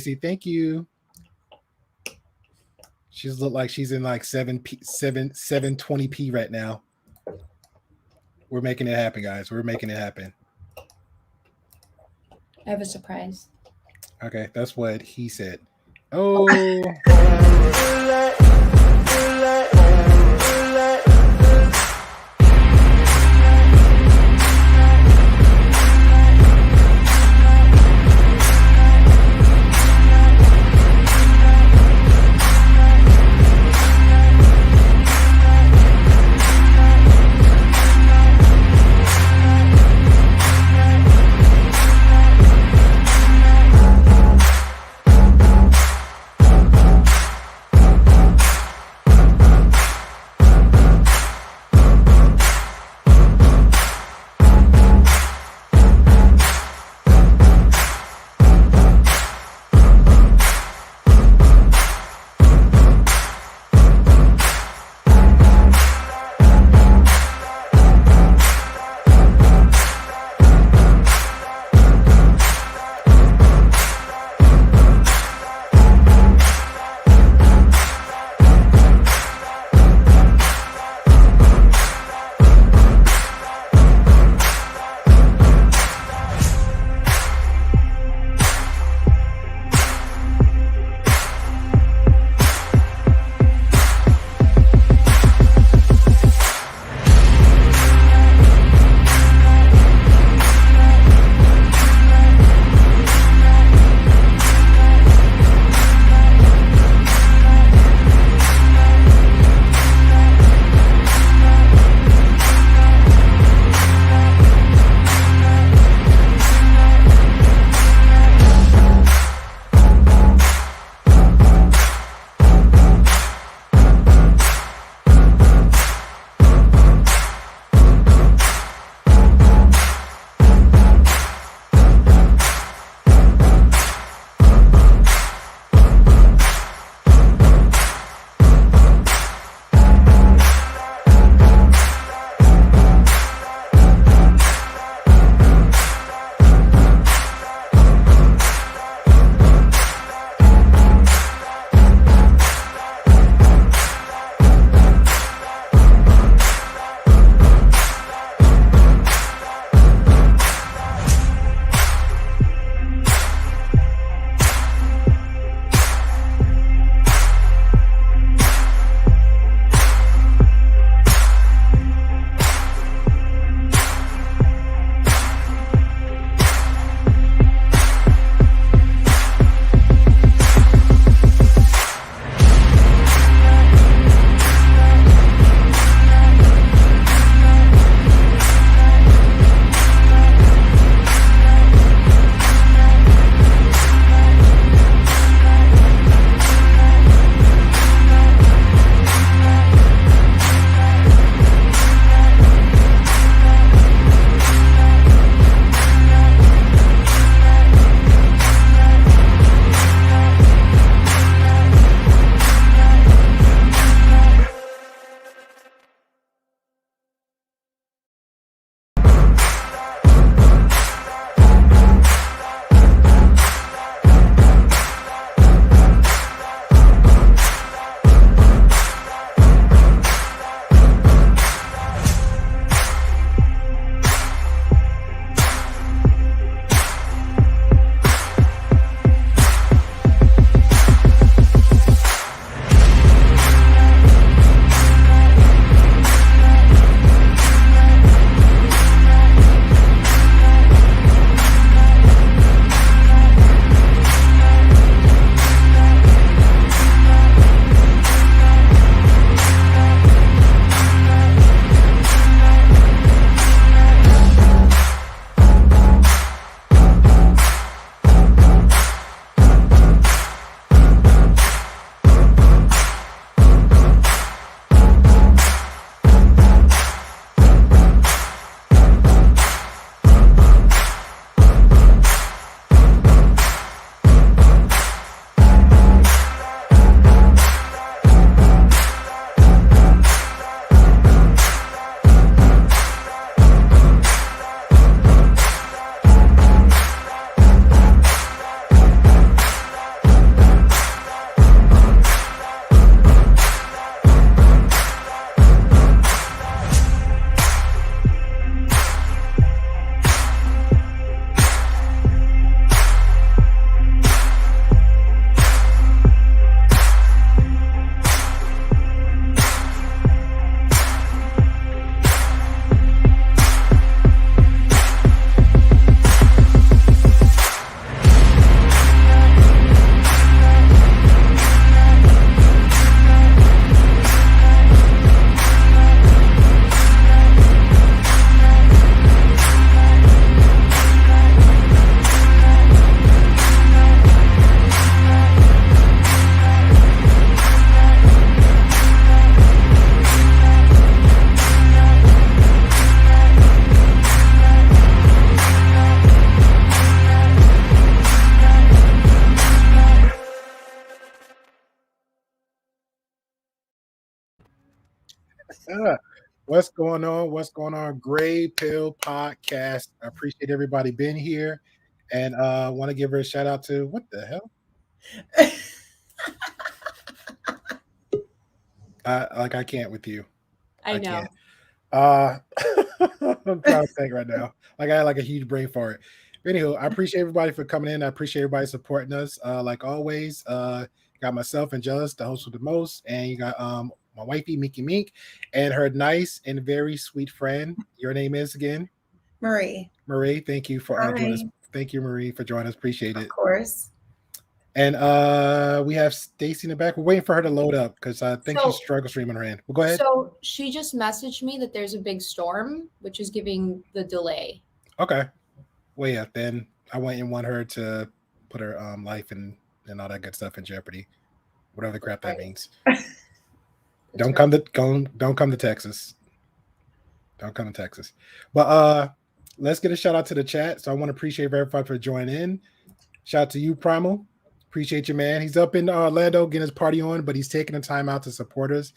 Thank you. She's look like she's in like 720p right now. We're making it happen, guys. We're making it happen. I have a surprise. Okay, that's what he said. Oh. What's going on? What's going on? Gray Pill Podcast. I appreciate everybody being here, and want to give her a shout out to what the hell? I can't with you. I I know. can't. I'm trying to think right now. Like I had like a huge brain fart. Anywho, I appreciate everybody for coming in. I appreciate everybody supporting us. Like always, got myself and Jealous, the host with the most, and you got my wifey Mickey Mink, and her nice and very sweet friend. Your name is again Marie. Marie. Thank you for joining us. Hi. Thank you, Marie, for joining us. Appreciate Of it. course. And we have Stacy in the back. We're waiting for her to load up because I think she's So, struggle streaming her end. Well, go ahead. so she just messaged me that there's a big storm, which is giving the delay. Okay. Well, yeah. Then I went and want her to put her life and all that good stuff in jeopardy, whatever the crap that Right. means. That's Don't right. come to don't come to Texas. Don't come to Texas. But let's get a shout out to the chat. So I want to appreciate everybody for joining in. Shout out to you, Primal. Appreciate you, man. He's up in Orlando getting his party on, but he's taking the time out to support us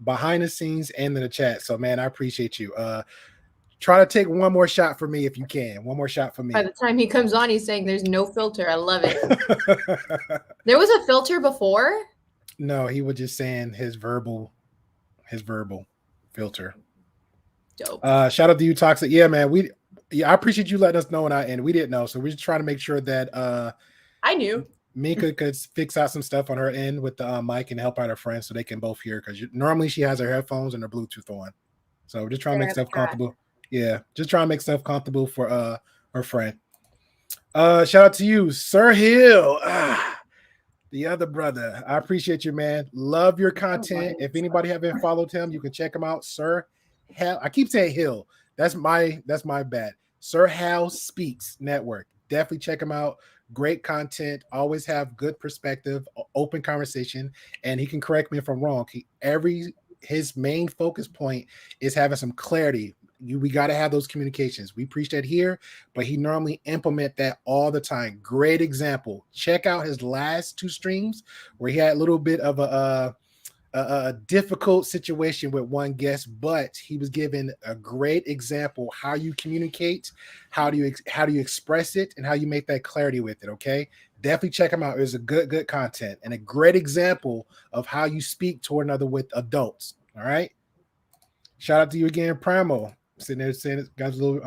behind the scenes and in the chat. So, man, I appreciate you. Try to take one more shot for me if you can. One more shot for me. By the time he comes on, he's saying there's no filter. I love it. There was a filter before. No, he was just saying his verbal filter. Dope. Shout out to you, Toxic. Yeah, man. I appreciate you letting us know on our end. We didn't know, so we're just trying to make sure that I knew. Mika could fix out some stuff on her end with the mic and help out her friends so they can both hear. Because normally she has her headphones and her Bluetooth on, so we're just trying to make stuff comfortable. Yeah, just trying to make stuff comfortable for her friend. Shout out to you, Sir Hill. The other brother. I appreciate you, man. Love your content. If anybody haven't followed him, you can check him out, Sir Hal. I keep saying Hill. That's my bad. Sir Hal Speaks Network. Definitely check him out. Great content. Always have good perspective, open conversation, and he can correct me if I'm wrong. His main focus point is having some clarity. We got to have those communications. We preach that here, but he normally implement that all the time. Great example. Check out his last two streams where he had a little bit of a difficult situation with one guest, but he was given a great example how you communicate, how do you express it, and how you make that clarity with it. Okay, definitely check him out. It was a good content and a great example of how you speak to another with adults. All right. Shout out to you again, Primo. Sitting there saying it, got a little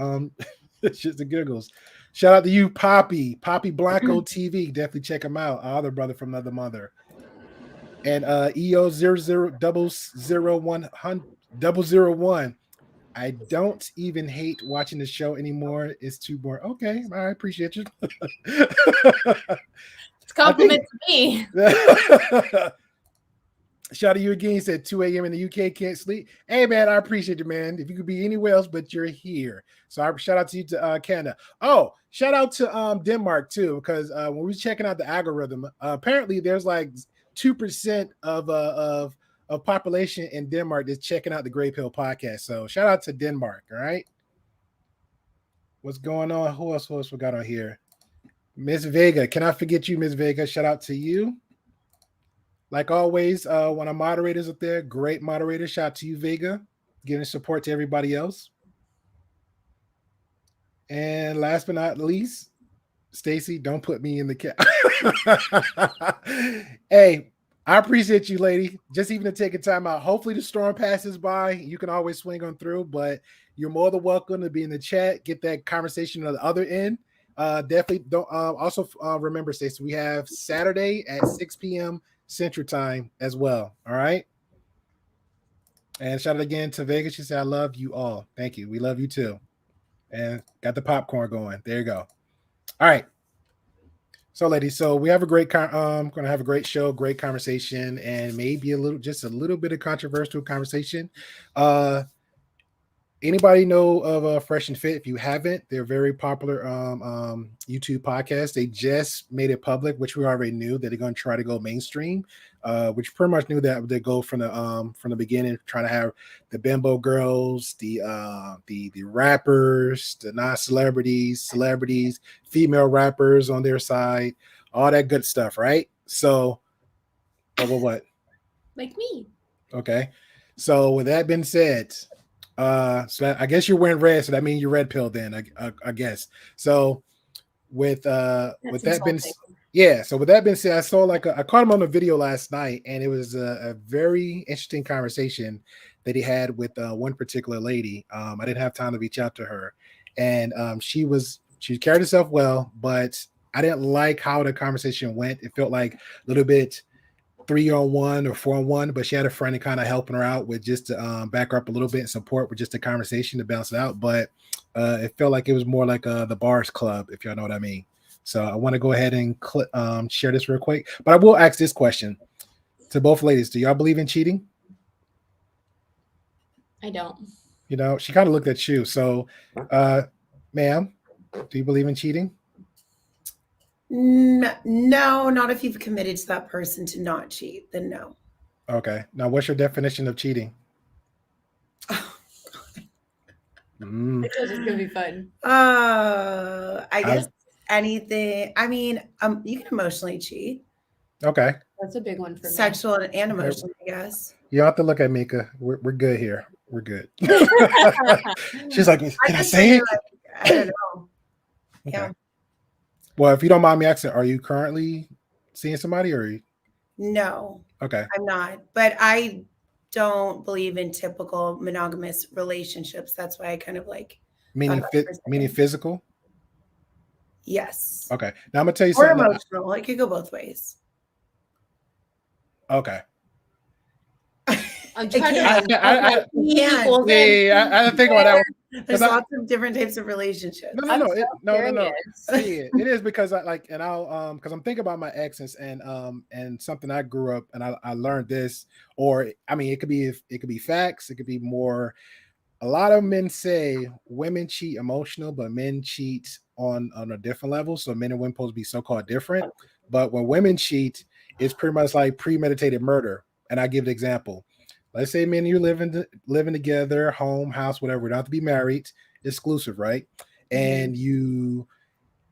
shits and giggles. Shout out to you, Poppy Blanco TV. Definitely check him out. Our other brother from another mother. And EO00001001. I don't even hate watching the show anymore. It's too boring. Okay, I appreciate you. It's a compliment to me. Shout out to you again. He said 2 a.m. in the UK, can't sleep. Hey, man, I appreciate you, man. If you could be anywhere else, but you're here. So I shout out to you to Canada. Oh, shout out to Denmark, too, because when we were checking out the algorithm, apparently there's like 2% of population in Denmark that's checking out the Gray Pill podcast. So shout out to Denmark, all right? What's going on? Who else we got on here? Miss Vega. Can I forget you, Miss Vega? Shout out to you. Like always, one of moderators up there, great moderator. Shout out to you, Vega, giving support to everybody else. And last but not least, Stacy, don't put me in the cat. Hey, I appreciate you, lady. Just even to take a time out. Hopefully the storm passes by. You can always swing on through, but you're more than welcome to be in the chat, get that conversation on the other end. Definitely don't also remember, Stacy, we have Saturday at 6 p.m. Central Time as well. All right. And shout out again to Vegas. She said, I love you all. Thank you. We love you too. And got the popcorn going. There you go. All right. So, ladies, so we have a great going to have a great show, great conversation, and maybe a little bit of controversial conversation. Anybody know of Fresh and Fit? If you haven't, they're very popular YouTube podcast. They just made it public, which we already knew that they're going to try to go mainstream. Which pretty much knew that they go from the beginning, trying to have the bimbo girls, the rappers, the non-celebrities, celebrities, female rappers on their side, all that good stuff, right? So, what? Like me. Okay. So with that being said, so I guess you're wearing red, so that means you're red pill then, I guess. So with That's that being insulting. yeah, so with that being said, I saw like I caught him on a video last night, and it was a very interesting conversation that he had with one particular lady. I didn't have time to reach out to her, and she carried herself well, but I didn't like how the conversation went. It felt like a little bit 3-on-1 or 4-on-1, but she had a friend kind of helping her out with just to back her up a little bit and support with just the conversation to bounce it out. But it felt like it was more like the bars club, if y'all know what I mean. So I want to go ahead and share this real quick. But I will ask this question to both ladies. Do y'all believe in cheating? I don't. You know, she kind of looked at you. So, ma'am, do you believe in cheating? No, not if you've committed to that person to not cheat, then no. Okay. Now, what's your definition of cheating? Because it's gonna be fun. I guess anything. I mean, you can emotionally cheat. Okay. That's a big one for me. Sexual and emotionally, I guess. You don't have to look at Mika. We're good here. We're good. She's like, can I say it? Like, I don't know. Okay. Yeah. Well, if you don't mind me asking, are you currently seeing somebody or? No. Okay. I'm not. But I don't believe in typical monogamous relationships. That's why I kind of like meaning physical. Yes. Okay. Now I'm gonna tell you or something. Emotional. It could go both ways. Okay. I'm trying to. I think about that. There's lots of different types of relationships. No. It is because I'll because I'm thinking about my exes and something I grew up and I learned this, or I mean it could be facts, it could be more. A lot of men say women cheat emotional, but men cheat on a different level. So men and women supposed to be so-called different. But when women cheat, it's pretty much like premeditated murder. And I give an example. Let's say men and you living together, home, house, whatever. We don't have to be married, exclusive, right? And you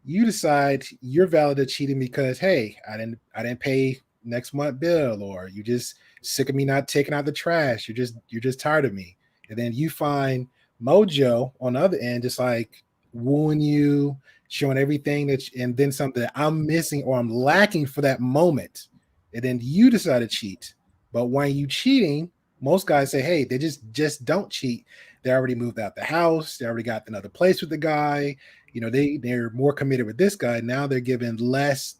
decide you're valid at cheating because hey, I didn't pay next month bill, or you just sick of me not taking out the trash. You're just tired of me. And then you find Mojo on the other end, just like wooing you, showing everything and then something that I'm missing or I'm lacking for that moment. And then you decide to cheat. But when you cheating, most guys say, hey, they just don't cheat. They already moved out the house. They already got another place with the guy. You know, they're more committed with this guy. Now they're giving less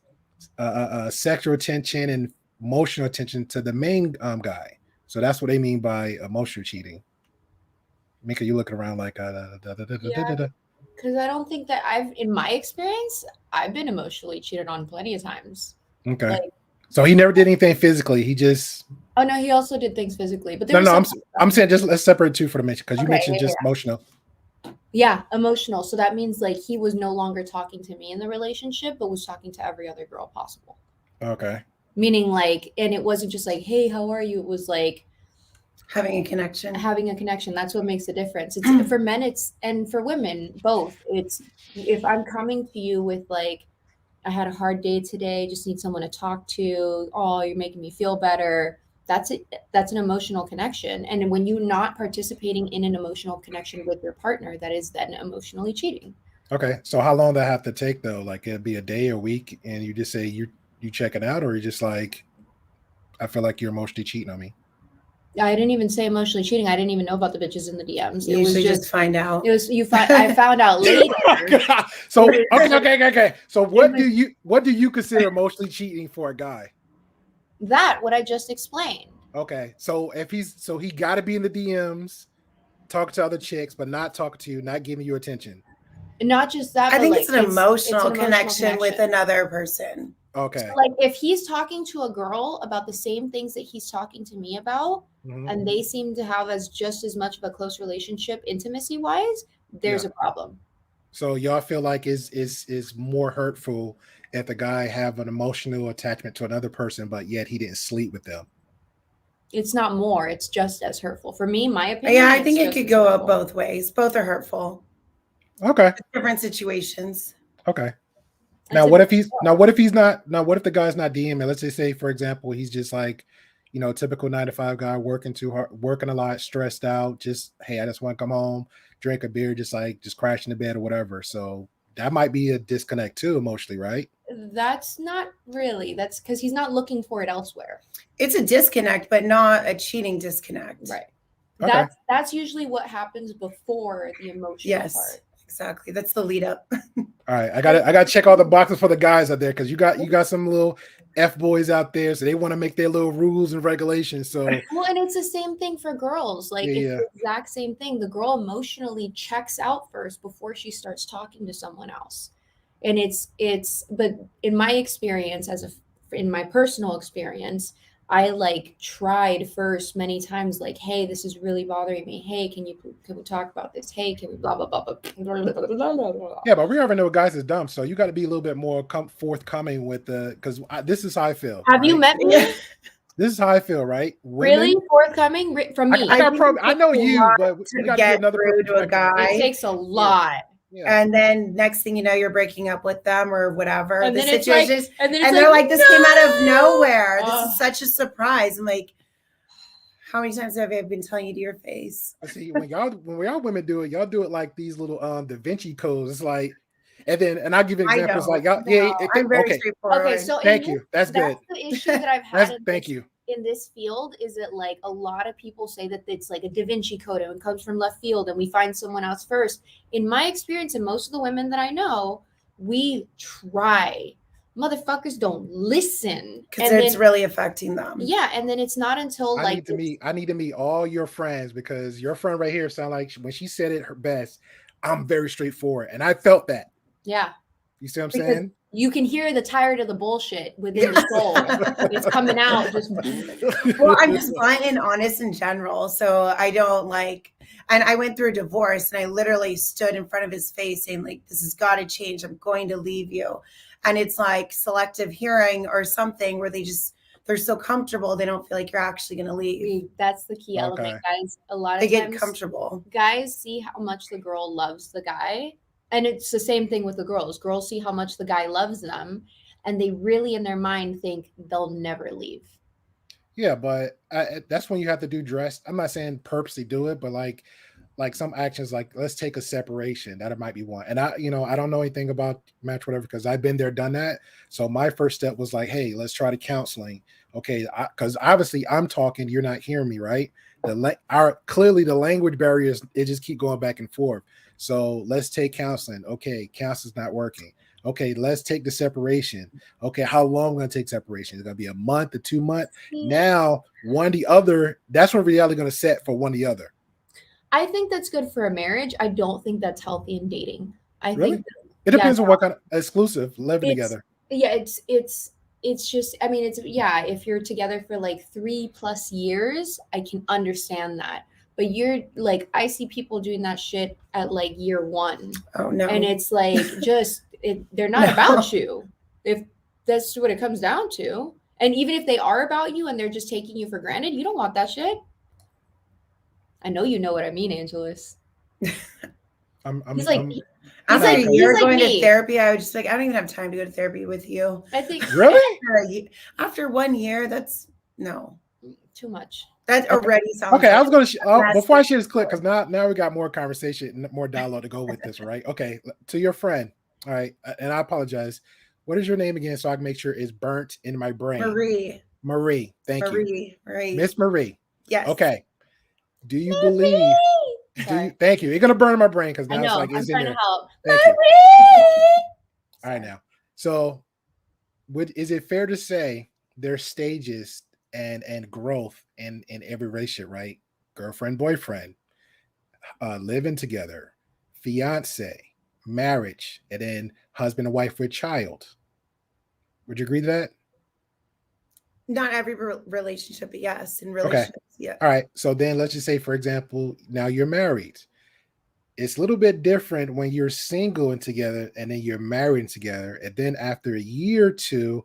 sexual attention and emotional attention to the main guy. So that's what they mean by emotional cheating. Mika, you looking around like because I don't think that in my experience, I've been emotionally cheated on plenty of times. Okay. So he never did anything physically. He just. Oh no, he also did things physically. But I'm saying just let's separate two for the mention because you mentioned just emotional. Yeah, emotional. So that means like he was no longer talking to me in the relationship, but was talking to every other girl possible. Okay. Meaning like, and it wasn't just like, hey, how are you? It was like having a connection. That's what makes a difference. It's for men, and for women, both. It's if I'm coming to you with like, I had a hard day today, just need someone to talk to. Oh, you're making me feel better. That's it. That's an emotional connection. And when you're not participating in an emotional connection with your partner, that is then emotionally cheating. Okay. So how long does that have to take though? Like it'd be a day, a week, and you just say you checking out, or you just like, I feel like you're emotionally cheating on me. I didn't even say emotionally cheating. I didn't even know about the bitches in the DMs. You usually just find out. It was I found out later. So okay. So what do you consider emotionally cheating for a guy? That what I just explained. Okay. So he got to be in the DMs, talk to other chicks, but not talk to you, not giving you attention. Not just that. I think it's an emotional connection with another person. Okay. So like if he's talking to a girl about the same things that he's talking to me about, and they seem to have just as much of a close relationship intimacy wise, there's a problem. So y'all feel like is more hurtful if the guy have an emotional attachment to another person, but yet he didn't sleep with them. It's not more. It's just as hurtful. For me, my opinion. Yeah, I think it could go up both ways. Both are hurtful. Okay. Different situations. Okay. Now what if the guy's not DMing? Let's just say, for example, he's just like, you know, typical 9 to 5 guy working too hard, working a lot, stressed out. Just, hey, I just want to come home, drink a beer, just crash in the bed or whatever. So that might be a disconnect too, emotionally, right? That's not really. That's because he's not looking for it elsewhere. It's a disconnect, but not a cheating disconnect. Right. Okay. That's usually what happens before the emotional part. Exactly. That's the lead up. All right, I gotta check all the boxes for the guys out there because you got some little F boys out there, so they want to make their little rules and regulations. So well, and it's the same thing for girls. Like it's the exact same thing. The girl emotionally checks out first before she starts talking to someone else. And but in my experience, in my personal experience, I like tried first many times, like, hey, this is really bothering me. Hey, can we talk about this? Hey, can we blah blah blah blah blah blah blah. Yeah, but we already know guys is dumb, so you got to be a little bit more forthcoming with because this is how I feel. Have you met me? This is how I feel, right? Women, really forthcoming from me. I know you, but we got to get another to a guy. It takes a lot. Yeah. And then next thing you know, you're breaking up with them or whatever. And the then situation and they're like, this came out of nowhere. This is such a surprise. I'm like, how many times have I been telling you to your face? I see when y'all women do it, y'all do it like these little Da Vinci codes. It's like, and I'll give you examples like y'all. No, I'm very straightforward. Okay, so thank you. That's good. That's the issue that I've had. Thank you. In this field is that like a lot of people say that it's like a Da Vinci code and it comes from left field and we find someone else first. In my experience, and most of the women that I know, we try. Motherfuckers don't listen because it's really affecting them. Yeah, and then it's not until I need to meet all your friends because your friend right here sound like when she said it her best. I'm very straightforward, and I felt that. Yeah, you see what I'm saying? You can hear the tired of the bullshit within the soul. It's coming out. Well, I'm just blunt and honest in general. So I don't like, and I went through a divorce and I literally stood in front of his face saying like, this has got to change. I'm going to leave you. And it's like selective hearing or something where they're so comfortable. They don't feel like you're actually going to leave. That's the key element, guys. A lot of times they get comfortable. Guys see how much the girl loves the guy. And it's the same thing with the girls. Girls see how much the guy loves them, and they really, in their mind, think they'll never leave. Yeah, but that's when you have to do dress. I'm not saying purposely do it, but like some actions, like let's take a separation. That might be one. And I don't know anything about match whatever because I've been there, done that. So my first step was like, hey, let's try the counseling. Okay, because obviously I'm talking, you're not hearing me, right? Clearly the language barriers, it just keep going back and forth. So let's take counseling. Okay, counseling's not working. Okay, let's take the separation. Okay, how long going to take separation? It's going to be a month or 2 months. Now, one or the other, that's when reality going to set for one or the other. I think that's good for a marriage. I don't think that's healthy in dating. I think it depends on what kind of exclusive living together. Yeah, it's just, I mean, if you're together for like 3+ years, I can understand that. But you're like, I see people doing that shit at like year 1. Oh no. And it's like, they're not about you. If that's what it comes down to. And even if they are about you and they're just taking you for granted, you don't want that shit. I know you know what I mean, Angelus. After a year going to therapy, I was just like, I don't even have time to go to therapy with you. I think really after 1 year, that's too much. That already sounds okay. I was going to before I share this clip because now we got more conversation, more dialogue to go with this, right? Okay, to your friend, all right, and I apologize. What is your name again, so I can make sure it's burnt in my brain? Marie. Thank you, Miss Marie. Yes. Okay. Do you believe? Thank you. You're gonna burn in my brain because now it's like it's in there. Thank you. All right, now. So, is it fair to say there's stages and growth in every relationship, right? Girlfriend, boyfriend, living together, fiance, marriage, and then husband and wife with child. Would you agree to that? Not every relationship, but yes, in relationships, yeah. All right. So then let's just say, for example, now you're married. It's a little bit different when you're single and together, and then you're married and together. And then after a year or two,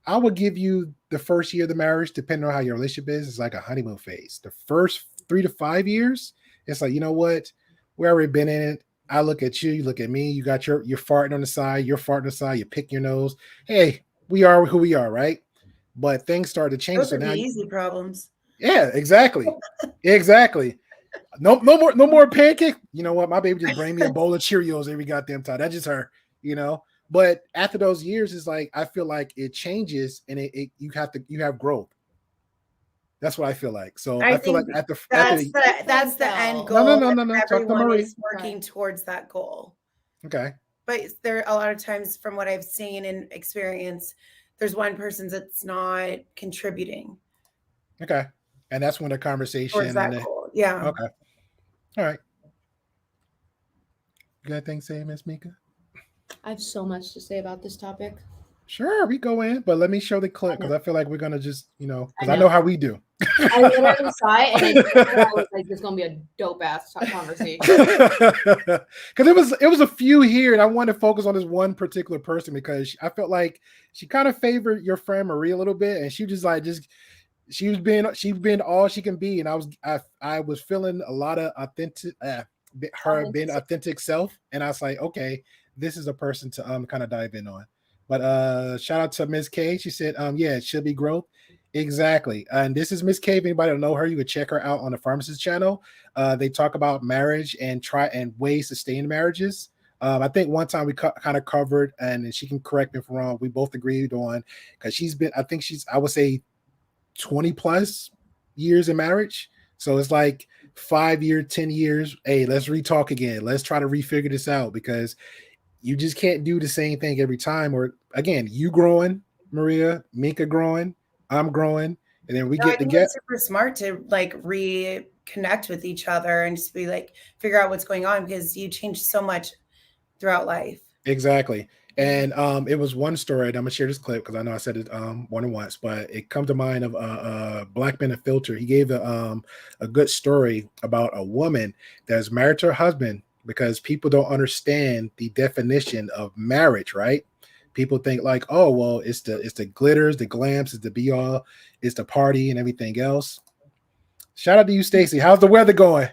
I would give you the first year of the marriage, depending on how your relationship is, it's like a honeymoon phase. The first 3 to 5 years, it's like, you know what? We've already been in it. I look at you, you look at me, you're farting on the side, you're farting on the side, you pick your nose. Hey, we are who we are, right? but things started to change. Those So are the now, easy problems. yeah, exactly. Exactly. No more pancake. You know what? My baby just bring me a bowl of Cheerios every goddamn time. That's just her, you know. But after those years, it's like I feel like it changes, and you have growth. That's what I feel like. So I I feel like think after the, that's the end no, goal. no. Talk to Everyone Marie. is working towards that goal. Okay. But there a lot of times, from what I've seen and experienced, there's one person that's not contributing. Okay. And that's when the Towards conversation that and goal. Yeah. okay. All right. You got anything to say, Miss Mika? I have so much to say about this topic. Sure, we go in, but let me show the clip because I feel like we're gonna just, because I I know know. how we do. I literally saw it and I was like, "This is gonna be a dope ass conversation." Because it was a few here, and I wanted to focus on this one particular person because I felt like she kind of favored your friend Marie a little bit, and she just like she's been all she can be, and I was feeling a lot of authentic her being authentic self, and I was like, okay, this is a person to kind of dive in on. But shout out to Miss K. She said, yeah, it should be growth. Exactly. And this is Miss K. If anybody don't know her, you could check her out on the Pharmacist channel. They talk about marriage and ways to stay in marriages. I think one time we kind of covered, and she can correct me if I'm wrong. We both agreed on because I would say 20 plus years in marriage. So it's like 5 years, 10 years. Hey, let's retalk again. Let's try to refigure this out because you just can't do the same thing every time. Or again, you growing, Maria, Mika growing, I'm growing, and then we I get think together. it's super smart to like reconnect with each other and just be like figure out what's going on because you change so much throughout life. Exactly. And it was one story, and I'm gonna share this clip because I know I said it more than once, but it comes to mind of Black Man and Filter. He gave a good story about a woman that's married to her husband because people don't understand the definition of marriage, right? People think like, oh well, it's the glitters, the glams, it's the be all, it's the party and everything else. Shout out to you, Stacy. How's the weather going?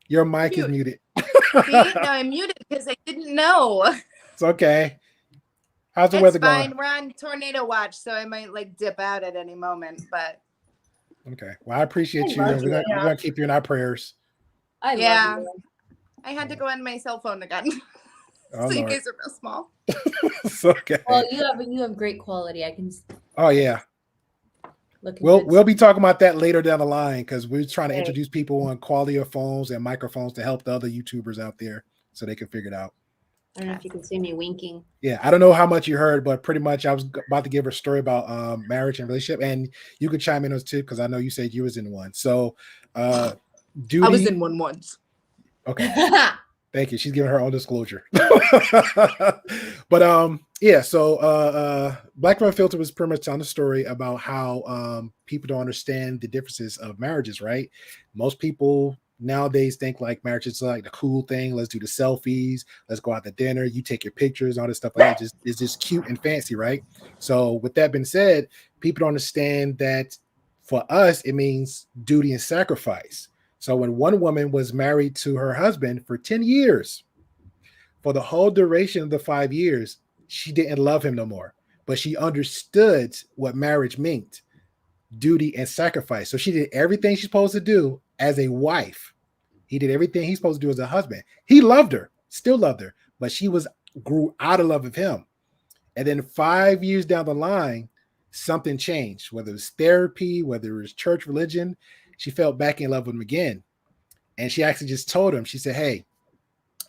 Your mic is muted. See? No, I'm muted because I didn't know. It's okay. How's the It's weather fine. going? We're on tornado watch, so I might like dip out at any moment. But okay, well, I appreciate you, and we're gonna keep you in our prayers. I love you. I had to go on my cell phone again. Oh, so you Lord. guys are real small. It's okay. Well, you have great quality. I can. Oh yeah. We'll be talking about that later down the line because we're trying to introduce people on quality of phones and microphones to help the other YouTubers out there so they can figure it out. I don't know if you can see me winking. Yeah, I don't know how much you heard, but pretty much I was about to give her a story about marriage and relationship, and you could chime in on too because I know you said you was in one. So, Duty. I was in one once. Okay. Thank you. She's giving her own disclosure. But yeah, so Black Man Filter was pretty much telling the story about how people don't understand the differences of marriages, right? Most people nowadays think like marriage is like the cool thing. Let's do the selfies, let's go out to dinner, you take your pictures, all this stuff like that. It's just cute and fancy, right? So with that being said, people don't understand that for us, it means duty and sacrifice. So when one woman was married to her husband for 10 years, for the whole duration of the 5 years, she didn't love him no more, but she understood what marriage meant, duty and sacrifice. So she did everything she's supposed to do as a wife. He did everything he's supposed to do as a husband. He loved her, still loved her, but she grew out of love of him. And then 5 years down the line, something changed, whether it was therapy, whether it was church religion. She fell back in love with him again. And she actually just told him, she said, hey,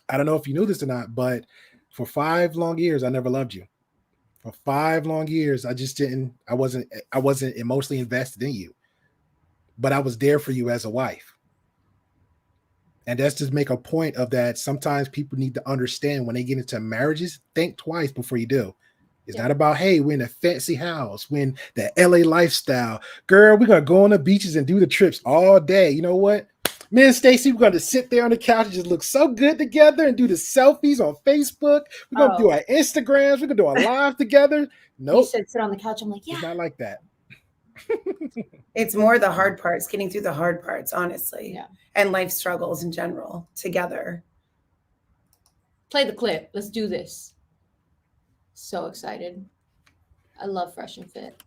I don't know if you knew this or not, but for 5 long years, I never loved you. For 5 long years, I wasn't emotionally invested in you, but I was there for you as a wife. And that's just make a point of that. Sometimes people need to understand when they get into marriages, think twice before you do. It's not about, hey, we're in a fancy house, we're in the LA lifestyle. Girl, we're going to go on the beaches and do the trips all day. You know what? Me and Stacy, we're going to sit there on the couch and just look so good together and do the selfies on Facebook. We're going to do our Instagrams. We're going to do our live together. Nope. You said sit on the couch. I'm like, yeah. It's not like that. It's more the hard parts, getting through the hard parts, honestly. Yeah. And life struggles in general together. Play the clip. Let's do this. So excited. I love Fresh and Fit.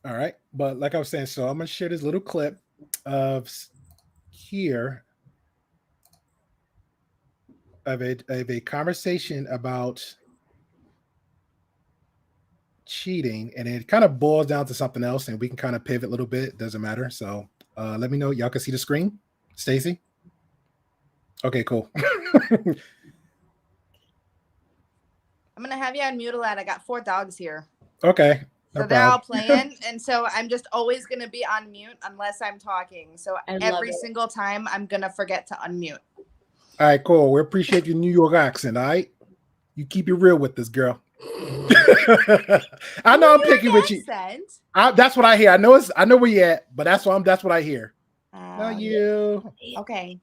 All right, but like I was saying, so I'm gonna share this little clip of here of a conversation about cheating, and it kind of boils down to something else, and we can kind of pivot a little bit. Doesn't matter. So let me know. Y'all can see the screen, Stacy. Okay, cool. I'm gonna have you on mute a lot. I got 4 dogs here. Okay. So they're all playing, and so I'm just always gonna be on mute unless I'm talking. So every single time I'm gonna forget to unmute. All right, cool. We appreciate your New York accent. All right, you keep it real with this girl. I know I'm picking with you. That's what I hear. I know where you at, but that's what I hear. Not you. Okay.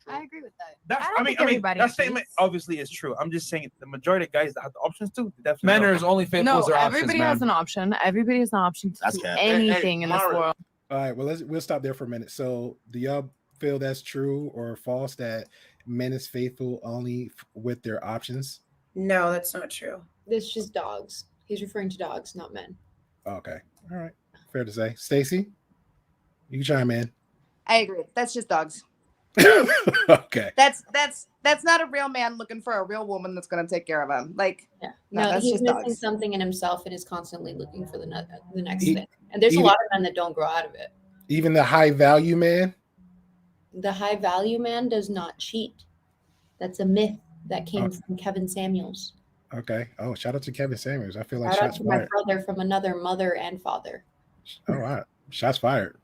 I agree with that. I mean, that statement obviously is true. I'm just saying the majority of guys that have the options to definitely. Men are as only faithful as their options. Everybody has an option. Everybody has an option to do anything in this world. All right, well we'll stop there for a minute. So, do y'all feel that's true or false that men is faithful only with their options? No, that's not true. It's just dogs. He's referring to dogs, not men. Okay, all right, fair to say. Stacy, you chime in. I agree. That's just dogs. Okay. That's not a real man looking for a real woman that's gonna take care of him. Like, yeah, no, that's he's just missing dogs. something in himself and is constantly looking for the next thing. And there's a lot of men that don't grow out of it. Even the high value man. The high value man does not cheat. That's a myth that came from Kevin Samuels. Okay. Oh, shout out to Kevin Samuels. I feel like shout out shots to fired. my brother from another mother and father. All right, shots fired.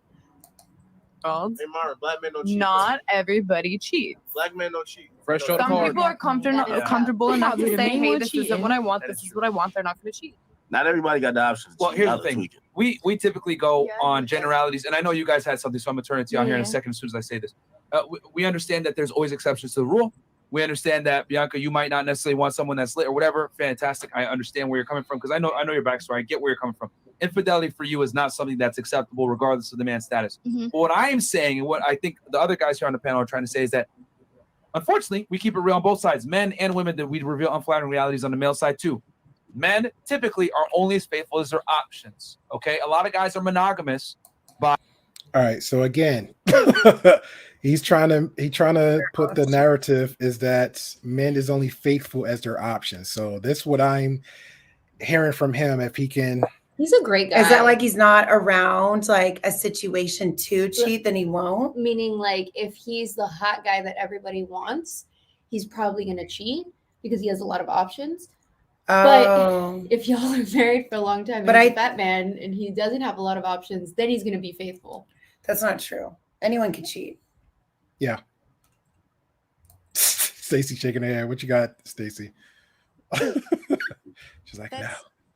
Hey, Mara, black men don't cheat. Not everybody cheats. Black men don't cheat. Fresh out of Some car. people are comfortable enough to say, "Hey, this isn't what I want. This is what I want." They're not going to cheat. Not everybody got the options. Well, here's the thing. We typically go on generalities, and I know you guys had something, so I'm going to turn it to you here in a second as soon as I say this. We understand that there's always exceptions to the rule. We understand that, Bianca, you might not necessarily want someone that's lit or whatever. Fantastic. I understand where you're coming from because I know your backstory. I get where you're coming from. Infidelity for you is not something that's acceptable regardless of the man's status. Mm-hmm. But what I am saying and what I think the other guys here on the panel are trying to say is that, unfortunately, we keep it real on both sides. Men and women, that we reveal unflattering realities on the male side too. Men typically are only as faithful as their options. Okay, a lot of guys are monogamous. All right, so again, he's trying to put the narrative is that men is only faithful as their options. So that's what I'm hearing from him. If he can, he's a great guy. Is that like he's not around like a situation to cheat, then he won't? Meaning, like, if he's the hot guy that everybody wants, he's probably going to cheat because he has a lot of options. Oh. But if y'all are married for a long time, and he's a fat man and he doesn't have a lot of options, then he's going to be faithful. That's not true. Anyone can cheat. Yeah. Stacy shaking her head. What you got, Stacy? She's like, no.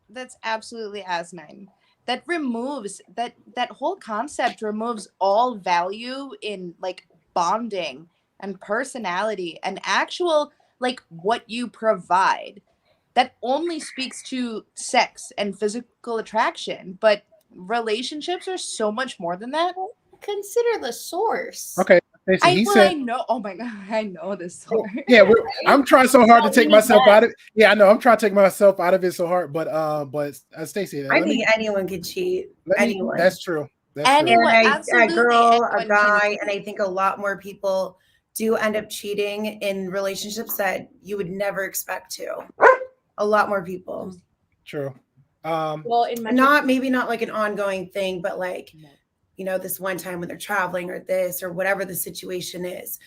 That's absolutely asinine. That removes that whole concept removes all value in like bonding and personality and actual like what you provide. That only speaks to sex and physical attraction, but relationships are so much more than that. Consider the source. Okay. I know. Oh my god, I know this source. Yeah, I'm trying so hard to take myself out of it. Yeah, I know. I'm trying to take myself out of it so hard, but Stacey, I think anyone could cheat. Anyone. That's true. Anyone, a girl, a guy, and I think a lot more people do end up cheating in relationships that you would never expect to. A lot more people. True. Well, maybe not like an ongoing thing, but like, you know, this one time when they're traveling or this or whatever the situation is.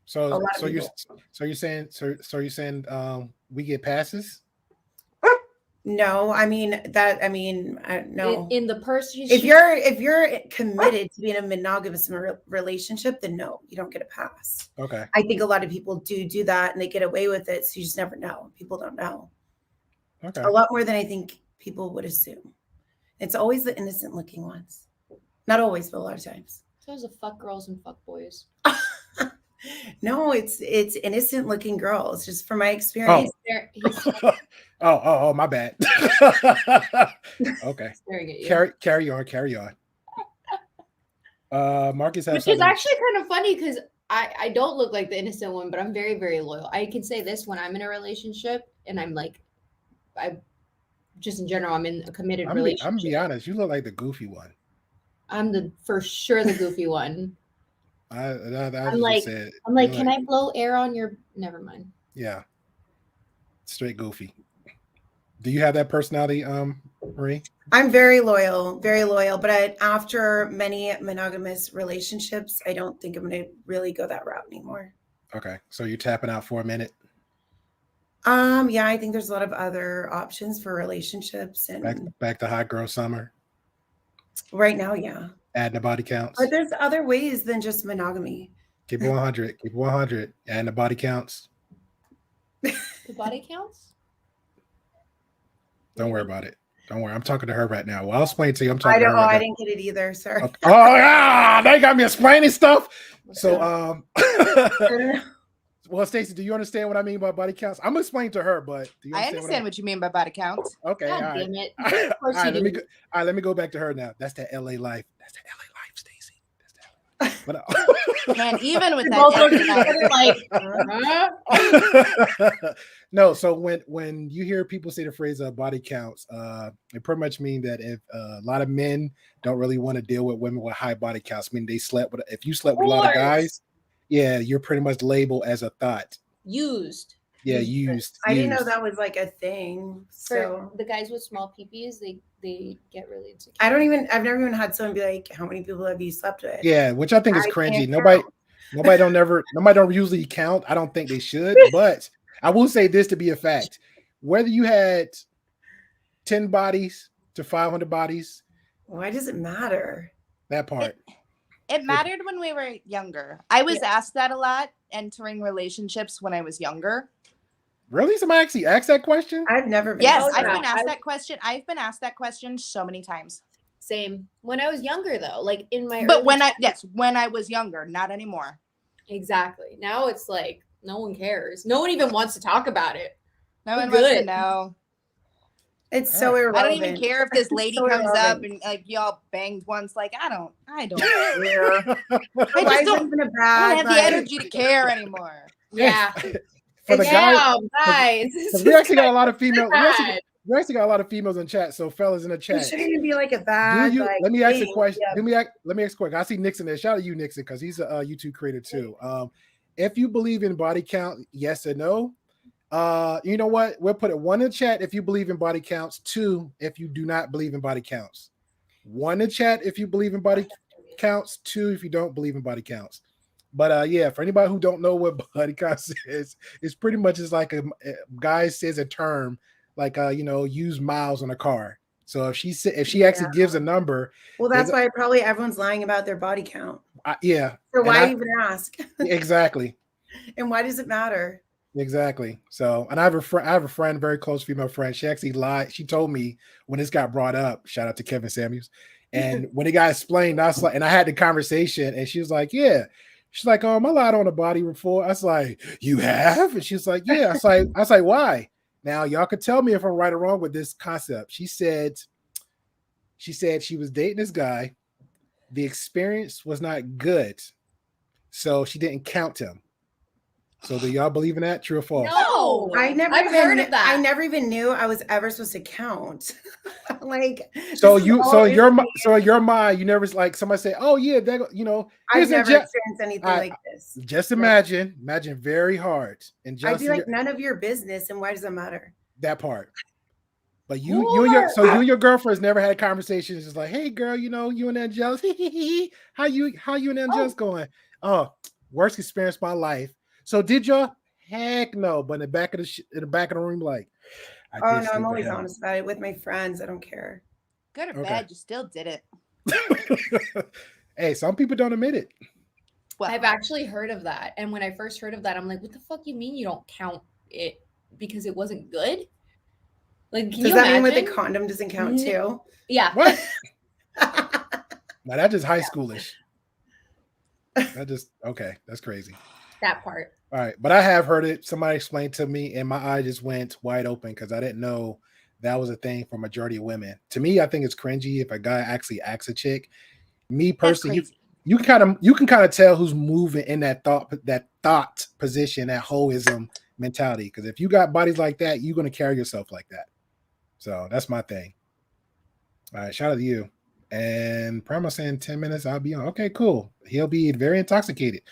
So you're saying we get passes? No, I mean no. In the person, if you're committed to being a monogamous relationship, then no, you don't get a pass. Okay. I think a lot of people do that and they get away with it, so you just never know. People don't know. Okay. A lot more than I think people would assume. It's always the innocent looking ones. Not always, but a lot of times. So there's a fuck girls and fuck boys. No, it's innocent looking girls, just from my experience. Oh, my bad. Okay. Carry on. Marcus has Which is actually kind of funny because I don't look like the innocent one, but I'm very, very loyal. I can say this when I'm in a relationship and I'm like, I just in general, I'm in a committed I'm relationship. gonna be honest. You look like the goofy one. I'm for sure the goofy one. I I'm like, said. can I blow air on your? Never mind. Yeah, straight goofy. Do you have that personality, Marie? I'm very loyal, but after many monogamous relationships, I don't think I'm going to really go that route anymore. Okay, so you're tapping out for a minute. Yeah, I think there's a lot of other options for relationships, and back to hot girl summer. Right now, yeah. Adding the body counts. But there's other ways than just monogamy. Keep it 100. Keep it 100. Adding the body counts. The body counts? Don't worry about it. Don't worry. I'm talking to her right now. Well, I'll explain to you. I'm talking to her right I now. didn't get it either, sir. Okay. Oh, yeah. They got me explaining stuff. So, well, Stacey, do you understand what I mean by body counts? I'm explaining to her, but do you understand what you mean by body counts. Okay. God all right. damn it. Of course all right, let me go back to her now. That's that LA life. That's the LA life, Stacey. That's the LA life. But, man, even with that, no. So when you hear people say the phrase body counts, it pretty much mean that if a lot of men don't really want to deal with women with high body counts, I mean they slept with. If you slept with a lot of guys, yeah, you're pretty much labeled as a thought. Used. Yeah, used. I didn't know that was like a thing. So for the guys with small peepees, they get really insecure. I've never even had someone be like, how many people have you slept with? Yeah, which I think is cringy. Nobody don't usually count. I don't think they should, but I will say this to be a fact. Whether you had 10 bodies to 500 bodies. Why does it matter? That part. It mattered when we were younger. I was asked that a lot entering relationships when I was younger. Really? Somebody actually asked that question? I've never been. Yes, I've been asked that question. I've been asked that question so many times. Same. When I was younger, though, like in my. But when I was younger, not anymore. Exactly. Now it's like no one cares. No one even wants to talk about it. No one wants to know. It's so irrelevant. I don't even care if this lady comes up and like y'all banged once. Like I don't care. I just don't have the energy to care anymore. Yeah. For the guys. We actually got a lot of females. We actually got a lot of females in chat. So fellas in the chat, it shouldn't even be like a bad. Let me ask a question. Let me ask a question. I see Nixon there. Shout out to you, Nixon, because he's a YouTube creator too. If you believe in body count, yes or no? You know what? We'll put it 1 in the chat if you believe in body counts. 2 if you do not believe in body counts. 1 in the chat if you believe in body counts. 2 if you don't believe in body counts. But yeah, for anybody who don't know what body counts is, it's pretty much just like a guy says a term like use miles on a car. So if she actually gives a number, well, that's why probably everyone's lying about their body count. Yeah. So why even ask? Exactly. And why does it matter? Exactly. So, and I have a friend, very close female friend. She actually lied. She told me when this got brought up. Shout out to Kevin Samuels. And when it got explained, I was like, and I had the conversation, and she was like, "Yeah." She's like, "I lied on a body before." I was like, "You have?" And she's like, "Yeah." I was like, "Why?" Now y'all could tell me if I'm right or wrong with this concept. She said she was dating this guy. The experience was not good, so she didn't count him. So do y'all believe in that? True or false? No, I've heard of that. I never even knew I was ever supposed to count. Like, so your mind, you never like somebody say, "Oh yeah, that I've never experienced anything like this." Just imagine very hard. And I'd be like, none of your business, and why does that matter? That part. But you and your girlfriends never had conversations just like, "Hey girl, you and Angel's, how you and Angel's going?" Oh, worst experience of my life. So did y'all? Heck no. But in the back of the room, like, no, I'm always honest about it with my friends. I don't care. Good or bad, you still did it. Hey, some people don't admit it. Well, I've actually heard of that. And when I first heard of that, I'm like, what the fuck you mean you don't count it because it wasn't good? Like, does that mean with the condom doesn't count too? Yeah. What? Now that's just high schoolish. Okay. That's crazy. That part. All right. But I have heard it. Somebody explained to me and my eye just went wide open because I didn't know that was a thing for majority of women. To me, I think it's cringy if a guy actually asks a chick. Me personally, you can kind of tell who's moving in that thought position, that hoism mentality. Because if you got bodies like that, you're gonna carry yourself like that. So that's my thing. All right, shout out to you. And Primo saying 10 minutes, I'll be on. Okay, cool. He'll be very intoxicated.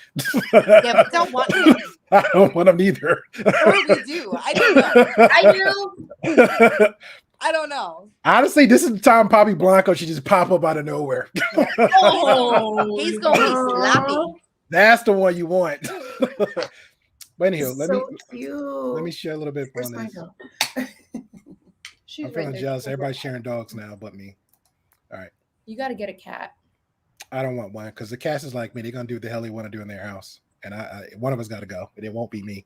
Yeah, we don't want him. I don't want him either. Or we do. I don't know. I don't know. Honestly, this is the time Poppy Blanco should just pop up out of nowhere. Oh, he's gonna be sloppy. That's the one you want. But anyhow, let cute. me share a little bit Where's on this. She's I'm feeling there. jealous. Everybody's sharing dogs now, but me. All right. You got to get a cat. I don't want one because the cats is like me. They're gonna do what the hell they want to do in their house, and one of us got to go, and it won't be me.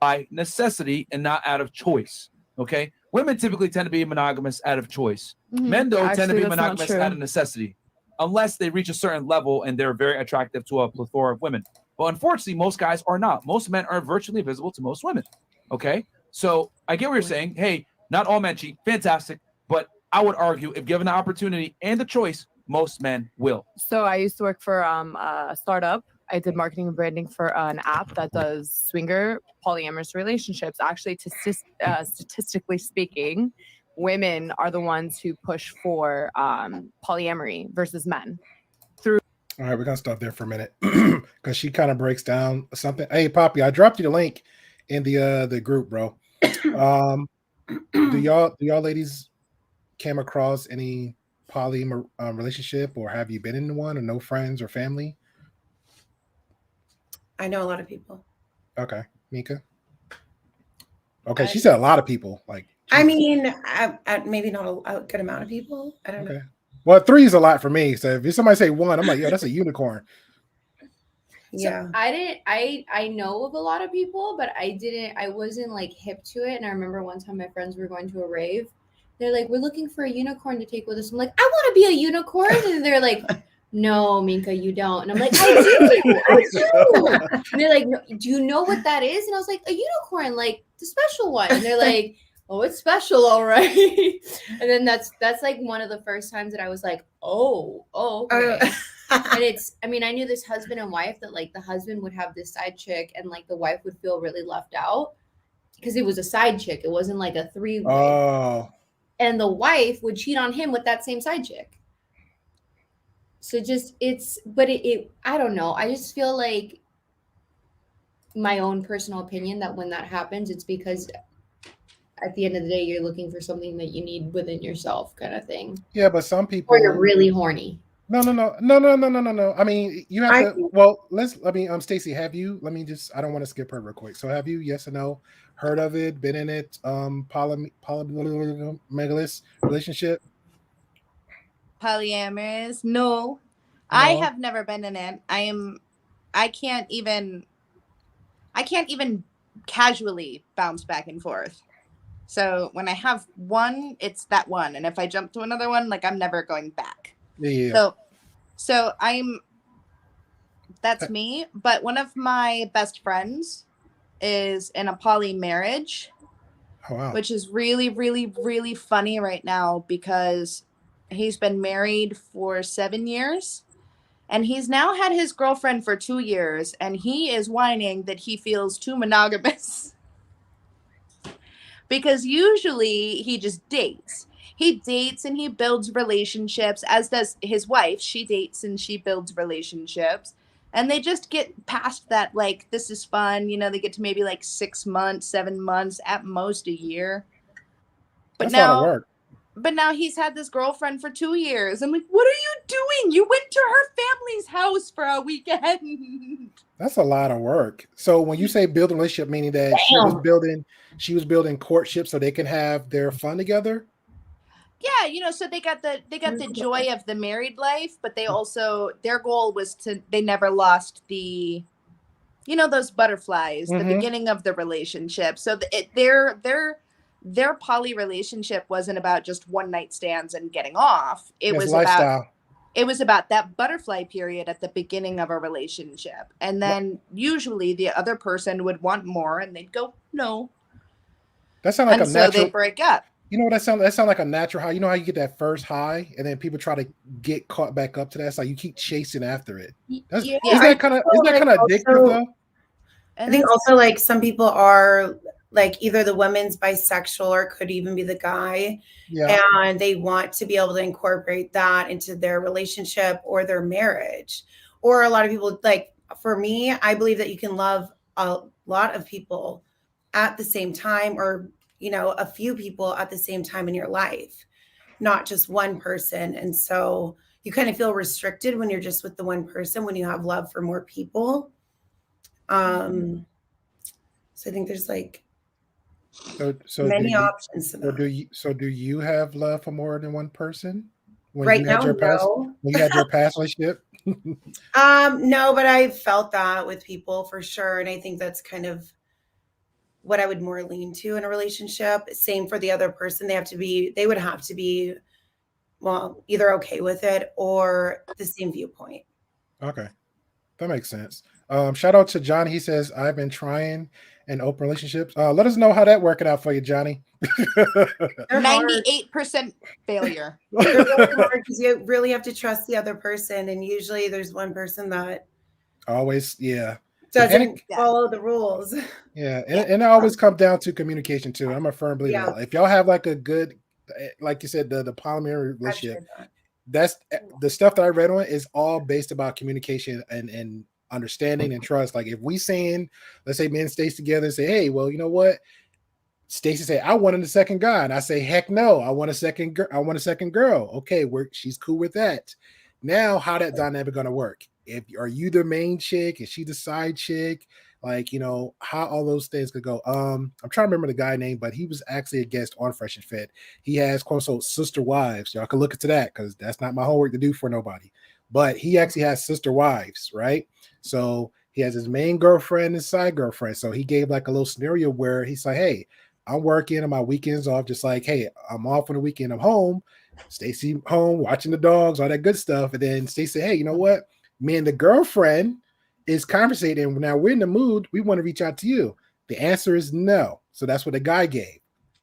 By necessity and not out of choice. Okay, women typically tend to be monogamous out of choice. Men though tend to be monogamous out of necessity, unless they reach a certain level and they're very attractive to a plethora of women. But unfortunately, most guys are not. Most men are virtually invisible to most women. Okay, so I get what you're saying. Hey, not all men cheat. Fantastic, but I would argue if given the opportunity and the choice, most men will. So I used to work for a startup. I did marketing and branding for an app that does swinger polyamorous relationships. Actually, statistically speaking, women are the ones who push for polyamory versus men. All right, we're gonna stop there for a minute because she kind of breaks down something. Hey, Poppy, I dropped you the link in the group, bro. Do y'all ladies came across any poly relationship, or have you been in one, or no friends or family? I know a lot of people. Okay, Mika. Okay, she said a lot of people. Like, I mean, maybe not a good amount of people. I don't know. Well, 3 is a lot for me. So if somebody say 1, I'm like, yo, that's a unicorn. Yeah. So I know of a lot of people, but I wasn't like hip to it. And I remember one time my friends were going to a rave. They're like, we're looking for a unicorn to take with us. I'm like, I want to be a unicorn. And they're like, no, Minka, you don't. And I'm like, I do. And they're like, no, do you know what that is? And I was like, a unicorn, like the special one. And they're like, oh, it's special, all right. And then that's like one of the first times that I was like, oh, okay. And I knew this husband and wife that like the husband would have this side chick and like the wife would feel really left out because it was a side chick. It wasn't like a 3-way. Oh. And the wife would cheat on him with that same side chick. So I don't know. I just feel like my own personal opinion that when that happens, it's because at the end of the day, you're looking for something that you need within yourself kind of thing. Yeah, but some people. Or you're really horny. No. I mean, you have to. Well, Stacey, have you? I don't want to skip her real quick. So, have you? Yes or no? Heard of it? Been in it? Polymegalous relationship? Polyamorous? No, I have never been in it. I can't even casually bounce back and forth. So when I have one, it's that one, and if I jump to another one, like I'm never going back. Yeah. So that's me. But one of my best friends is in a poly marriage, which is really, really, really funny right now because he's been married for 7 years and he's now had his girlfriend for 2 years and he is whining that he feels too monogamous because usually he just dates. He dates and he builds relationships, as does his wife. She dates and she builds relationships. And they just get past that, like, this is fun. You know, they get to maybe like 6 months, 7 months, at most a year. But that's a lot of work. But now he's had this girlfriend for 2 years. I'm like, what are you doing? You went to her family's house for a weekend. That's a lot of work. So when you say build a relationship, meaning that she was building courtship so they can have their fun together? Yeah, you know, so they got the joy of the married life, but they also, their goal was they never lost the, you know, those butterflies, the beginning of the relationship. So their poly relationship wasn't about just one night stands and getting off. It was lifestyle. It was about that butterfly period at the beginning of a relationship. And then usually the other person would want more and they'd go, no. That sounds like so they break up. You know what that sound like a natural high. You know how you get that first high and then people try to get caught back up to that. It's like you keep chasing after it. That's Yeah. isn't that kind of addictive though? I think also like some people are like either the woman's bisexual or could even be the guy. Yeah. And they want to be able to incorporate that into their relationship or their marriage. Or a lot of people, like for me, I believe that you can love a lot of people at the same time, or, you know, a few people at the same time in your life, not just one person. And so you kind of feel restricted when you're just with the one person, when you have love for more people. So I think there's like many options to that. So do you have love for more than one person? When Right you had now, your past, no. when you had your past relationship? No, but I've felt that with people for sure. And I think that's kind of what I would more lean to in a relationship. Same for the other person. They would have to be, well, either okay with it or the same viewpoint. Okay. That makes sense. Shout out to Johnny. He says, I've been trying in open relationships. Let us know how that working out for you, Johnny. 98% failure. They're really hard because you really have to trust the other person. And usually there's one person that always, doesn't follow the rules. Yeah. And it always comes down to communication too. I'm a firm believer. If y'all have like a good, like you said, the polyamorous relationship, that's the stuff that I read on is all based about communication and understanding and trust. Like if we saying, let's say men stays together and say, hey, well, you know what? Stacy say, I wanted a second guy. And I say, heck no, I want a second girl. I want a second girl. Okay, she's cool with that. Now, how that dynamic gonna work? Are you the main chick? Is she the side chick? Like, you know, how all those things could go. I'm trying to remember the guy name, but he was actually a guest on Fresh and Fit. He has quote unquote sister wives. Y'all can look into that because that's not my homework to do for nobody. But he actually has sister wives, right? So he has his main girlfriend and side girlfriend. So he gave like a little scenario where he's like, hey, I'm working on my weekends off, just like, hey, I'm off on the weekend, I'm home. Stacy home watching the dogs, all that good stuff. And then Stacy, hey, you know what? Me and the girlfriend is conversating. Now we're in the mood. We want to reach out to you. The answer is no. So that's what the guy gave.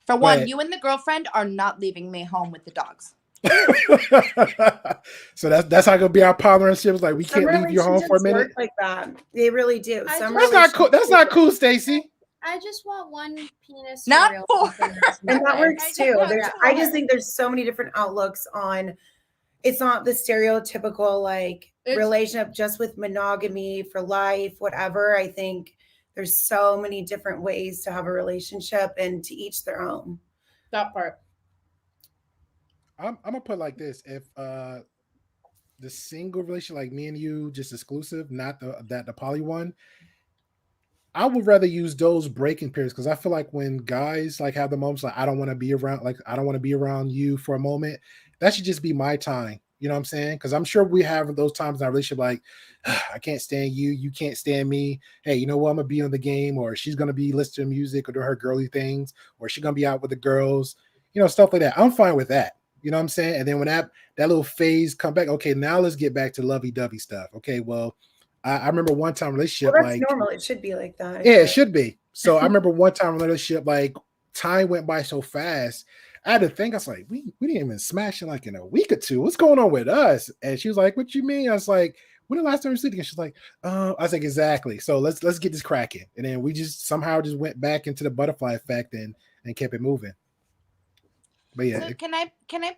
For one, you and the girlfriend are not leaving me home with the dogs. So that's how it's gonna be our partnerships. Like we can't leave you home for a minute. Like that, they really do. That's not cool. That's not cool, Stacy. I just want one penis. Not four. And that works too. I just think there's so many different outlooks on. It's not the stereotypical like relationship just with monogamy for life, whatever. I think there's so many different ways to have a relationship, and to each their own. That part. I'm gonna put it like this: if the single relationship, like me and you, just exclusive, not the poly one, I would rather use those breaking periods because I feel like when guys like have the moments like I don't want to be around you for a moment, that should just be my time. You know what I'm saying? Because I'm sure we have those times in our relationship like I can't stand you, you can't stand me. Hey, you know what? I'm gonna be on the game, or she's gonna be listening to music or doing her girly things, or she's gonna be out with the girls, you know, stuff like that. I'm fine with that. You know what I'm saying? And then when that little phase come back, okay, now let's get back to lovey-dovey stuff. Okay, well, I remember one time relationship that's normal. It should be like that. Yeah, it should be. So I remember one time relationship, like time went by so fast. I had to think, I was like, we didn't even smash it like in a week or two. What's going on with us? And she was like, what you mean? I was like, when the last time we sleeping? And she's like, I was like, exactly. So let's get this cracking. And then we just somehow just went back into the butterfly effect and kept it moving. But yeah. So can I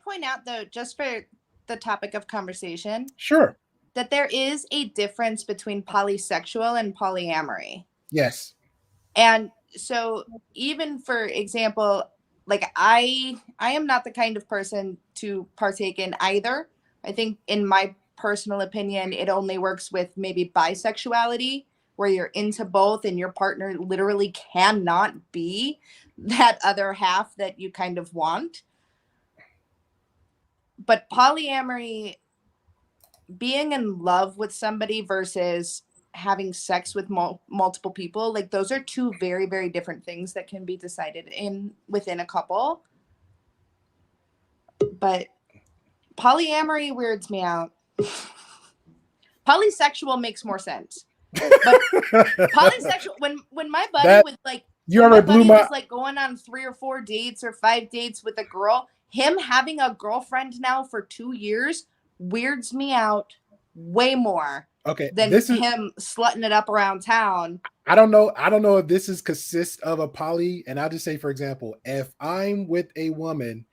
point out though, just for the topic of conversation? Sure. That there is a difference between polysexual and polyamory. Yes. And so even for example, like I am not the kind of person to partake in either. I think in my personal opinion, it only works with maybe bisexuality, where you're into both and your partner literally cannot be that other half that you kind of want. But polyamory, being in love with somebody versus having sex with multiple people, like those are two very, very different things that can be decided within a couple. But polyamory weirds me out. Polysexual makes more sense. But polysexual, when my buddy would like You when already my blew buddy my. was like going on 3 or 4 dates or 5 dates with a girl, him having a girlfriend now for 2 years weirds me out way more Okay, than this is. him slutting it up around town. I don't know. I don't know if this is consist of a poly. And I'll just say, for example, if I'm with a woman,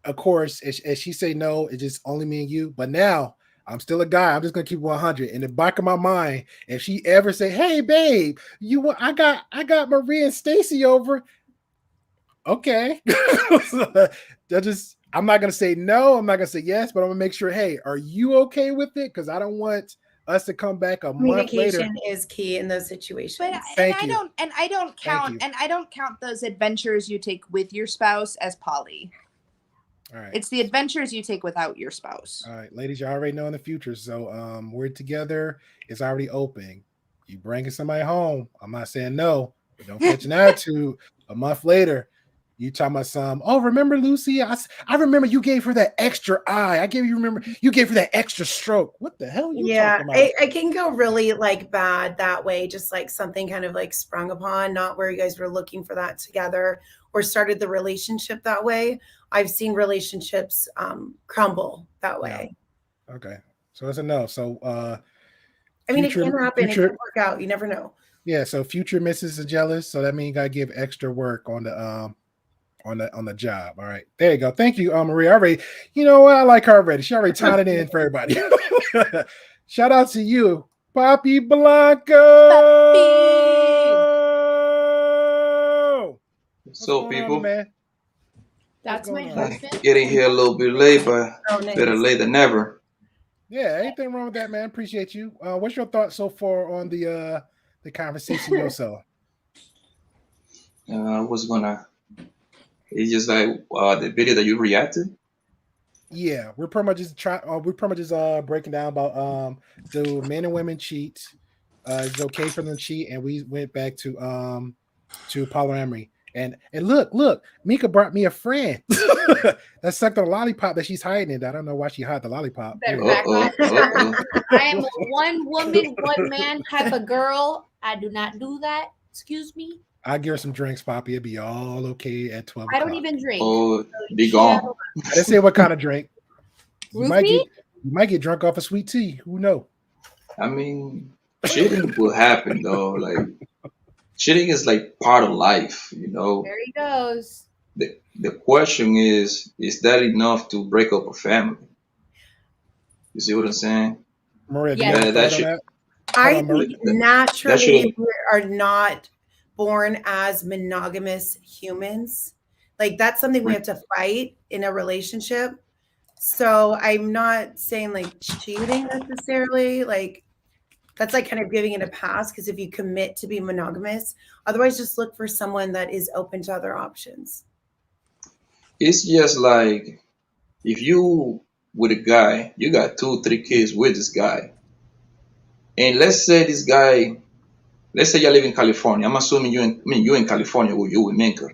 of course, if she say no, it's just only me and you. But now I'm still a guy. I'm just gonna keep 100. In the back of my mind, if she ever say, "Hey, babe, you want? I got Maria and Stacy over." Okay, I'm not gonna say no. I'm not gonna say yes, but I'm gonna make sure. Hey, are you okay with it? Because I don't want us to come back a month later. Communication is key in those situations. But Thank you. I don't Thank count those adventures you take with your spouse as poly. All right. It's the adventures you take without your spouse. All right, ladies, you already know in the future. So we're together. It's already open. You bringing somebody home. I'm not saying no, but don't catch an attitude. A month later, you talking about some. Oh, remember Lucy? I remember you gave her that extra eye. You gave her that extra stroke. What the hell are you talking about? I can go really like bad that way, just like something kind of like sprung upon, not where you guys were looking for that together or started the relationship that way. I've seen relationships crumble that way. Yeah. Okay, so it's a no. So I mean, it can happen. It can work out. You never know. Yeah. So future misses are jealous. So that means you gotta give extra work on the job. All right. There you go. Thank you, Maria. Already, you know what? I like her already. She already tied it in for everybody. Shout out to you, Poppy Blanco. So people, man? That's my husband. getting here a little bit late, but better late than never. Yeah, anything wrong with that, man? Appreciate you. What's your thoughts so far on the conversation yourself? It's just like the video that you reacted. Yeah, we're pretty much just breaking down about do men and women cheat? It's okay for them to cheat, and we went back to polyamory. And look, Mika brought me a friend that sucked on a lollipop that she's hiding it. I don't know why she hid the lollipop. I am a one woman, one man type of girl. I do not do that. Excuse me. I'll give her some drinks, Poppy. It'll be all okay at 12 I don't even drink. Oh, be gone. I didn't say what kind of drink. You Roofie? might get drunk off of sweet tea. Who knows? I mean, cheating will happen though. Like cheating is like part of life, you know. There he goes. The question is that enough to break up a family? You see what I'm saying? Maria, Yeah, that should. I think naturally we are not born as monogamous humans. Like that's something we have to fight in a relationship. So I'm not saying like cheating necessarily. Like that's like kind of giving it a pass because if you commit to be monogamous, otherwise just look for someone that is open to other options. It's just like if you with a guy, you got 2-3 kids with this guy, and let's say this guy. Let's say you live in California. I'm assuming you in California or you with Minka.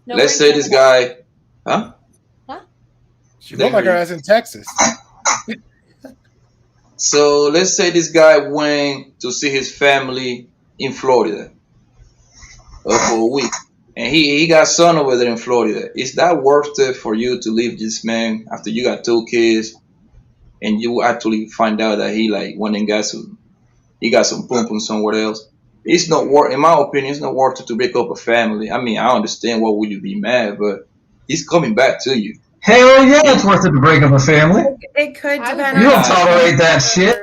No, Let's say this guy, huh? She looked like her ass in Texas. So let's say this guy went to see his family in Florida for a week, and he got son over there in Florida. Is that worth it for you to leave this man after you got 2 kids, and you actually find out that he like went and got some pum pum somewhere else? It's not worth, in my opinion, it's not worth it to break up a family. I mean, I understand why would you be mad, but he's coming back to you. Hell yeah, it's worth it to break up a family. It could depend. You don't tolerate that shit.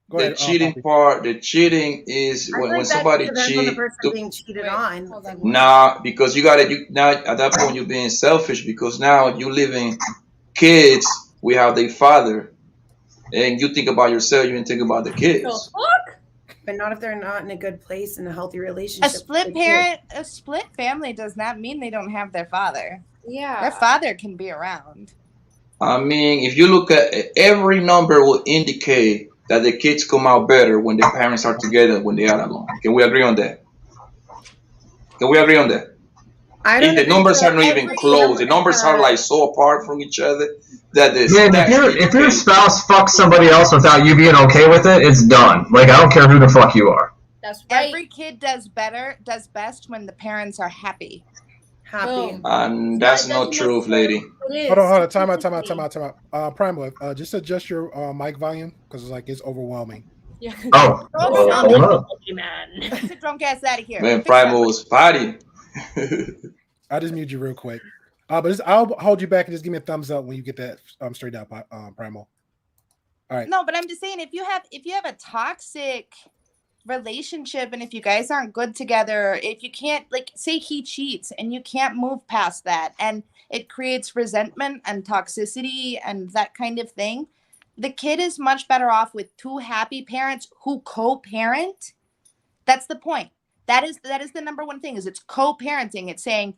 The cheating part, the cheating is when somebody cheats. Being cheated on. Nah, because now at that point you're being selfish because now you living kids with how they father, and you think about yourself, you didn't think about the kids. But not if they're not in a good place in a healthy relationship. A split family does not mean they don't have their father. Yeah. Their father can be around. I mean, if you look at every number will indicate that the kids come out better when the parents are together when they are alone. Can we agree on that? Can we agree on that? I don't The agree numbers with are not even every close. The number. numbers are like so apart from each other that the Man, if your spouse fucks somebody else without you being okay with it, it's done. Like, I don't care who the fuck you are. That's right. Every kid does best when the parents are happy. Happy. And that's not true, lady. Hold on. Time out. Primo, just adjust your mic volume because it's like it's overwhelming. Yeah. Oh, hold up. Man. Get the drunk ass out of here. Man, Fix Primo that. was party. I just mute you real quick. I'll hold you back and just give me a thumbs up when you get that straight out, Primo. All right. No, but I'm just saying if you have a toxic relationship and if you guys aren't good together, if you can't, like, say he cheats and you can't move past that and it creates resentment and toxicity and that kind of thing, the kid is much better off with two happy parents who co-parent. That's the point. That is the number one thing, is it's co-parenting. It's saying,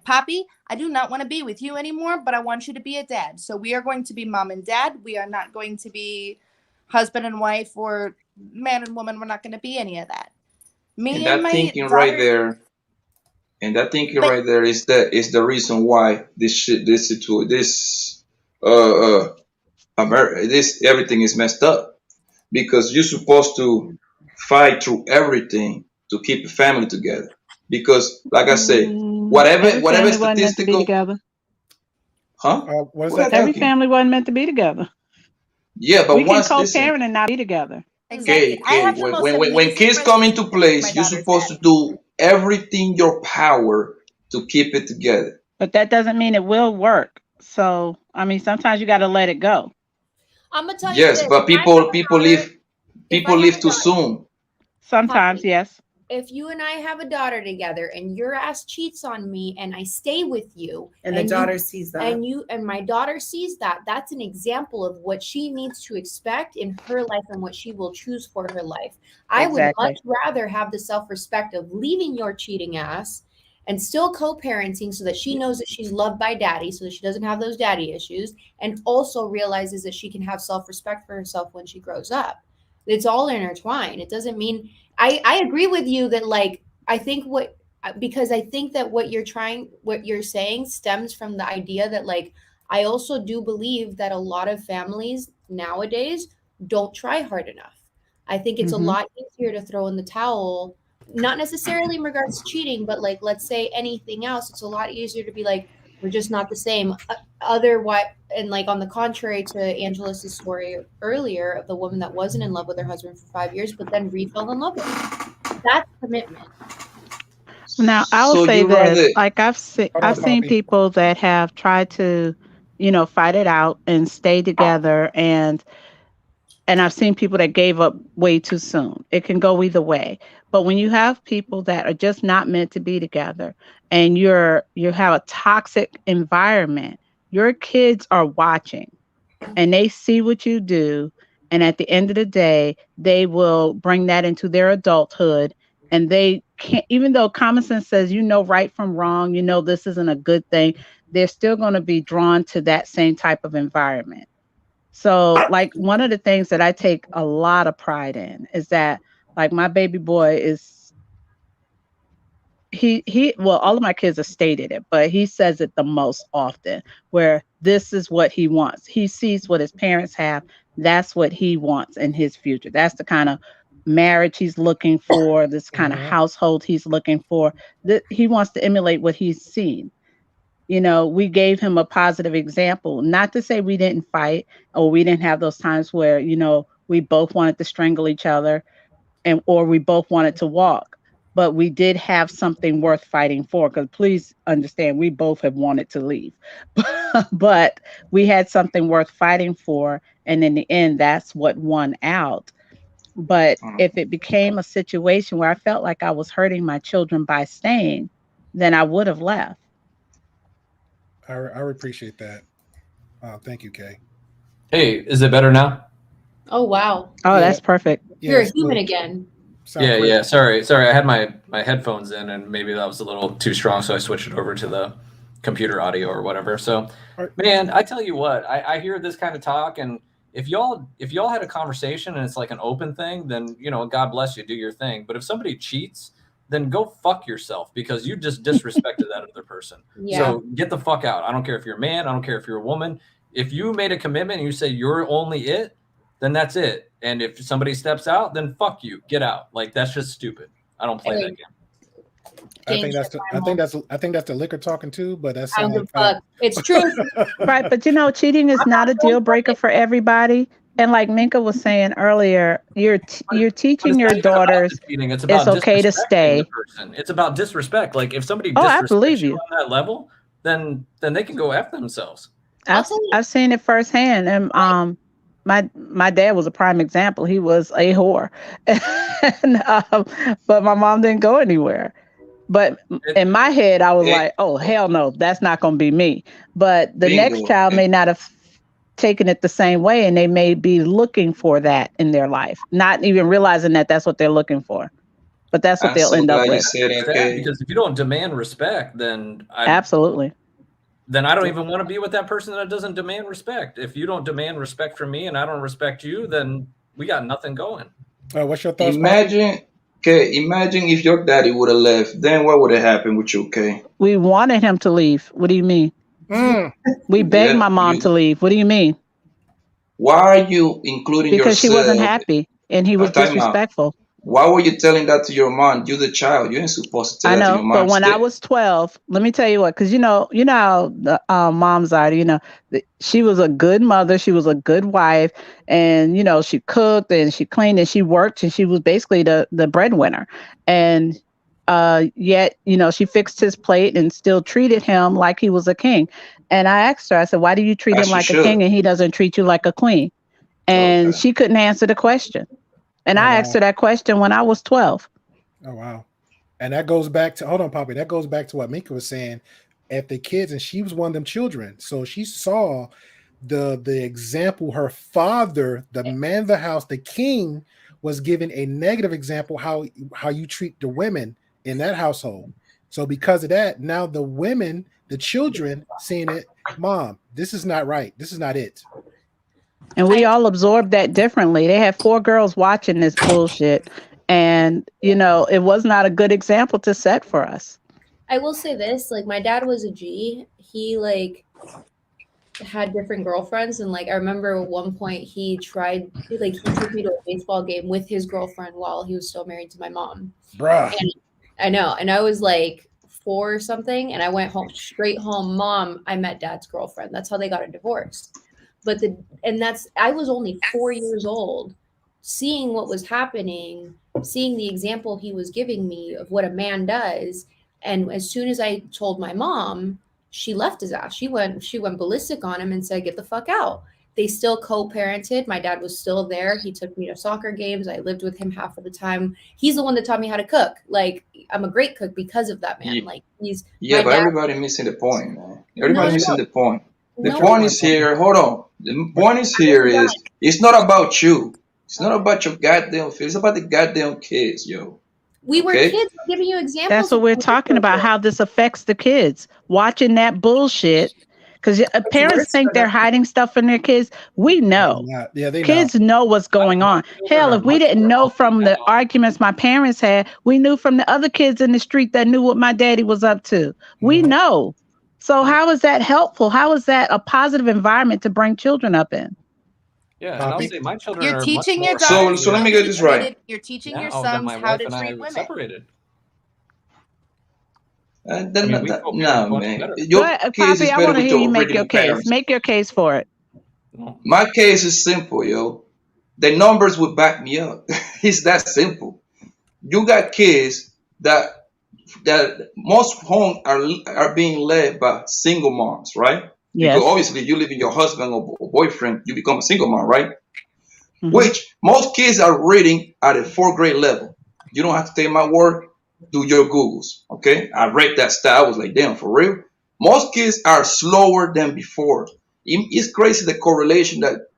Poppy, I do not want to be with you anymore, but I want you to be a dad. So we are going to be mom and dad. We are not going to be husband and wife or man and woman. We're not going to be any of that. And that thinking right there is the reason why everything is messed up, because you're supposed to fight through everything to keep a family together. Because, like I say, whatever statistical, huh? What is What that? Every talking? family wasn't meant to be together. Yeah, but We can once listen, co-parent and not be together. Exactly. I have the most when amazing kids come into relationship with place, my you're daughter's supposed dad. to do everything your power to keep it together. But that doesn't mean it will work. So, I mean, sometimes you got to let it go. I'm gonna tell you Yes, this. but If I have a people daughter- leave too soon. Sometimes, Poppy, yes. if you and I have a daughter together and your ass cheats on me and I stay with you And the daughter sees that. and my daughter sees that, that's an example of what she needs to expect in her life and what she will choose for her life. I would Exactly. much rather have the self-respect of leaving your cheating ass and still co-parenting so that she knows that she's loved by daddy, so that she doesn't have those daddy issues, and also realizes that she can have self-respect for herself when she grows up. It's all intertwined. It doesn't mean I agree with you that, like, because I think that what you're saying stems from the idea that, like, I also do believe that a lot of families nowadays don't try hard enough. I think it's a lot easier to throw in the towel, not necessarily in regards to cheating, but, like, let's say anything else. It's a lot easier to be like, we're just not the same. Otherwise, and, like, on the contrary to Angela's story earlier of the woman that wasn't in love with her husband for 5 years, but then fell in love with him. That's commitment. Now, I'll So say you this: rather like I've seen Poppy. people that have tried to, fight it out and stay together, and I've seen people that gave up way too soon. It can go either way. But when you have people that are just not meant to be together, and you have a toxic environment, your kids are watching, and they see what you do, and at the end of the day, they will bring that into their adulthood, and they can't, even though common sense says right from wrong, this isn't a good thing, they're still going to be drawn to that same type of environment. So, like, one of the things that I take a lot of pride in is that, like, my baby boy is well, all of my kids have stated it, but he says it the most often, where this is what he wants. He sees what his parents have. That's what he wants in his future. That's the kind of marriage he's looking for, this kind of household he's looking for. He wants to emulate what he's seen. We gave him a positive example, not to say we didn't fight or we didn't have those times where, we both wanted to strangle each other or we both wanted to walk, but we did have something worth fighting for, because please understand, we both have wanted to leave, but we had something worth fighting for. And in the end, that's what won out. But if it became a situation where I felt like I was hurting my children by staying, then I would have left. I appreciate that. Thank you, Kay. Hey, is it better now? Oh, wow. Oh, that's perfect. You're a human again. Yeah. Sorry. I had my headphones in, and maybe that was a little too strong, so I switched it over to the computer audio or whatever. So, man, I tell you what, I hear this kind of talk, and if y'all had a conversation and it's like an open thing, then God bless you, do your thing. But if somebody cheats, then go fuck yourself because you just disrespected that other person. Yeah. So get the fuck out. I don't care if you're a man. I don't care if you're a woman. If you made a commitment and you say you're only it, then that's it. And if somebody steps out, then fuck you. Get out. Like, that's just stupid. I don't play that game. I think that's the liquor talking too, but that's it's true. Right, but you know, cheating is not a deal breaker for everybody. And like Minka was saying earlier, you're teaching your daughters it's okay to stay. It's about disrespect. Like if somebody I disrespects believe you you on that level, then they can go F themselves. I've seen it firsthand, and my dad was a prime example. He was a whore, but my mom didn't go anywhere. But in my head, I was like, "Oh hell no, that's not going to be me." But the next child may not have taken it the same way, and they may be looking for that in their life, not even realizing that that's what they're looking for. But that's what they'll end up with. Because if you don't demand respect, then absolutely. Then I don't even want to be with that person that doesn't demand respect. If you don't demand respect from me and I don't respect you, then we got nothing going. What's your thoughts? Imagine if your daddy would have left, then what would have happened with you, okay? We wanted him to leave. What do you mean? We begged my mom to leave. What do you mean? Why are you including yourself? Because she wasn't happy and he was disrespectful. Why were you telling that to your mom? You're the child. You ain't supposed to tell that to your mom. But when I was 12, let me tell you what, because you know how the moms are. You know, she was a good mother. She was a good wife, and you know she cooked and she cleaned and she worked and she was basically the breadwinner. And yet, you know, she fixed his plate and still treated him like he was a king. And I asked her, I said, "Why do you treat him like a king and he doesn't treat you like a queen?" And she couldn't answer the question. And I asked her that question when I was 12. Oh, wow. And that goes back to, hold on, Poppy. That goes back to what Minka was saying. If the kids, and she was one of them children. So she saw the example her father, the man of the house, the king, was giving a negative example how you treat the women in that household. So because of that, now the women, the children, seeing it, Mom, this is not right. This is not it. And we all absorbed that differently. They had 4 girls watching this bullshit. And, you know, it was not a good example to set for us. I will say this, like my dad was a G. He like had different girlfriends. And like, I remember at one point he took me to a baseball game with his girlfriend while he was still married to my mom. Bruh. And I know. And I was like 4 or something. And I went straight home. Mom, I met dad's girlfriend. That's how they got a divorce. I was only 4 years old, seeing what was happening, seeing the example he was giving me of what a man does. And as soon as I told my mom, she left his ass. She went ballistic on him and said, "Get the fuck out." They still co-parented. My dad was still there. He took me to soccer games. I lived with him half of the time. He's the one that taught me how to cook. Like, I'm a great cook because of that man. Like, but everybody missing the point, man. Everybody missing the point. The point is here. Hold on. The point is here is it's not about you. It's not about your goddamn face. It's about the goddamn kids, yo. We were kids. I'm giving you examples. That's what we're talking about, how this affects the kids. Watching that bullshit. Because parents think they're hiding stuff from their kids. We know. Kids know what's going on. Hell, if we didn't know from the arguments my parents had, we knew from the other kids in the street that knew what my daddy was up to. We know. So how is that helpful? How is that a positive environment to bring children up in? Yeah, and I'll say my children You're are teaching your much daughters. more So let me get this right. You're teaching your now sons that my how wife to and I treat women. separated. No, man. Poppy, I want to hear you make your case. Make your case for it. My case is simple, yo. The numbers would back me up. It's that simple. You got kids that most homes are being led by single moms, right? Yes. Because obviously you live with your husband or boyfriend, you become a single mom, right? Mm-hmm. Which most kids are reading at a 4th grade level. You don't have to take my word. Do your Googles, okay? I read that stat. I was like, damn, for real? Most kids are slower than before. It's crazy the correlation that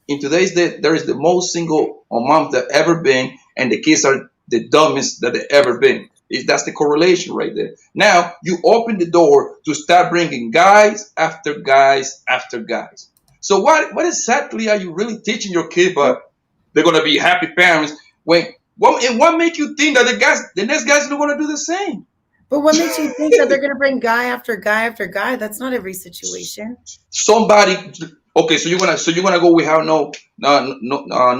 in today's day, there is the most single moms that ever been, and the kids are the dumbest that they ever been. That's the correlation right there. Now, you open the door to start bringing guys after guys after guys. So what exactly are you really teaching your kid? But they're going to be happy parents when What makes you think that the next guy's not gonna do the same? But what makes you think that they're gonna bring guy after guy after guy? That's not every situation. Somebody. Okay, so you're gonna go without no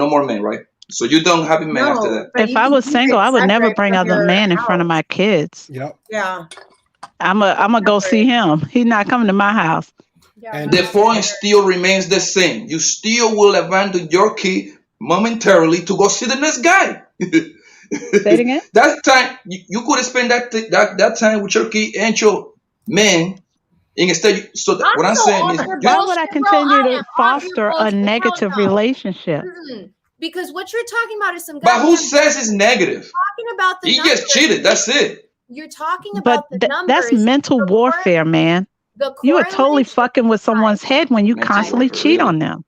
more men, right? So you don't have men after that. but If you I can was keep single, it I would never separate bring from other your man in front of house. my kids. Yep. Yeah. I'm gonna go see him. He's not coming to my house. Yeah, And The point still remains the same. You still will abandon your kid momentarily to go see the next guy. Say it again. That time you could spend that time with your kid and your man. And instead, what I'm saying is, Why would I continue to foster a negative relationship? Because what you're talking about is some but who goddamn says it's negative? talking about the He numbers. gets cheated. That's it. You're talking But about the numbers. that's mental warfare, man. You are totally fucking with someone's head when you Mental constantly warfare, cheat really? on them.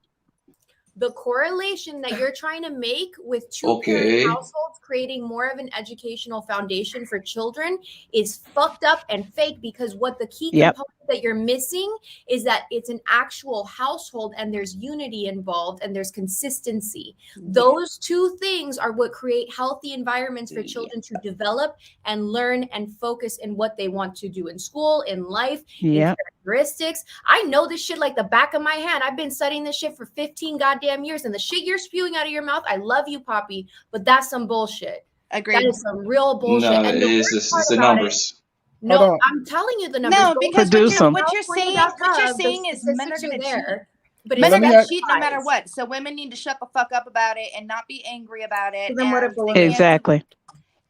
The correlation that you're trying to make with two Okay. parent households creating more of an educational foundation for children is fucked up and fake, because what the key Yep. component that you're missing is that it's an actual household and there's unity involved and there's consistency. Those two things are what create healthy environments for children to develop and learn and focus in what they want to do in school, in life, in Yep. characteristics. I know this shit like the back of my hand. I've been studying this shit for 15 goddamn years, and the shit you're spewing out of your mouth, I love you, Poppy, but that's some bullshit. Agreed. That is some real bullshit. No, And the it's worst part the about numbers. no, Hold on. I'm telling you the numbers. No, Those because Produce them. what you're saying .gov, is the men are statistics going to cheat. there, but Men it's are Let me going to ask- cheat no matter what. So women need to shut the fuck up about it and not be angry about it. So then what and if a they woman- can't- Exactly.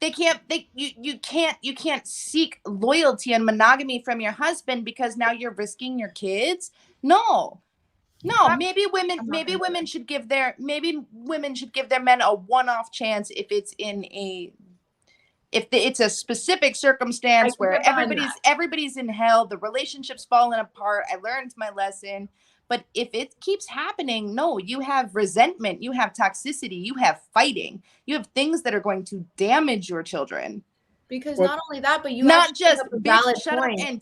They can't. You can't seek loyalty and monogamy from your husband because now you're risking your kids. No. Maybe women should give their men a one-off chance if it's it's a specific circumstance where everybody's in hell, the relationship's falling apart. I learned my lesson. But if it keeps happening, no, you have resentment, you have toxicity, you have fighting, you have things that are going to damage your children. because not only that, but you Not actually bring just up a bitch, valid shut point. up and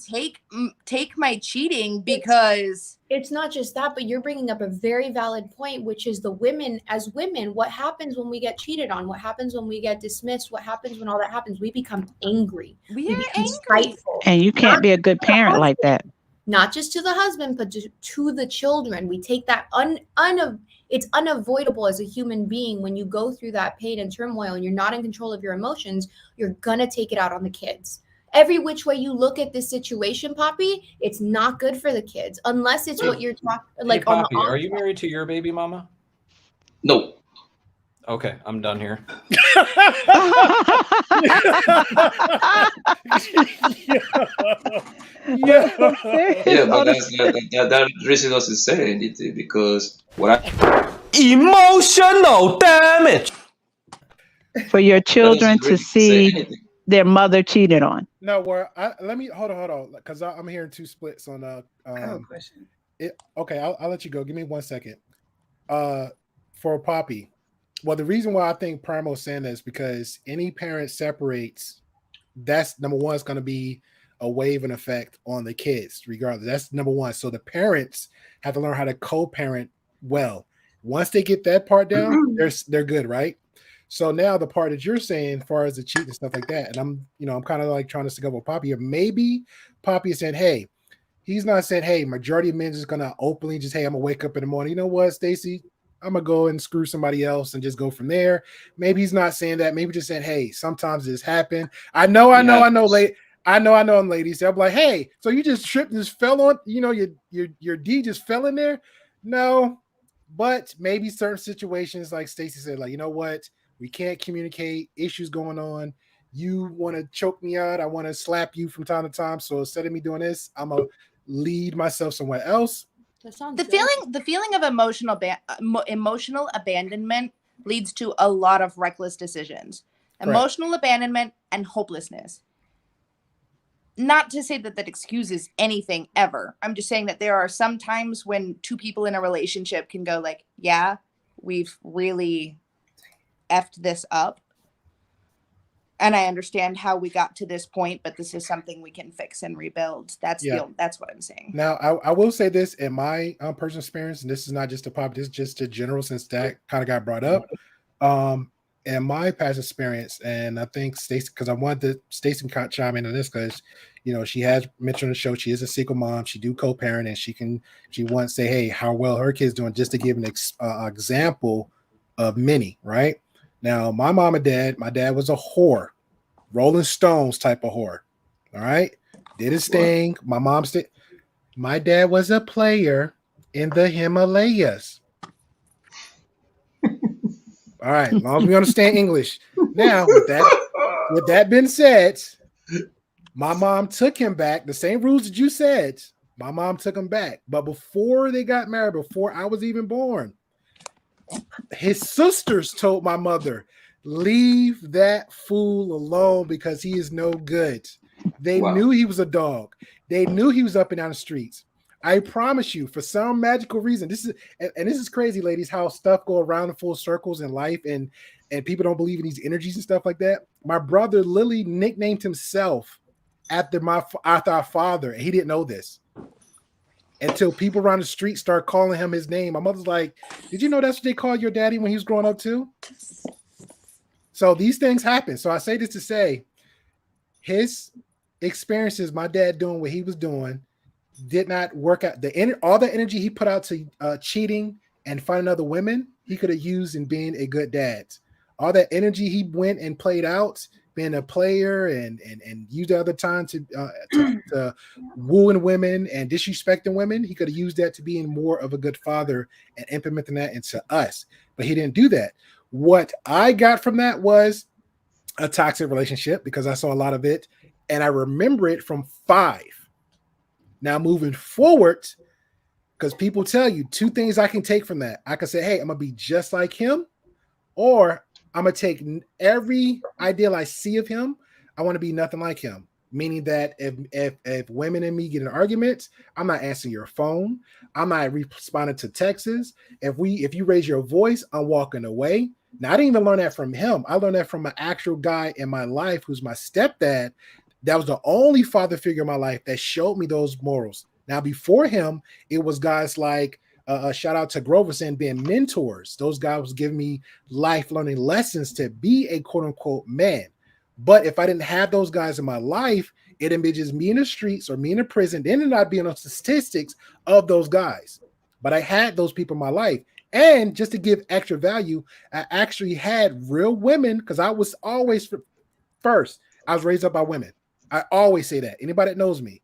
take my cheating because It's not just that, but you're bringing up a very valid point, which is the women, as women, what happens when we get cheated on? What happens when we get dismissed? What happens when all that happens? We become angry. we are become angry. spiteful. And you can't be a good parent like that. Not just to the husband, but to the children. We take that it's unavoidable as a human being when you go through that pain and turmoil and you're not in control of your emotions, you're gonna take it out on the kids. Every which way you look at this situation, Poppy, it's not good for the kids unless it's what you're talking like Hey, on Poppy, the are you married to your baby mama? No. Okay, I'm done here. Yeah, but that really doesn't say anything because emotional damage for your children to see their mother cheated on. No, where let me hold on, because I'm hearing two splits on I have a question. Okay, I'll let you go. Give me 1 second. For Poppy, well, the reason why I think Primo's saying that is because any parent separates, that's number one, it's going to be a wave and effect on the kids, regardless. That's number one. So the parents have to learn how to co-parent well. Once they get that part down, they're good, right? So now the part that you're saying, as far as the cheat and stuff like that, and I'm kind of like trying to stick up with Poppy. Or maybe Poppy is saying, hey, he's not saying, hey, majority of men just gonna openly just, hey, I'm gonna wake up in the morning. You know what, Stacy? I'm gonna go and screw somebody else and just go from there. Maybe he's not saying that. Maybe just saying, hey, sometimes this happen. I know, ladies. They'll be like, hey, so you just tripped and just fell on, your D just fell in there. No, but maybe certain situations, like Stacy said, like, you know what, we can't communicate, issues going on. You want to choke me out. I want to slap you from time to time. So instead of me doing this, I'm gonna lead myself somewhere else. The feeling of emotional abandonment leads to a lot of reckless decisions. Correct. Emotional abandonment and hopelessness. Not to say that excuses anything ever. I'm just saying that there are some times when two people in a relationship can go like, yeah, we've really effed this up. And I understand how we got to this point, but this is something we can fix and rebuild. That's what I'm saying. Now, I will say this in my personal experience, and this is not just a pop, this is just a general, since that kind of got brought up. in my past experience, and I think Stacey, because I wanted Stacey to chime into this because, she has mentioned on the show she is a single mom. She do co-parent, and she wants to say, hey, how well her kids doing, just to give an example of many. Right now, my mom and dad. My dad was a whore, Rolling Stones type of whore. All right, did his thing. My mom said, my dad was a player in the Himalayas. All right, as long as we understand English. Now, with that being said, my mom took him back. The same rules that you said. My mom took him back. But before they got married, before I was even born, his sisters told my mother, leave that fool alone because he is no good. They knew he was a dog. They knew he was up and down the streets. I promise you, for some magical reason, this is crazy, ladies, how stuff go around in full circles in life, and people don't believe in these energies and stuff like that. My brother Lily nicknamed himself after our father, and he didn't know this until people around the street start calling him his name. My mother's like, did you know that's what they called your daddy when he was growing up too? So these things happen. So I say this to say, his experiences, my dad doing what he was doing, did not work out. All the energy he put out to cheating and finding other women, he could have used in being a good dad. All that energy he went and played out, being a player and used the other time to wooing women and disrespecting women, he could have used that to being more of a good father and implementing that into us. But he didn't do that. What I got from that was a toxic relationship because I saw a lot of it, and I remember it from 5. Now, moving forward, because people tell you 2 things I can take from that. I can say, hey, I'm going to be just like him, or I'm going to take every ideal I see of him. I want to be nothing like him, meaning that if women and me get in arguments, I'm not answering your phone. I'm not responding to texts. If you raise your voice, I'm walking away. Now, I didn't even learn that from him. I learned that from an actual guy in my life who's my stepdad. That was the only father figure in my life that showed me those morals. Now, before him, it was guys like, shout out to Grover saying being mentors. Those guys was giving me life learning lessons to be a quote unquote man. But if I didn't have those guys in my life, it'd be just me in the streets or me in the prison. Then it'd not be on the statistics of those guys. But I had those people in my life. And just to give extra value, I actually had real women because I was always first. I was raised up by women. I always say that. Anybody that knows me.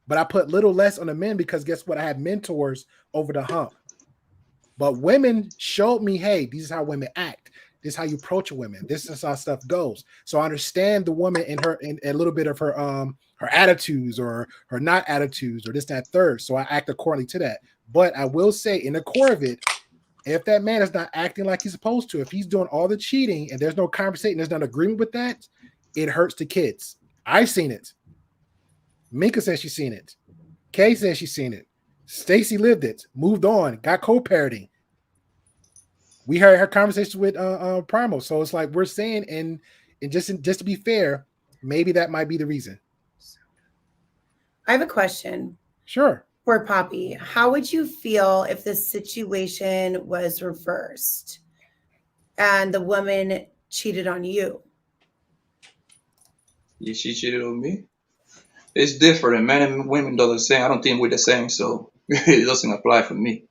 But I put little less on the men because guess what? I had mentors over the hump. But women showed me, hey, this is how women act. This is how you approach a woman. This is how stuff goes. So I understand the woman and a little bit of her attitudes or her not attitudes or this, that, third. So I act accordingly to that. But I will say in the core of it, if that man is not acting like he's supposed to, if he's doing all the cheating and there's no conversation, there's no agreement with that, it hurts the kids. I've seen it. Minka says she's seen it. Kay says she's seen it. Stacy lived it, moved on, got co-parenting. We heard her conversations with Primo. So it's like we're saying, and just to be fair, maybe that might be the reason. I have a question. Sure. For Poppy, how would you feel if the situation was reversed and the woman cheated on you? Yeah, she cheated on me. It's different. Men and women do the same. I don't think we're the same, so it doesn't apply for me.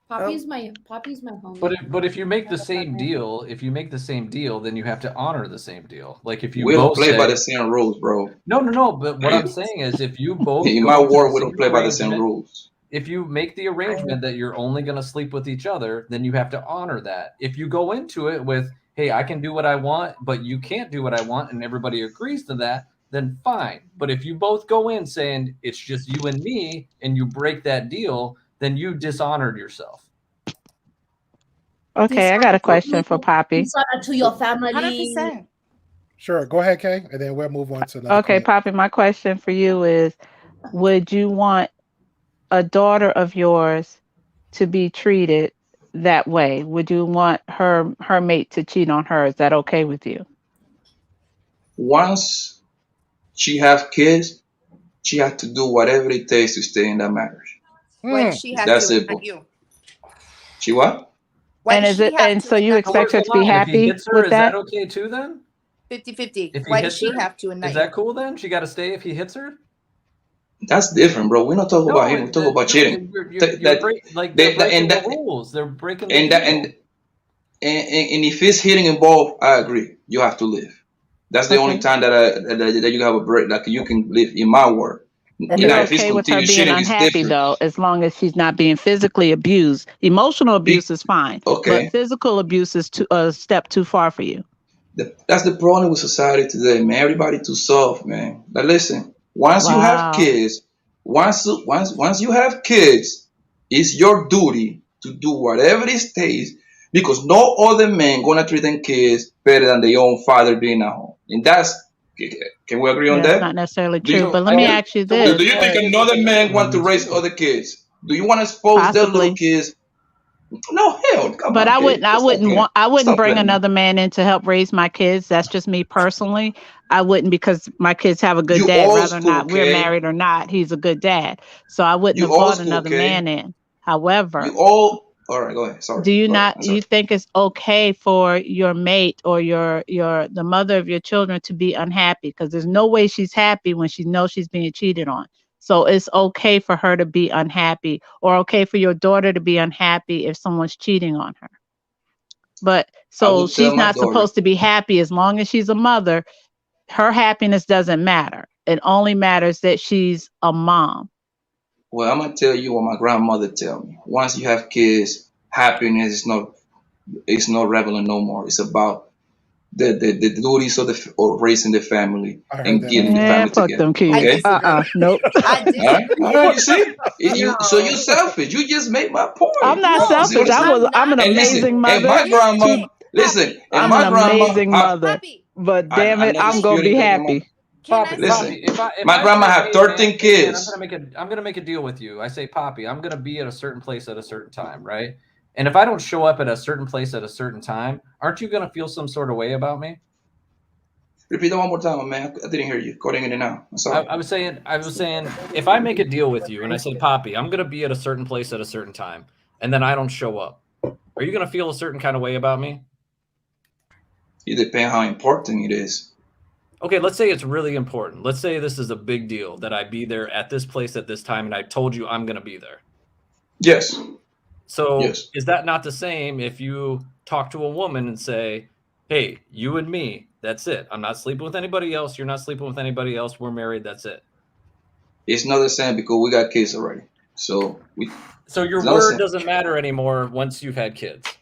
Poppy's my homie. But if you make the same deal, then you have to honor the same deal. Like if you we both don't play say, by the same rules, bro. No. But what I'm saying is, if you both in go my into world, the we don't same play by the same arrangement- rules. If you make the arrangement that you're only going to sleep with each other, then you have to honor that. If you go into it with, hey, I can do what I want, but you can't do what I want, and everybody agrees to that, then fine. But if you both go in saying it's just you and me, and you break that deal, then you dishonored yourself. Okay, I got a question for Poppy. Dishonor to your family. 100%. Sure, go ahead, Kay, and then we'll move on to another. Okay, Poppy, my question for you is, would you want a daughter of yours to be treated that way? Would you want her mate to cheat on her? Is that okay with you? Once she have kids, she has to do whatever it takes to stay in that marriage. Like she has That's to, simple. not you. She what? Why And does is she it? have And to so in you that expect her Where's to the be line? If he happy hits her, with is that that? okay too then? 50-50? If he Why does hits she her, have to and not is you? that cool then? She got to stay if he hits her? That's different, bro. We're not talking about No, hitting. We're talking about cheating. you're they're breaking the rules. They're breaking the and deal. that and if it's hitting involved, I agree. You have to leave. That's the only Okay. time that you have a break. Like you can live in my word. And Now, you're if it's okay with her continued being shitting, it's unhappy different. though, as long as she's not being physically abused. Emotional abuse is fine, but Okay, physical abuse is a step too far for you. that's the problem with society today, man. Everybody too soft, man. But listen, once you have Wow. kids, once you have kids, it's your duty to do whatever it takes because no other man gonna treat them kids better than their own father being at home. And that's can we agree on That's that? not necessarily Do true, you, So but let I me guess ask you so. When this. do you you have think kids, it's another a man want to commitment raise too. other kids? Do you want to expose their little Possibly. kids? No, hell, come But on, I kid. wouldn't Stop playing. I wouldn't Stop bring playing, man. another man in to help raise my kids. That's just me personally. I wouldn't, because my kids have a good You dad, old whether or school, not we're okay? married or not. He's a good dad. So I wouldn't You have old brought school, another man okay? in. However, You all right, go ahead. Sorry. do you Go ahead. not I'm sorry. you think it's okay for your mate or the mother of your children to be unhappy? Because there's no way she's happy when she knows she's being cheated on. So it's okay for her to be unhappy, or okay for your daughter to be unhappy if someone's cheating on her. But I so would tell she's my not daughter, supposed to be happy as long as she's a mother. Her happiness doesn't matter. It only matters that she's a mom. well, I'm gonna tell you what my grandmother tell me. Once you have kids, happiness is not relevant no more. It's about the duties of raising the family I heard and that getting the before. Yeah, family fuck together. them I kids. Okay? disagree. Nope. I disagree. All right, you see? So No. you're selfish. You just made my point. I'm not No, See what selfish. I'm saying? I'm an I'm not And listen, amazing selfish. and mother. my Here's the grandma, thing, listen, Poppy. and I'm an my grandma, amazing mother. Poppy, But I damn it, know the I'm gonna spirit be of your grandma. happy. can I Poppy, say? Listen, If my I grandma say, have hey 13 man, kids. I'm gonna make a deal with you. I say, Poppy, I'm gonna be at a certain place at a certain time, right? And if I don't show up at a certain place at a certain time, aren't you gonna feel some sort of way about me? Repeat that one more time, man. I didn't hear you. Cutting in and out. I'm sorry. I was saying, if I make a deal with you and I say, Poppy, I'm gonna be at a certain place at a certain time, and then I don't show up, are you gonna feel a certain kind of way about me? It depends how important it is. Okay, let's say it's really important. Let's say this is a big deal that I be there at this place at this time, and I told you I'm gonna be there. Yes. So Yes. is that not the same if you talk to a woman and say, hey, you and me, that's it. I'm not sleeping with anybody else. You're not sleeping with anybody else. We're married. That's it. It's not the same because we got kids already. So So your it's not the word same. doesn't matter anymore once you've had kids.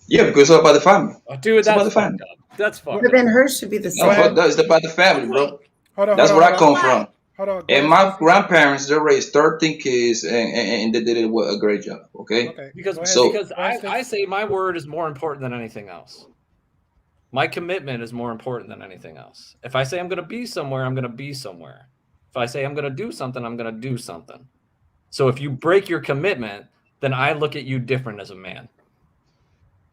Yeah, because it's all about the family. Oh, dude, It's about that's the fucked family. up. That's fucked But then up. hers should be the No, Go same. ahead. fuck that. It's about the family, bro. Okay, Hold on. That's Hold where on. I Hold on. come from. Hold on. Go And ahead, my Stacey. grandparents, they raised 13 kids and they did a great job. Okay. Okay. Because Go ahead. So because Go ahead, I Stacey. say my word is more important than anything else. My commitment is more important than anything else. If I say I'm going to be somewhere, I'm going to be somewhere. If I say I'm going to do something, I'm going to do something. So if you break your commitment, then I look at you different as a man.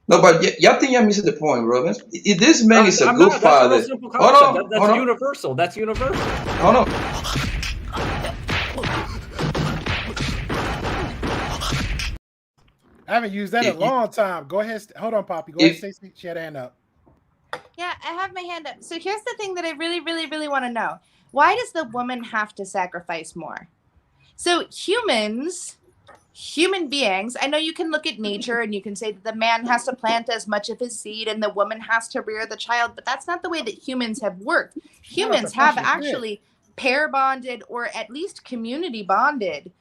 no, but y'all think y'all missing the point, bro. This man is a I'm good not. That's a real father. simple Hold concept. on, That's hold on, universal. That's universal. hold on. I haven't used that in a If, long time. Go ahead. Hold on, Poppy. Go ahead, if Stacey. She had a hand up. yeah, I have my hand up. So here's the thing that I really, really, really want to know. Why does the woman have to sacrifice more? So human beings, I know you can look at nature and you can say that the man has to plant as much of his seed and the woman has to rear the child, but that's not the way that humans have worked. Humans have actually pair bonded or at least community bonded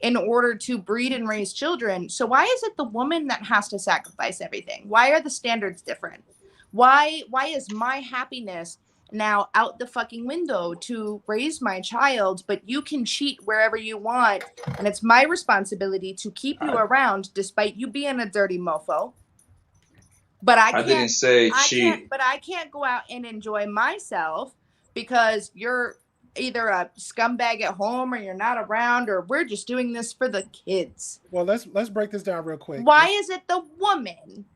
in order to breed and raise children. So why is it the woman that has to sacrifice everything? Why are the standards different? Why is my happiness now out the fucking window to raise my child, but you can cheat wherever you want, and it's my responsibility to keep you around despite you being a dirty mofo? But I didn't say cheat. I can't go out and enjoy myself because you're either a scumbag at home or you're not around or we're just doing this for the kids. Well, let's break this down real quick. Why is it the woman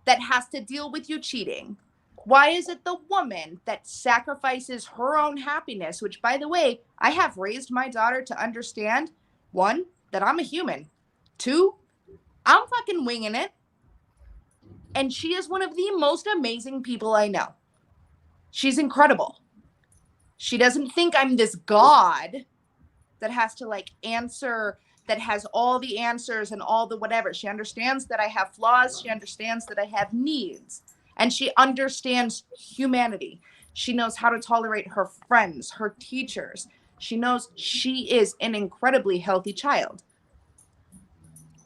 that has to deal with you cheating? Why is it the woman that sacrifices her own happiness, which, by the way, I have raised my daughter to understand, one, that I'm a human. Two, I'm fucking winging it. And she is one of the most amazing people I know. She's incredible. She doesn't think I'm this god that has to like answer, that has all the answers and all the whatever. She understands that I have flaws. She understands that I have needs. And she understands humanity. She knows how to tolerate her friends, her teachers. She knows she is an incredibly healthy child.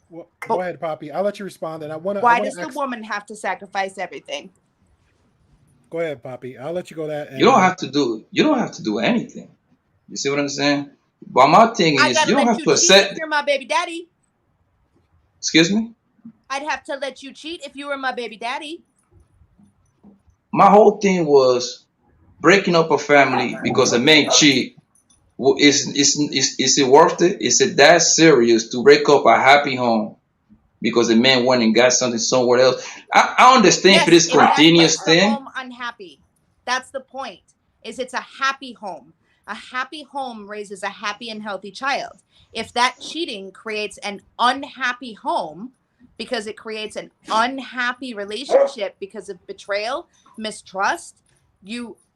Well, go ahead, Poppy. I'll let you respond. And why does the woman have to sacrifice everything? Go ahead, Poppy. I'll let you go that. And You don't have to do anything. You see what I'm saying? But my thing I is, gotta you don't let have you to cheat accept. if you're my baby daddy. Excuse me. I'd have to let you cheat if you were my baby daddy. My whole thing was breaking up a family because a man cheat. Is it worth it? Is it that serious to break up a happy home because the man went and got something somewhere else? I understand if it is continuous that makes thing. the home unhappy. That's the point. Is it's a happy home. A happy home raises a happy and healthy child. If that cheating creates an unhappy home because it creates an unhappy relationship because of betrayal, mistrust,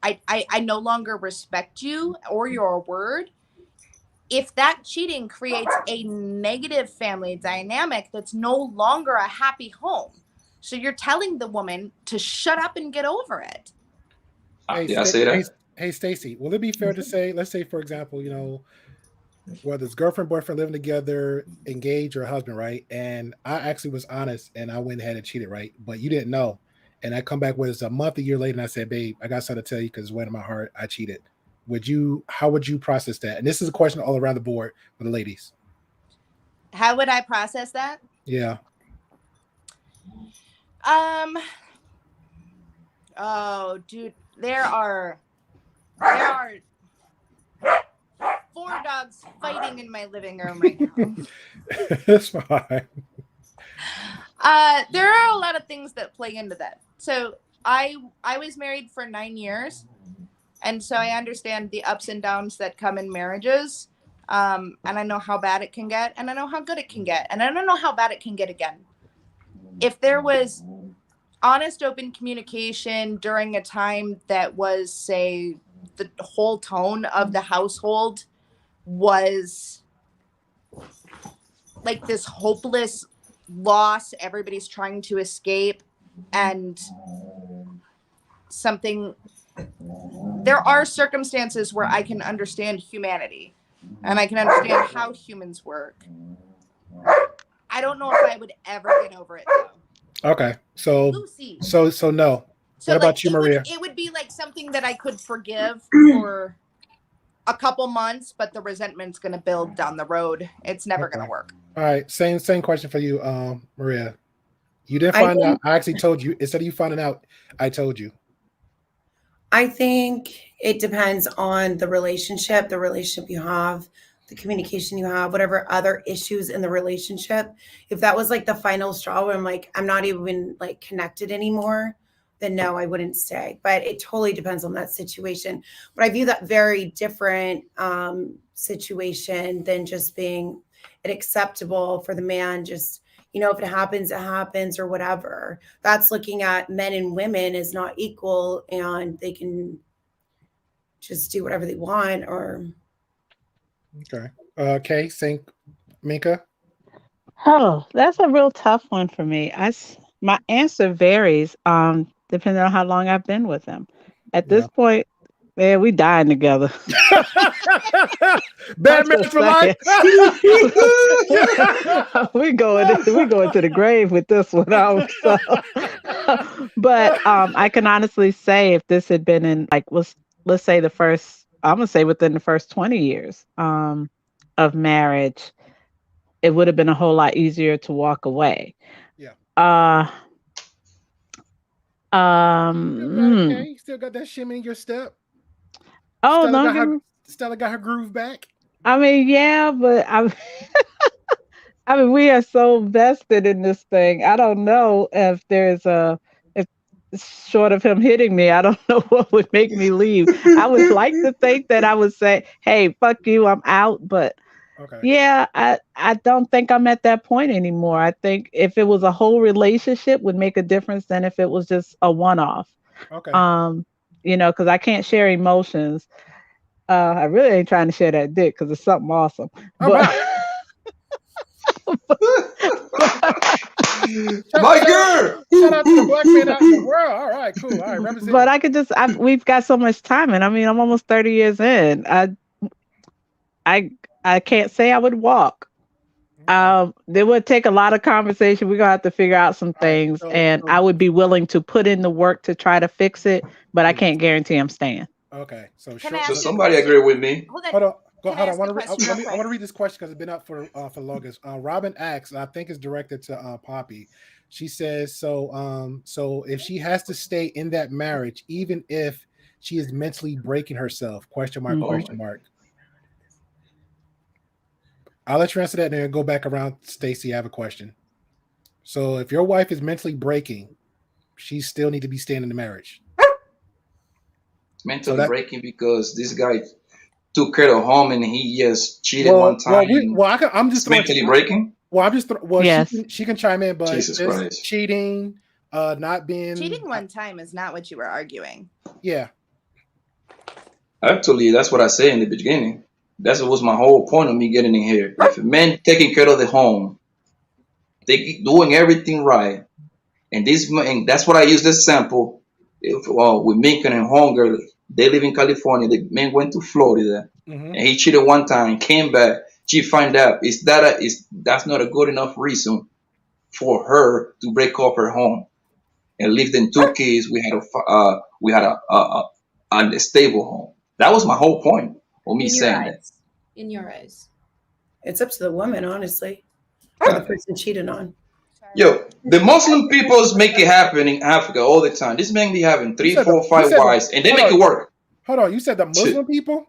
I no longer respect you or your word. If that cheating creates a negative family dynamic that's no longer a happy home, so you're telling the woman to shut up and get over it. Did I say that? Hey, Stacy, will it be fair to say, let's say, for example, you know, whether it's girlfriend, boyfriend living together, engaged, or husband, right? And I actually was honest and I went ahead and cheated, right? But you didn't know. And I come back with a month, a year later, and I said, babe, I got something to tell you because it's weighing in my heart. I cheated. How would you process that? And this is a question all around the board for the ladies. How would I process that? Yeah. Oh, dude, there are 4 dogs fighting in my living room right now. That's fine. There are a lot of things that play into that. So I was married for 9 years, and so I understand the ups and downs that come in marriages. And I know how bad it can get, and I know how good it can get, and I don't know how bad it can get again. If there was honest, open communication during a time that was, say, the whole tone of the household was like this hopeless loss, everybody's trying to escape, and something, there are circumstances where I can understand humanity and I can understand how humans work. I don't know if I would ever get over it though. Okay, so Lucy. So no. So what about you, Maria? It would be like something that I could forgive for a couple months, but the resentment's going to build down the road. It's never going to work. All right, same question for you, Maria. You didn't find out. I actually told you. Instead of you finding out, I told you. I think it depends on the relationship you have, the communication you have, whatever other issues in the relationship. If that was like the final straw where I'm like, I'm not even like connected anymore, then no, I wouldn't stay. But it totally depends on that situation. But I view that very different situation than just being it acceptable for the man. Just, you know, if it happens, it happens or whatever. That's looking at men and women as not equal and they can just do whatever they want or. Okay. Kay, Minka? Oh, that's a real tough one for me. My answer varies depending on how long I've been with him. At this point, man, we dying together. Batman for life. we going to the grave with this one. But I can honestly say if this had been in like let's say I'm gonna say within the first 20 years of marriage, it would have been a whole lot easier to walk away. Yeah. Still got that shimmy in your step. Oh, Stella got her groove back. I mean, yeah, but I mean, we are so vested in this thing. I don't know if if short of him hitting me, I don't know what would make me leave. I would like to think that I would say, "Hey, fuck you, I'm out," but Okay. Yeah, I don't think I'm at that point anymore. I think if it was a whole relationship would make a difference than if it was just a one-off. Okay. Because I can't share emotions. I really ain't trying to share that dick because it's something awesome. But My girl. Shout out to the black man out in the world. All right, cool. All right, represent. But I could just we've got so much time, and I mean I'm almost 30 years in. I can't say I would walk. There would take a lot of conversation. We're gonna have to figure out some things, and I would be willing to put in the work to try to fix it, but I can't guarantee I'm staying. Okay, so somebody agree with me. Hold on. Hold on. I want to read this question because it's been up for the longest. Robin asks, I think it's directed to Poppy. She says, so if she has to stay in that marriage, even if she is mentally breaking herself? Question mark. I'll let you answer that and then go back around. Stacy, I have a question. So if your wife is mentally breaking, she still need to be staying in the marriage. Mentally breaking because this guy took care of home and he just cheated one time. I'm just mentally breaking. Well, I'm just yes. she can chime in, but Jesus Christ. cheating, not being cheating one time is not what you were arguing. Yeah. Actually, that's what I said in the beginning. That was my whole point of me getting in here. If a man taking care of the home, they doing everything right, and that's what I use this sample. With Minkin and Hunger, they live in California. The man went to Florida, and he cheated one time, came back. She find out that's not a good enough reason for her to break up her home and leave them 2 kids. We had a unstable home. That was my whole point of me saying that. In your eyes, it's up to the woman, honestly, or the person cheated on. Yo, the Muslim peoples make it happen in Africa all the time. This man be having 3, 4, 5 wives, and they make it work. Hold on, you said the Muslim people?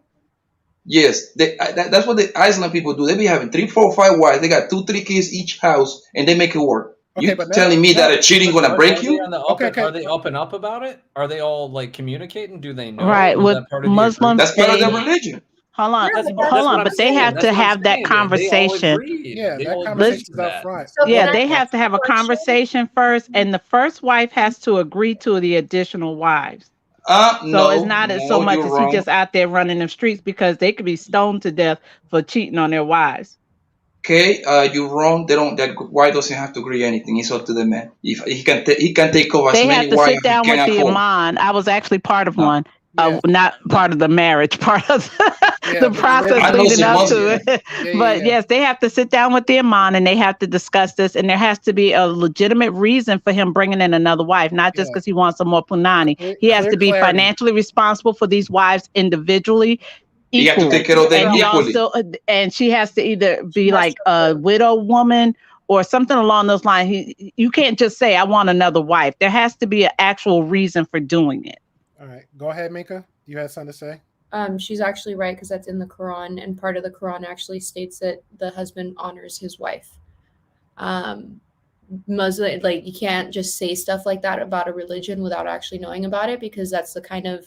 Yes, that's what the Iceland people do. They be having 3, 4, 5 wives. They got 2, 3 kids each house, and they make it work. Okay, you telling me that a cheating gonna break you? Are they open up about it? Are they all like communicating? Do they know? Right, with Muslims, that's part of their religion. Hold on, but they have to have that conversation. Yeah, that conversation is up front. Yeah, they have to have a conversation first, and the first wife has to agree to the additional wives. So it's not so much as he just out there running the streets, because they could be stoned to death for cheating on their wives. Okay, you're wrong. That wife doesn't have to agree anything. It's up to the man. If he can take over as many wives. They have to sit down with the imam. I was actually part of one. Not part of the marriage, part of the process leading up to it. But yes, they have to sit down with the imam and they have to discuss this. And there has to be a legitimate reason for him bringing in another wife, not just because he wants some more punani. He has to be financially responsible for these wives individually. You have to take care of them equally. And she has to either be like a widow woman or something along those lines. You can't just say, I want another wife. There has to be an actual reason for doing it. All right. Go ahead, Minka. You had something to say? She's actually right, because that's in the Quran, and part of the Quran actually states that the husband honors his wife. Muslim, like, you can't just say stuff like that about a religion without actually knowing about it, because that's the kind of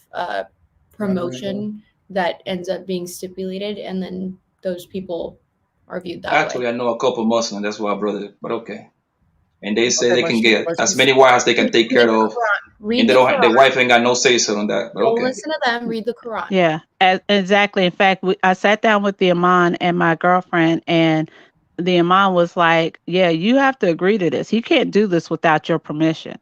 promotion that ends up being stipulated, and then those people are viewed that way. Actually, I know a couple Muslims. That's why I brought it. But okay. And they say they can get as many wives they can take care of. And they don't have, their wife ain't got no say so on that. But okay. Listen to them, read the Quran. Yeah, exactly. In fact, I sat down with the imam and my girlfriend, and the imam was like, yeah, you have to agree to this. He can't do this without your permission.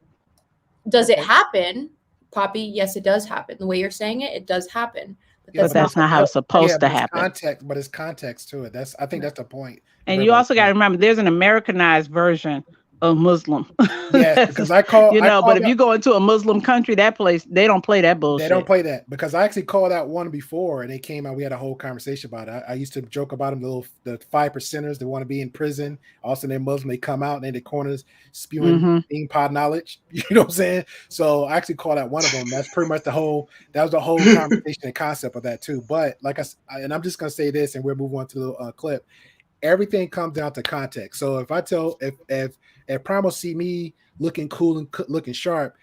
Does it happen, Poppy? Yes, it does happen. The way you're saying it, it does happen. But that's not how it's supposed to happen. But it's context to it. I think that's the point. And you also got to remember, there's an Americanized version of Muslim. Yes, because but if you go into a Muslim country, that place, they don't play that bullshit. They don't play that, because I actually called out one before and they came out. We had a whole conversation about it. I used to joke about them, the 5%ers that want to be in prison. Also, they're Muslim. They come out and in the corners spewing bean pod knowledge. You know what I'm saying? So I actually called out one of them. That's pretty much that was the whole conversation and concept of that too. But and I'm just gonna say this, and we'll move on to the clip. Everything comes down to context. So if Primo see me looking cool and looking sharp,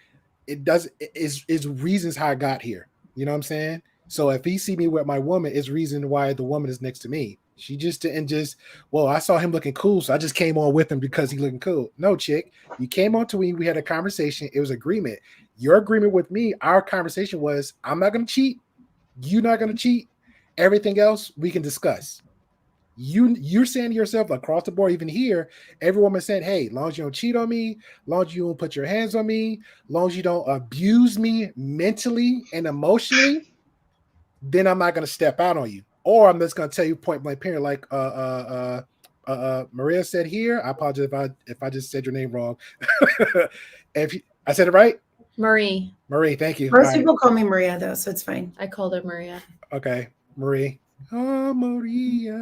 it's reasons how I got here. You know what I'm saying? So if he see me with my woman, it's reason why the woman is next to me. She just didn't just, well, I saw him looking cool, so I just came on with him because he looking cool. No, chick, you came on to me. We had a conversation. It was agreement. Your agreement with me, our conversation was, I'm not going to cheat. You're not going to cheat. Everything else we can discuss. You're saying to yourself across the board, even here, every woman said, hey, as long as you don't cheat on me, as long as you don't put your hands on me, as long as you don't abuse me mentally and emotionally, then I'm not going to step out on you. Or I'm just going to tell you point blank period, like Maria said here. I apologize if I just said your name wrong. I said it right? Marie. Marie, thank you. Most people call me Maria though, so it's fine. I called her Maria. Okay, Marie. Oh, Maria.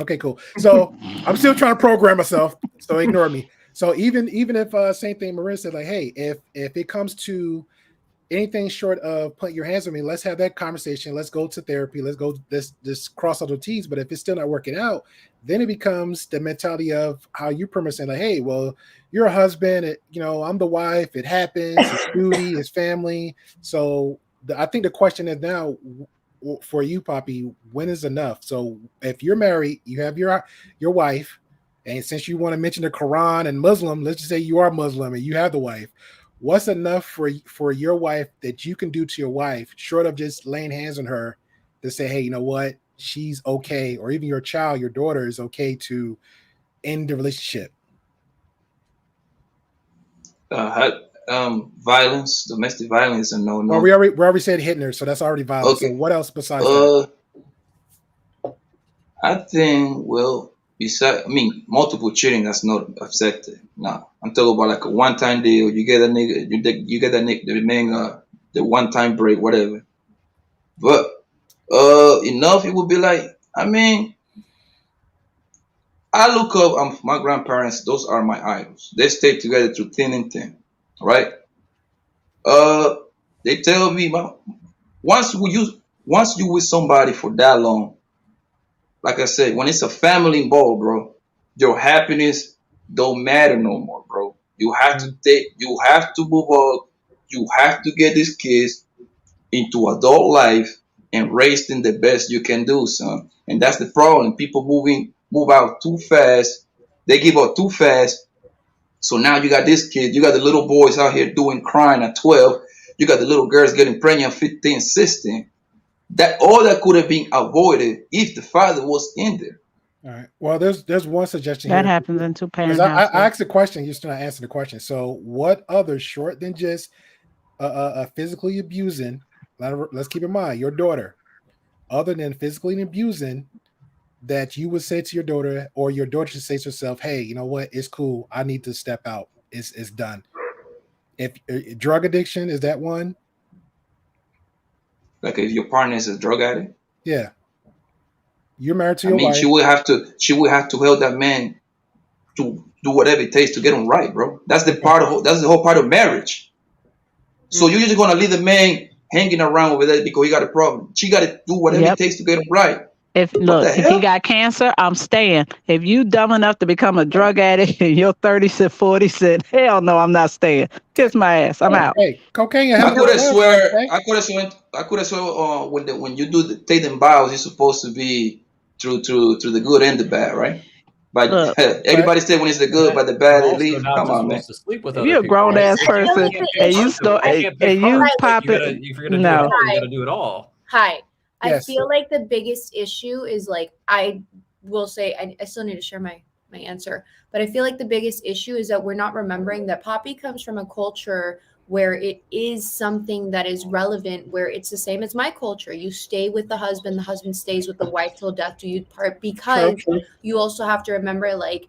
Okay, cool. So I'm still trying to program myself, so ignore me. So even if same thing Maria said, like, hey, if it comes to anything short of putting your hands on me, let's have that conversation. Let's go to therapy. Let's just cross all the T's. But if it's still not working out, then it becomes the mentality of how you permit saying, like, hey, well, you're a husband. I'm the wife. It happens. It's duty. It's family. So I think the question is now for you, Poppy, when is enough? So if you're married, you have your wife, and since you want to mention the Quran and Muslim, let's just say you are Muslim and you have the wife. What's enough for your wife that you can do to your wife, short of just laying hands on her, to say, hey, you know what, she's okay, or even your child, your daughter is okay to end the relationship? Violence, domestic violence, and no. Well, we already said hitting her, so that's already violence. Okay. So what else besides that? I think, multiple cheating, that's not accepted. No, I'm talking about like a one-time deal. You get a nigga, you get that nigga, the man, the one-time break, whatever. But enough, it would be like, I look up my grandparents. Those are my idols. They stayed together through thin and thin, right? They tell me, once you with somebody for that long, like I said, when it's a family involved, bro, your happiness don't matter no more, bro. You have to move on. You have to get these kids into adult life and raise them the best you can do, son. And that's the problem. People move out too fast. They give up too fast. So now you got this kid, you got the little boys out here doing crime at 12. You got the little girls getting pregnant at 15, 16. All that could have been avoided if the father was in there. All right. Well, there's one suggestion that here. happens in two-parent I asked the question, you still not answer the question. So, what other short than just physically abusing? Let's keep in mind your daughter, other than physically abusing, that you would say to your daughter, or your daughter should say to herself, "Hey, you know what? It's cool. I need to step out. It's done." If drug addiction is that one? Like if your partner is a drug addict? Yeah. You're married to your wife. She would have to help that man to do whatever it takes to get him right, bro. That's the whole part of marriage. So you're just gonna leave the man hanging around over there because he got a problem. She gotta do whatever it takes to get him right. If he got cancer, I'm staying. If you dumb enough to become a drug addict and you're 30s and 40s, hell no, I'm not staying. Kiss my ass. I'm out. Hey, cocaine. I could have swear when you take them vows, it's supposed to be through the good and the bad, right? But everybody said when it's the good, but the bad they leave. Come on, man. If you're a grown ass person and you pop it, no, you gotta do it all. Hi. Yes. I feel like the biggest issue is, like, I will say, I still need to share my answer, but I feel like the biggest issue is that we're not remembering that Poppy comes from a culture where it is something that is relevant, where it's the same as my culture. You stay with the husband stays with the wife till death do you part, because you also have to remember, like,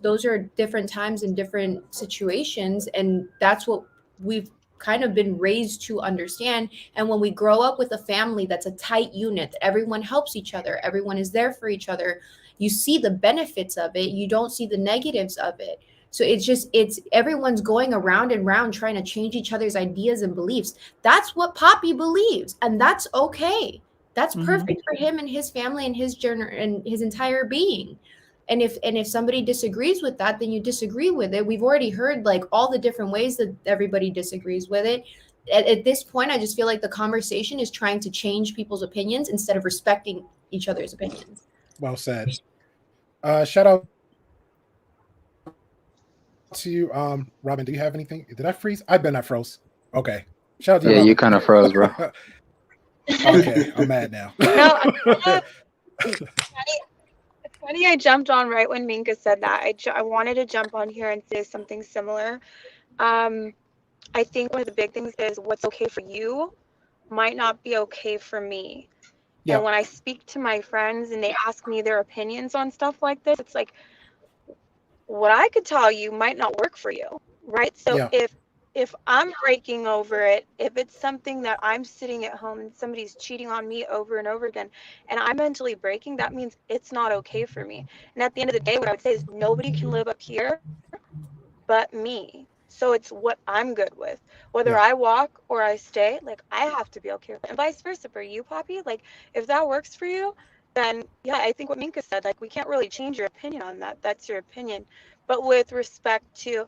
those are different times and different situations, and that's what we've kind of been raised to understand. And when we grow up with a family that's a tight unit, everyone helps each other, everyone is there for each other, you see the benefits of it, you don't see the negatives of it. So it's everyone's going around and round trying to change each other's ideas and beliefs. That's what Poppy believes, and that's okay. That's perfect for him and his family and his journey and his entire being. And if somebody disagrees with that, then you disagree with it. We've already heard, like, all the different ways that everybody disagrees with it. At this point, I just feel like the conversation is trying to change people's opinions instead of respecting each other's opinions. Well said. Shout out to you, Robin. Do you have anything? Did I freeze? I bet I froze. Okay. Shout out to you, Yeah, Robin. you kind of froze, bro. Okay, I'm mad now. No, it's funny I jumped on right when Minka said that. I wanted to jump on here and say something similar. I think one of the big things is what's okay for you might not be okay for me. Yeah. And when I speak to my friends and they ask me their opinions on stuff like this, it's like what I could tell you might not work for you, right? So Yeah. if I'm breaking over it, if it's something that I'm sitting at home and somebody's cheating on me over and over again, and I'm mentally breaking, that means it's not okay for me. And at the end of the day, what I would say is nobody can live up here but me. So it's what I'm good with. Whether Yeah. I walk or I stay, like I have to be okay with it. And vice versa for you, Poppy. Like if that works for you, then yeah, I think what Minka said, like we can't really change your opinion on that. That's your opinion. But with respect to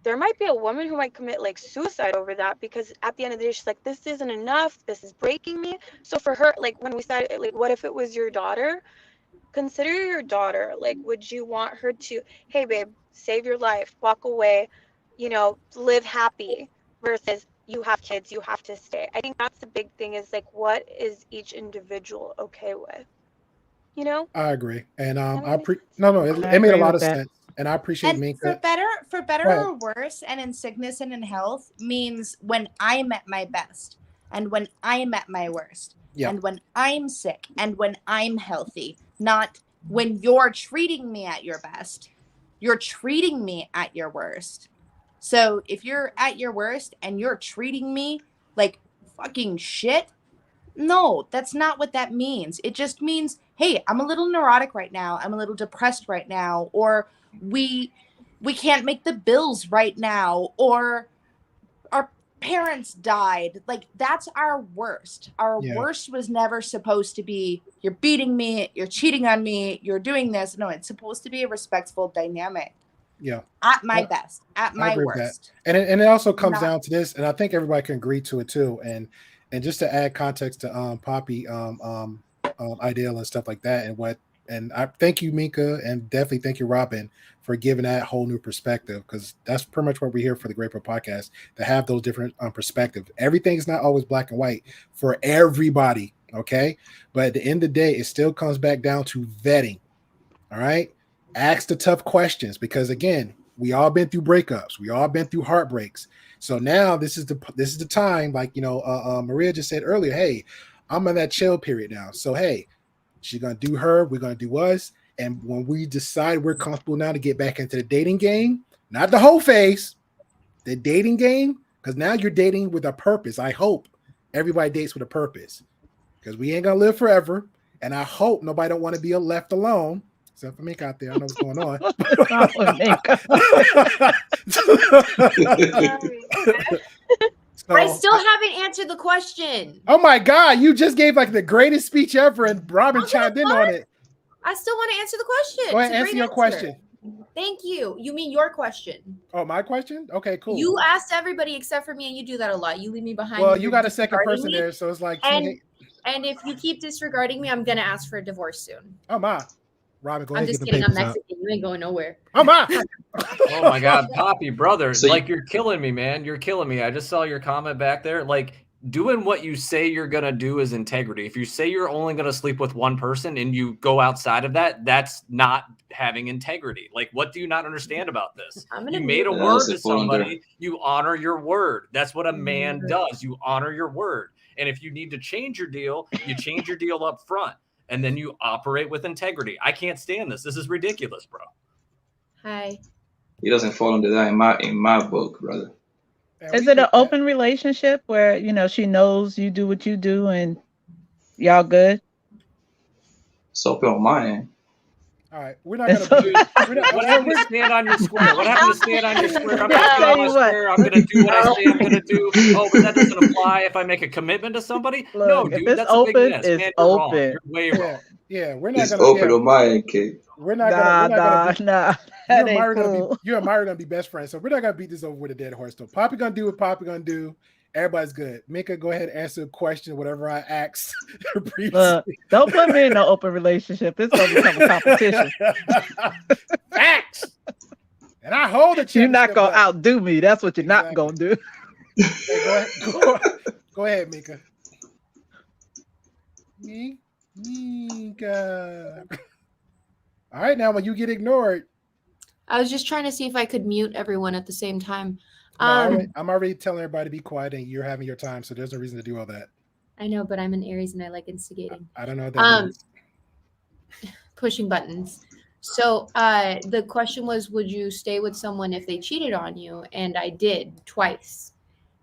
there might be a woman who might commit like suicide over that because at the end of the day she's like, this isn't enough, this is breaking me. So for her, like when we said like what if it was your daughter? Consider your daughter. Like would you want her to, hey babe, save your life, walk away, live happy, versus you have kids, you have to stay? I think that's the big thing, is like what is each individual okay with? I agree, and That I makes no, it made a agree lot with of that. sense, and I appreciate And Minka. for better Go ahead. or worse, and in sickness and in health, means when I'm at my best, and when I'm at my worst, Yeah. and when I'm sick, and when I'm healthy. Not when you're treating me at your best. You're treating me at your worst. So if you're at your worst and you're treating me like fucking shit, no, that's not what that means. It just means, hey, I'm a little neurotic right now. I'm a little depressed right now, or we can't make the bills right now, or our parents died. Like that's our worst. Our Yeah. worst was never supposed to be you're beating me, you're cheating on me, you're doing this. No, it's supposed to be a respectful dynamic. Yeah. At my I- best, at I my agree with that. worst. And it also comes Not- down to this, and I think everybody can agree to it too. And just to add context to Poppy ideal and stuff like that, and I thank you, Minka, and definitely thank you, Robin, for giving that whole new perspective, because that's pretty much what we're here for the Great Pro Podcast, to have those different perspectives. Everything's not always black and white for everybody, okay? But at the end of the day, it still comes back down to vetting. All right. Ask the tough questions, because again, we all been through breakups, we all been through heartbreaks. So now this is the time, like Maria just said earlier. Hey, I'm in that chill period now. So hey, she's gonna do her, we're gonna do us, and when we decide we're comfortable now to get back into the dating game, not the whole phase, the dating game, because now you're dating with a purpose. I hope everybody dates with a purpose, because we ain't gonna live forever, and I hope nobody don't want to be left alone. Except for Mink out there, I know what's going on. So, I still haven't answered the question. oh my God, you just gave like the greatest speech ever, and Robin chimed in on it. I still want to answer the question. Go ahead, It's a answer great your question. Thank you. You mean your question? Oh, my question? Okay, cool. You asked everybody except for me, and you do that a lot. You leave me behind. Well, when you you're got a second disregarding person me. there, so it's like And if you keep disregarding me, I'm gonna ask for a divorce soon. oh my. Robin, go I'm ahead and just get the kidding. I'm papers out. Mexican. You ain't going nowhere. Oh my. Oh my God, Poppy, brother, So you- like you're killing me, man. You're killing me. I just saw your comment back there. Like doing what you say you're gonna do is integrity. If you say you're only gonna sleep with one person and you go outside of that, that's not having integrity. Like, what do you not understand about this? I'm gonna You made a mute word her. to somebody. You honor your word. That's what a man does. You honor your word. And if you need to change your deal, you change your deal up front. And then you operate with integrity. I can't stand this. This is ridiculous, bro. Hi. He doesn't fall under that in my book, brother. Yeah, Is we it an get that. open relationship where she knows you do what you do and y'all good? It's open on my end. All right, we're not gonna. Dude, what happened to stand on your square? What happened to stand on your square? I'm not Tell on my you what. square. I'm gonna do what I say I'm gonna do. Oh, but that doesn't apply if I make a commitment to somebody. No, Look, if dude, it's that's a big open, mess. it's Man, you're wrong. open. You're way Yeah, wrong. yeah, we're not It's gonna. open Yeah, on my end, Kate. we're not gonna. Nah. You That and ain't Mario cool. you and Mario gonna be best friends, so we're not gonna beat this over with a dead horse. So Poppy gonna do what Poppy gonna do, Everybody's good. Mika, go ahead and answer a question, whatever I asked previously. Don't put me in no open relationship. It's gonna become a competition. Facts. And I hold the championship. You're not gonna outdo me. That's what you're not gonna do. Hey, go ahead, Mika. Mika. All right, now when you get ignored. I was just trying to see if I could mute everyone at the same time. I'm already telling everybody to be quiet, and you're having your time, so there's no reason to do all that. I know, but I'm an Aries and I like instigating. I don't know what that means. Pushing buttons. So the question was, would you stay with someone if they cheated on you? And I did twice.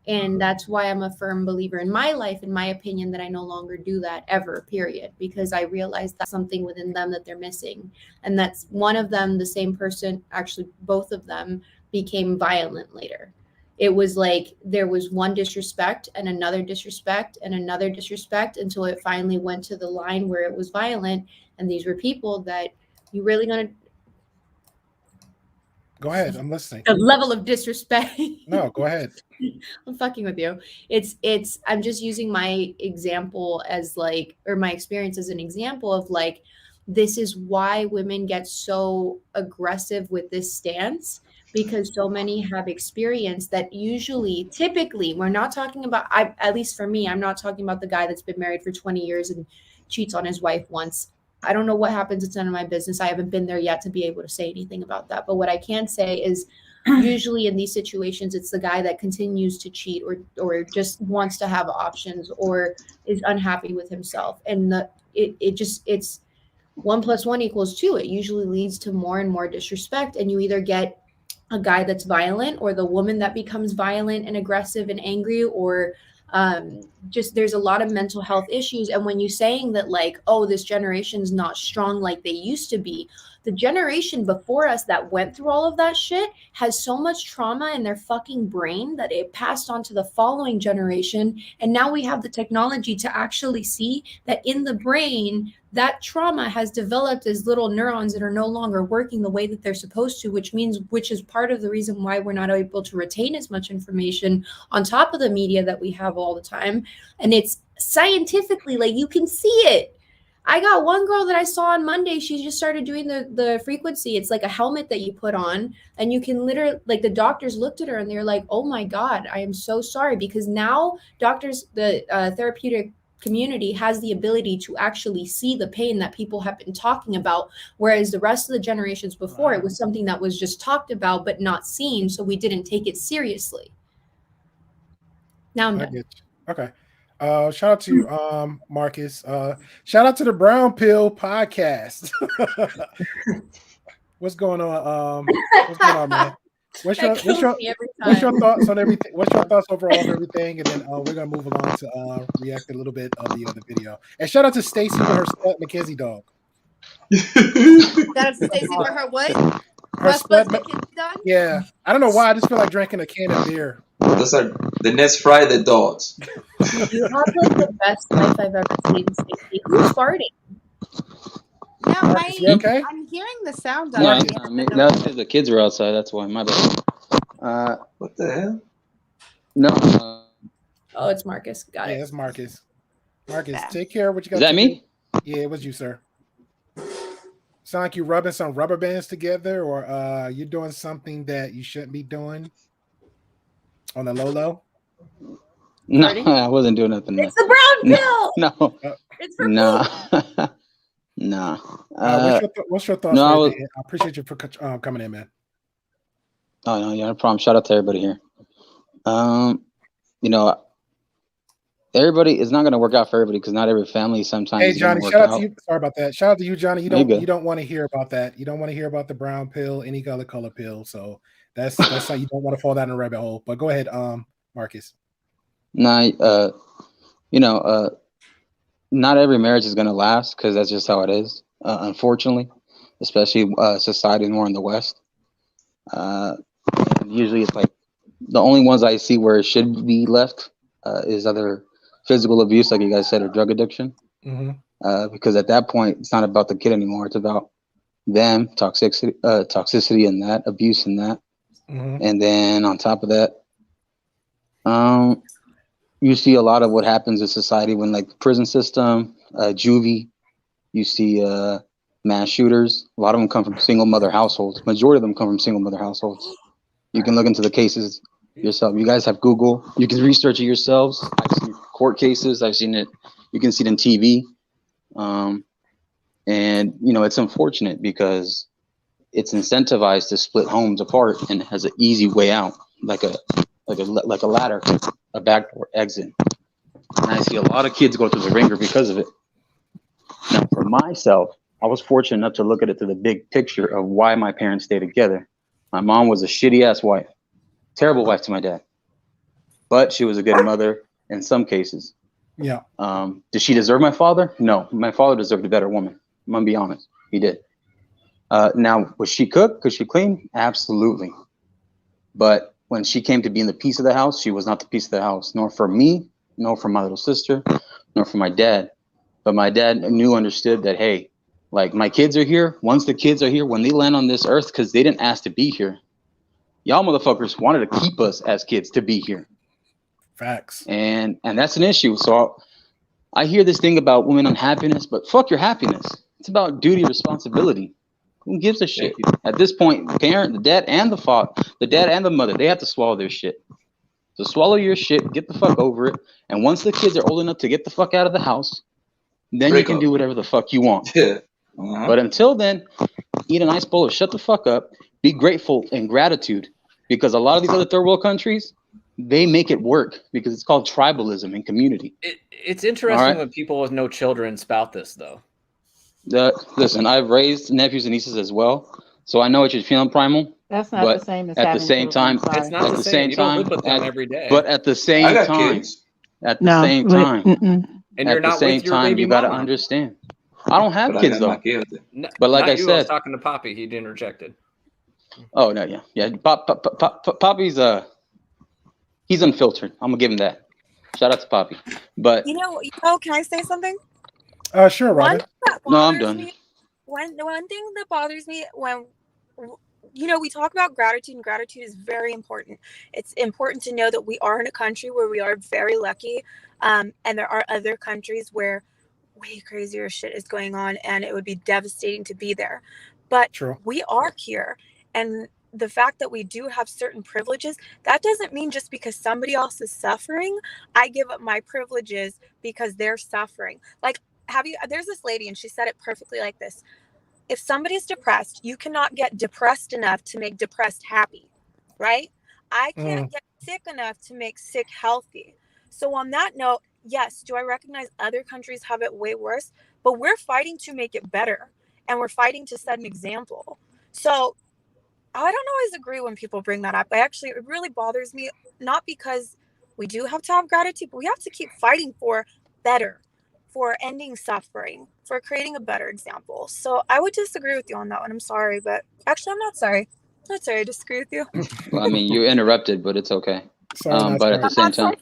And that's why I'm a firm believer in my life, in my opinion, that I no longer do that ever, period. Because I realized that's something within them that they're missing. And that's one of them, the same person, actually both of them became violent later. It was like there was one disrespect and another disrespect and another disrespect until it finally went to the line where it was violent. And these were people that you really gonna go ahead. I'm listening. The level of disrespect. No, go ahead. I'm fucking with you. It's I'm just using my example as like, or my experience as an example of like, this is why women get so aggressive with this stance, because so many have experienced that. Usually, typically, we're not talking about, at least for me, I'm not talking about the guy that's been married for 20 years and cheats on his wife once. I don't know what happens. It's none of my business. I haven't been there yet to be able to say anything about that. But what I can say is usually in these situations, it's the guy that continues to cheat or just wants to have options or is unhappy with himself. And it's 1 + 1 = 2. It usually leads to more and more disrespect. And you either get a guy that's violent or the woman that becomes violent and aggressive and angry, or just there's a lot of mental health issues. And when you're saying that like, oh, this generation's not strong like they used to be, the generation before us that went through all of that shit has so much trauma in their fucking brain that it passed on to the following generation. And now we have the technology to actually see that in the brain, that trauma has developed as little neurons that are no longer working the way that they're supposed to, which is part of the reason why we're not able to retain as much information on top of the media that we have all the time. And it's scientifically, like, you can see it. I got one girl that I saw on Monday. She just started doing the frequency. It's like a helmet that you put on, and you can literally, like, the doctors looked at her and they're like, oh my God, I am so sorry. Because now doctors, the therapeutic community has the ability to actually see the pain that people have been talking about. Whereas the rest of the generations before, it was something that was just talked about, but not seen. So we didn't take it seriously. Now I'm done. Okay. Shout out to you, Marcus. Shout out to the Brown Pill podcast. What's going on? What's going on, man? What's your thoughts on everything? What's your thoughts overall of everything? And then we're gonna move along to react a little bit of the other video. And shout out to Stacy with her Spud McKenzie dog. Shout out to Stacy for her what? Her Spud McKenzie dog? Yeah, I don't know why. I just feel like drinking a can of beer. Those are the next Friday dogs. You have like the best life I've ever seen, Stacy. Who's farting? Yeah, okay? I'm hearing the sound. No, that's because the kids are outside. That's why. My bad. What the hell? No. Oh, it's Marcus. Got it. Yeah, it's Marcus. Marcus, take care of what you got. Is that me? Yeah, it was you, sir. Sound like you rubbing some rubber bands together, or you're doing something that you shouldn't be doing on the low. No, I wasn't doing nothing. It's the brown pill. No. It's for Nah. Nah. What's your thoughts? No, I appreciate you for coming in, man. Oh no, yeah, no problem. Shout out to everybody here. You know, everybody is not going to work out for everybody because not every family sometimes. Hey, Johnny, shout out to you. Sorry about that. Shout out to you, Johnny. You don't want to hear about that. You don't want to hear about the brown pill, any color pill. So that's how you don't want to fall down a rabbit hole. But go ahead, Marcus. Nah, you know, not every marriage is going to last because that's just how it is. Unfortunately, especially society more in the West. Usually, it's like the only ones I see where it should be left is either physical abuse, like you guys said, or drug addiction. Mm-hmm. Because at that point, it's not about the kid anymore. It's about them, toxicity and that, abuse and that. Mm-hmm. And then on top of that, you see a lot of what happens in society when like prison system, juvie, you see mass shooters. A lot of them come from single mother households. Majority of them come from single mother households. You can look into the cases yourself. You guys have Google. You can research it yourselves. I've seen court cases. I've seen it. You can see it on TV. And you know, it's unfortunate because it's incentivized to split homes apart and it has an easy way out, like a ladder, a backdoor exit. And I see a lot of kids go through the ringer because of it. Now, for myself, I was fortunate enough to look at it through the big picture of why my parents stayed together. My mom was a shitty ass wife, terrible wife to my dad, but she was a good mother in some cases. Yeah. Did she deserve my father? No, my father deserved a better woman. I'm gonna be honest, he did. Now, was she cook? Could she clean? Absolutely. But when she came to being the piece of the house, she was not the piece of the house, nor for me, nor for my little sister, nor for my dad. But my dad understood that, hey, like my kids are here. Once the kids are here, when they land on this earth, because they didn't ask to be here, y'all motherfuckers wanted to keep us as kids to be here. Facts. And that's an issue. So I hear this thing about women unhappiness, but fuck your happiness. It's about duty, responsibility. Who gives a shit? At this point, the dad and the mother, they have to swallow their shit. So swallow your shit, get the fuck over it. And once the kids are old enough to get the fuck out of the house, then you can do whatever the fuck you want. But until then, eat a nice bowl of shut the fuck up, be grateful and gratitude, because a lot of these other third world countries, they make it work because it's called tribalism and community. It's interesting when people with no children spout this, though. Listen, I've raised nephews and nieces as well, so I know what you're feeling, Primal. That's not the same as at the having same children. time, Sorry. It's not the same. You don't live with them every day. But at the same time, and you're not with your baby you got to mama. understand. I don't have kids though. No, but like not I you, said, I was talking to Poppy. He interjected. Oh no, yeah. Poppy's he's unfiltered. I'm gonna give him that. Shout out to Poppy. But you know, can I say something? Sure, Robin. No, I'm done. One thing that bothers me when we talk about gratitude, and gratitude is very important. It's important to know that we are in a country where we are very lucky, and there are other countries where way crazier shit is going on, and it would be devastating to be there. But we are here, and the fact that we do have certain privileges, that doesn't mean just because somebody else is suffering, I give up my privileges because they're suffering. Like, there's this lady, and she said it perfectly like this. If somebody's depressed, you cannot get depressed enough to make depressed happy, right? I can't get sick enough to make sick healthy. So on that note, yes, do I recognize other countries have it way worse? But we're fighting to make it better, and we're fighting to set an example. So I don't always agree when people bring that up. It really bothers me, not because we do have to have gratitude, but we have to keep fighting for better, for ending suffering, for creating a better example. So I would disagree with you on that one. I'm sorry, but actually I'm not sorry. I'm not sorry, I disagree with you. Well, I mean, you interrupted, but it's okay. Sorry, but at the same time,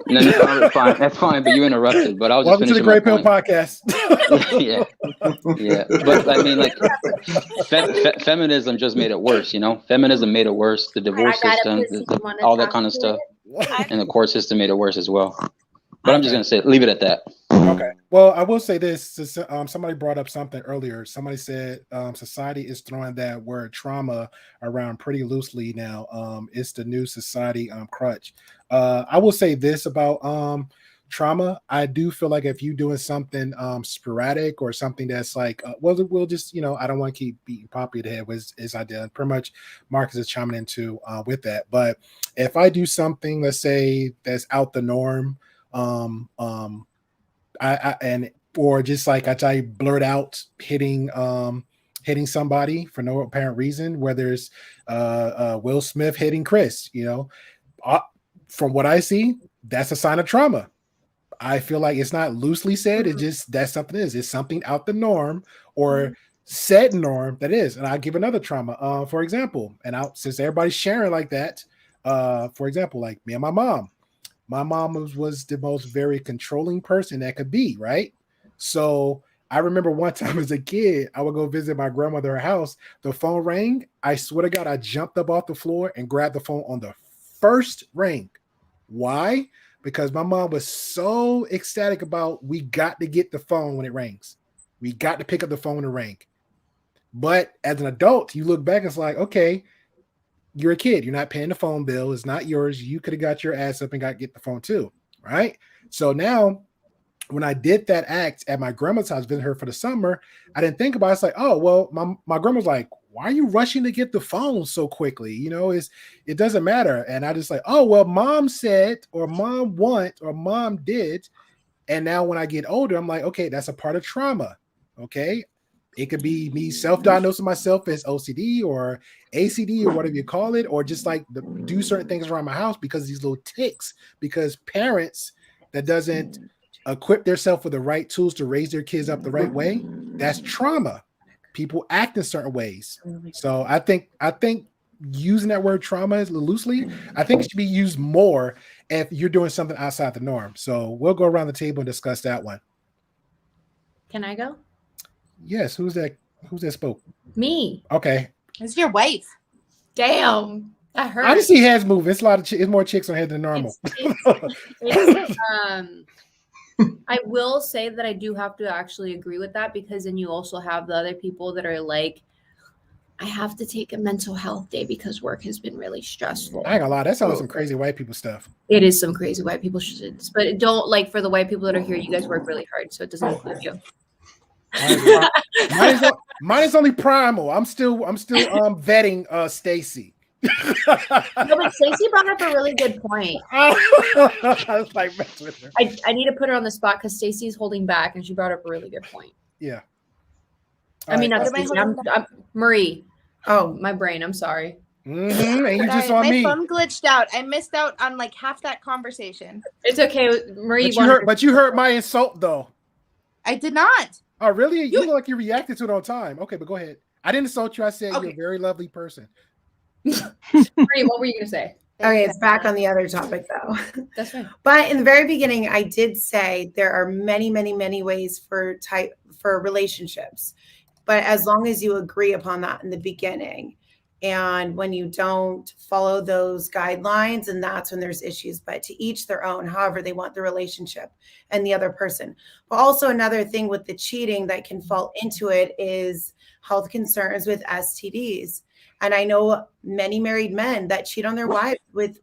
no, that's fine. That's fine. But you interrupted. But I was Welcome just to the finishing Great Pill Podcast. yeah. But I mean, like, feminism just made it worse. You know, feminism made it worse. The divorce system, all that kind of stuff, and the court system made it worse as well. But I'm just gonna leave it at that. Okay. Well, I will say this. Somebody brought up something earlier. Somebody said society is throwing that word trauma around pretty loosely now. It's the new society crutch. I will say this about trauma. I do feel like if you're doing something sporadic or something that's like, we'll just, I don't want to keep beating Poppy the head with his idea. Pretty much Marcus is chiming into with that. But if I do something, let's say that's out the norm, or just like I tell you, blurt out hitting somebody for no apparent reason, whether it's Will Smith hitting Chris, from what I see, that's a sign of trauma. I feel like it's not loosely said. It's just that's something it's something out the norm or said norm that is. And I'll give another trauma. For example, since everybody's sharing like that, for example, like me and my mom. My mom was the most very controlling person that could be, right? So I remember one time as a kid, I would go visit my grandmother at her house. The phone rang. I swear to God, I jumped up off the floor and grabbed the phone on the first ring. Why? because my mom was so ecstatic about we got to get the phone when it rings. We got to pick up the phone when it rang. But as an adult, you look back, it's like, okay, you're a kid. You're not paying the phone bill. It's not yours. You could have got your ass up and get the phone too, right? So now, when I did that act at my grandma's house, visiting her for the summer, I didn't think about it. It's like, oh, well, my grandma's like, why are you rushing to get the phone so quickly? You know, it doesn't matter. And I just like, oh, well, mom said, or mom want, or mom did. And now when I get older, I'm like, okay, that's a part of trauma. Okay. It could be me self-diagnosing myself as OCD or ACD or whatever you call it, or just like do certain things around my house because these little ticks, because parents that doesn't equip themselves with the right tools to raise their kids up the right way, that's trauma. People act in certain ways. So I think using that word trauma loosely, I think it should be used more if you're doing something outside the norm. So we'll go around the table and discuss that one. Can I go? Yes. Who's that spoke? Me. Okay. It's your wife. Damn. That hurt. I just see heads moving. It's a lot of it's more chicks on head than normal. I will say that I do have to actually agree with that, because then you also have the other people that are like, I have to take a mental health day because work has been really stressful. I ain't gonna lie, that sounds like some crazy white people stuff. It is some crazy white people shit, but don't, like, for the white people that are here, you guys work really hard, so it doesn't include you. Mine is only primal. I'm still vetting Stacy. No, but Stacey brought up a really good point. I was like, mess with her. I need to put her on the spot because Stacey's holding back, and she brought up a really good point. Yeah. I mean, not What am I Stacey, holding I'm Marie. Oh, my brain. I'm sorry. Mm-hmm. And you just Sorry, on my me. phone glitched out. I missed out on like half that conversation. It's okay, Marie. But you heard my insult though. I did not. Oh, really? You look like you reacted to it on time. Okay, but go ahead. I didn't insult you. I said you're a very lovely person. Marie, what were you gonna say? Okay, it's back on the other topic though. That's fine. But in the very beginning, I did say there are many, many, many ways for relationships. But as long as you agree upon that in the beginning, and when you don't follow those guidelines, and that's when there's issues. But to each their own, however they want the relationship and the other person. But also another thing with the cheating that can fall into it is health concerns with STDs. And I know many married men that cheat on their wives with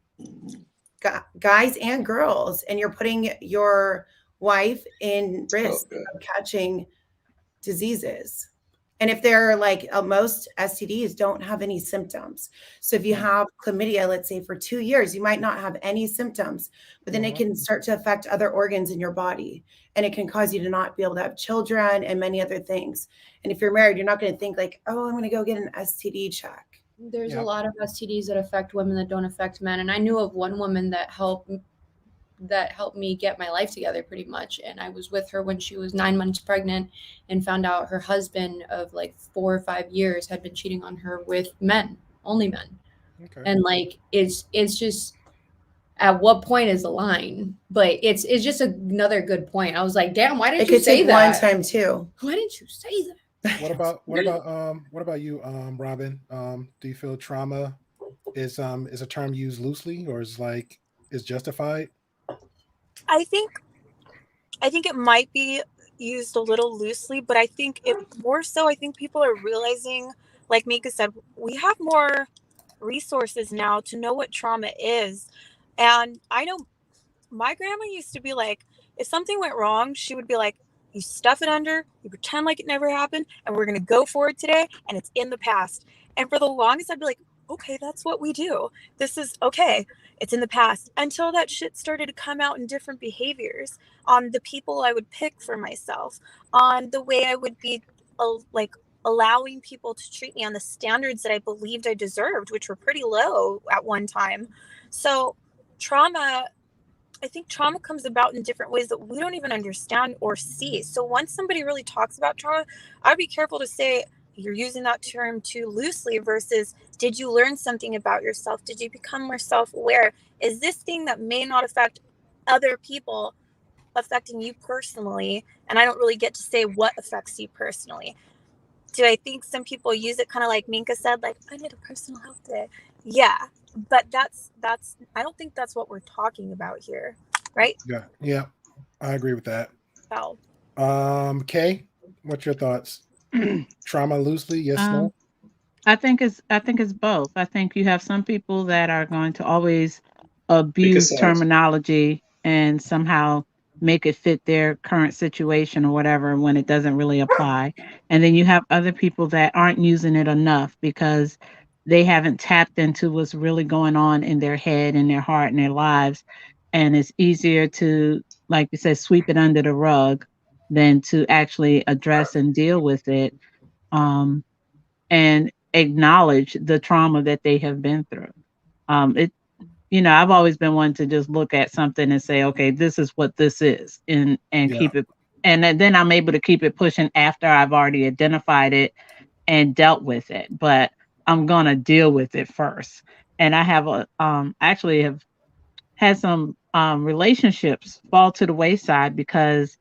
guys and girls, and you're putting your wife in risk of catching diseases. And if they're like most STDs don't have any symptoms. So if you have chlamydia, let's say for 2 years, you might not have any symptoms, but then it can start to affect other organs in your body. And it can cause you to not be able to have children and many other things. And if you're married, you're not going to think like, oh, I'm going to go get an STD check. There's a lot of STDs that affect women that don't affect men. And I knew of one woman that helped me get my life together pretty much. And I was with her when she was 9 months pregnant and found out her husband of like 4 or 5 years had been cheating on her with men, only men. Okay. And like, it's just, at what point is the line? But it's just another good point. I was like, damn, why didn't you say that? One time too. Why didn't you say that? What about you, Robin? Do you feel trauma is a term used loosely, or is justified? I think it might be used a little loosely, but I think it more so, I think people are realizing, like Mika said, we have more resources now to know what trauma is. And I know my grandma used to be like, if something went wrong, she would be like, you stuff it under, you pretend like it never happened, and we're going to go for it today, and it's in the past. And for the longest, I'd be like, okay, that's what we do. This is okay. It's in the past, until that shit started to come out in different behaviors on the people I would pick for myself, on the way I would be like allowing people to treat me on the standards that I believed I deserved, which were pretty low at one time. So I think trauma comes about in different ways that we don't even understand or see. So once somebody really talks about trauma, I'd be careful to say, you're using that term too loosely versus, did you learn something about yourself? Did you become more self-aware? Is this thing that may not affect other people affecting you personally? And I don't really get to say what affects you personally. Do I think some people use it kind of like Minka said, like, I need a personal health day? Yeah, but that's I don't think that's what we're talking about here. right? Yeah, I agree with that. So, Kay, what's your thoughts? Trauma loosely, yes, no? I think it's both. I think you have some people that are going to always abuse terminology and somehow make it fit their current situation or whatever when it doesn't really apply. And then you have other people that aren't using it enough because they haven't tapped into what's really going on in their head and their heart and their lives. And it's easier to, like you said, sweep it under the rug than to actually address and deal with it. And acknowledge the trauma that they have been through. It, I've always been one to just look at something and say, okay, this is what this is, and keep it, and then I'm able to keep it pushing after I've already identified it and dealt with it. But I'm gonna deal with it first. And I have actually have had some relationships fall to the wayside because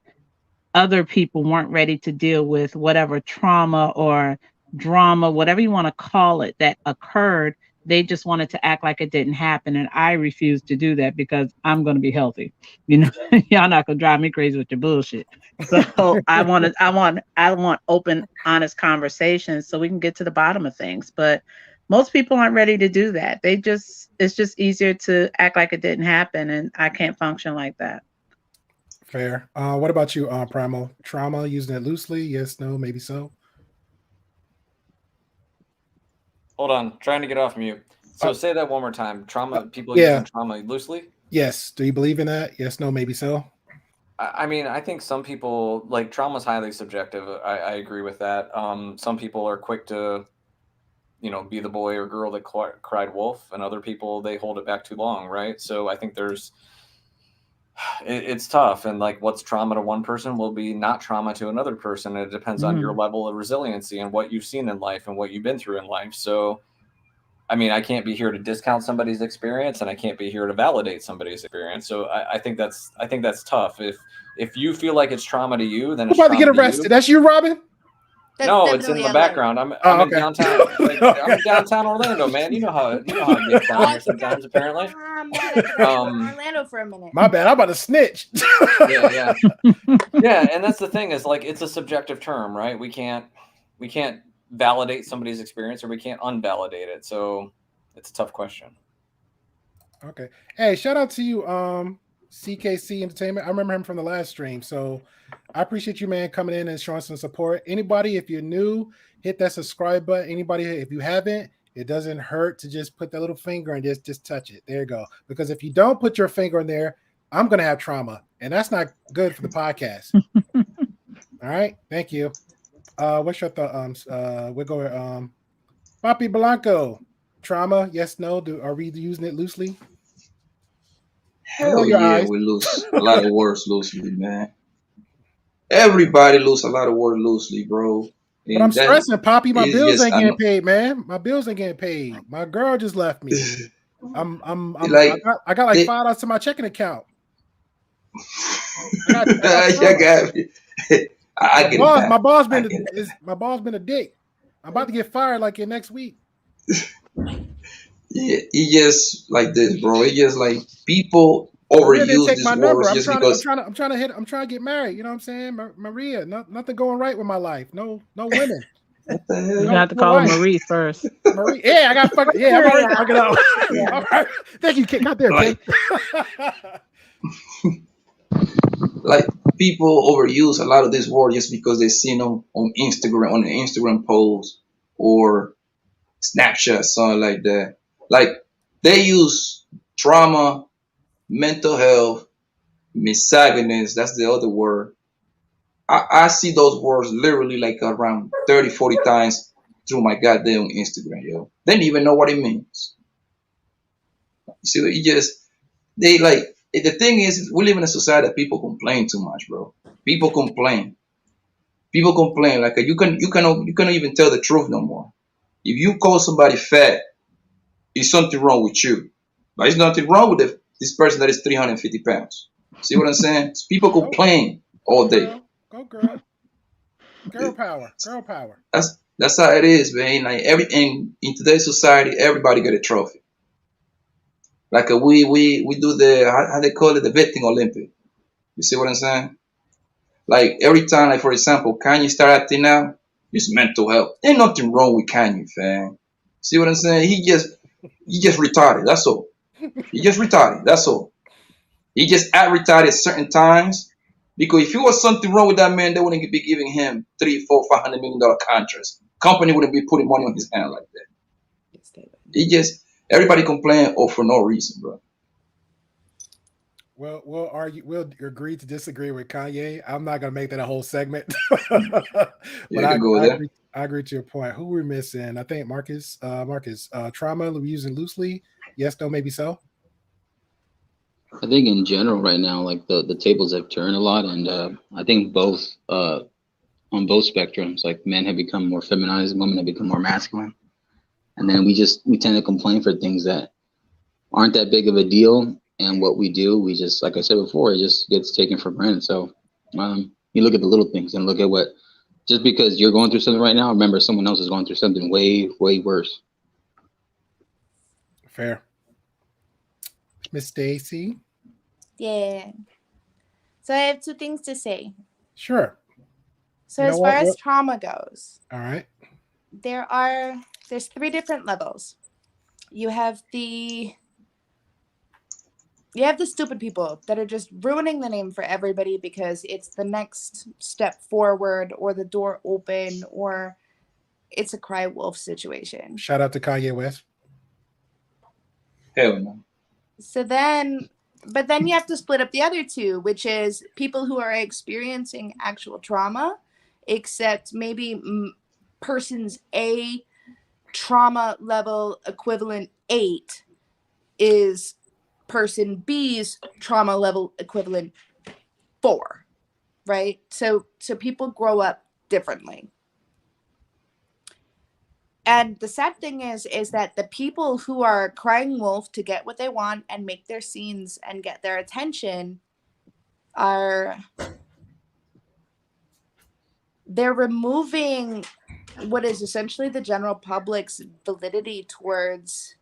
other people weren't ready to deal with whatever trauma or drama, whatever you want to call it, that occurred. They just wanted to act like it didn't happen. And I refuse to do that because I'm going to be healthy. Y'all not going to drive me crazy with your bullshit. So I want open, honest conversations so we can get to the bottom of things. But most people aren't ready to do that. It's just easier to act like it didn't happen. And I can't function like that. Fair. What about you, Primal? Trauma, using it loosely? Yes, no, maybe so. Hold on, trying to get off mute. So say that one more time. Trauma, people using trauma loosely? Yes. Do you believe in that? Yes, no, maybe so. I mean, I think some people, like, trauma is highly subjective. I agree with that. Some people are quick to, be the boy or girl that cried wolf, and other people, they hold it back too long, right? So I think it's tough, and like what's trauma to one person will be not trauma to another person. It depends on your level of resiliency and what you've seen in life and what you've been through in life. So I mean, I can't be here to discount somebody's experience, and I can't be here to validate somebody's experience. So I think that's tough. If you feel like it's trauma to you, then I'm about to get arrested. That's you, Robin? No, it's in the background. I'm in downtown. I'm in downtown Orlando, man. You know how it gets down here sometimes. Apparently, I'm mad at Orlando for a minute. My bad. I'm about to snitch. Yeah, and that's the thing is, like, it's a subjective term, right? We can't validate somebody's experience, or we can't unvalidate it. So it's a tough question. Okay. Hey, shout out to you, CKC Entertainment. I remember him from the last stream. So I appreciate you, man, coming in and showing some support. Anybody, if you're new, hit that subscribe button. Anybody, if you haven't, it doesn't hurt to just put that little finger and just touch it. There you go. Because if you don't put your finger in there, I'm going to have trauma. And that's not good for the podcast. All right. Thank you. What's your thought? We'll go with Papi Blanco. Trauma, yes, no. Are we using it loosely? Hell yeah, we lose a lot of words loosely, man. Everybody lose a lot of words loosely, bro. But I'm stressing, Poppy. My bills ain't getting paid, man. My bills ain't getting paid. My girl just left me. I got like $5 to my checking account. My boss been a dick. I'm about to get fired like in next week. Yeah, it just like this, bro. It just like people overuse this word just because. I'm trying to get married. You know what I'm saying, Maria? Nothing going right with my life. No women. What the hell? You have to call Marie first. Marie, yeah, I got fucking. Yeah, I'm already fucking out. All right. Thank you, Kid. Got there, Kid. Like people overuse a lot of this word just because they see them on Instagram, on an Instagram post or Snapchat, something like that. Like they use trauma, mental health, misogynist, that's the other word. I see those words literally like around 30, 40 times through my goddamn Instagram, yo. They don't even know what it means. See, the thing is, we live in a society that people complain too much, bro. People complain. Like you cannot even tell the truth no more. If you call somebody fat, it's something wrong with you. But it's nothing wrong with this person that is 350 pounds. See what I'm saying? People complain all day. Go girl. Girl power. Girl power. That's how it is, man. Like in today's society, everybody get a trophy. Like we do the how they call it, the betting Olympic. You see what I'm saying? Like every time, like for example, Kanye start acting out, it's mental health. Ain't nothing wrong with Kanye, fam. See what I'm saying? He just retarded. That's all. He just retarded. That's all. He just act retarded at certain times. Because if it was something wrong with that man, they wouldn't be giving him $300-400-500 million contracts. Company wouldn't be putting money on his hand like that. He just everybody complain for no reason, bro. Well, we'll argue. We'll agree to disagree with Kanye. I'm not gonna make that a whole segment, but Yeah, I can go there. I agree to your point. Who we're missing? I think Marcus. Trauma we using loosely. Yes, no, maybe so. I think in general right now, like the tables have turned a lot, and I think both on both spectrums, like men have become more feminized, women have become more masculine, and then we tend to complain for things that aren't that big of a deal, and what we do, we just, like I said before, it just gets taken for granted. So you look at the little things and look at what, just because you're going through something right now, remember someone else is going through something way worse. Fair. Miss Stacy. Yeah. So I have two things to say. Sure. So as far as trauma goes, all right, there's 3 different levels. You have the stupid people that are just ruining the name for everybody because it's the next step forward, or the door open, or it's a cry wolf situation. Shout out to Kanye West. Hell no. But then you have to split up the other 2, which is people who are experiencing actual trauma, except maybe person's A trauma level equivalent 8 is person B's trauma level equivalent 4, right? So people grow up differently. And the sad thing is that the people who are crying wolf to get what they want and make their scenes and get their attention they're removing what is essentially the general public's validity towards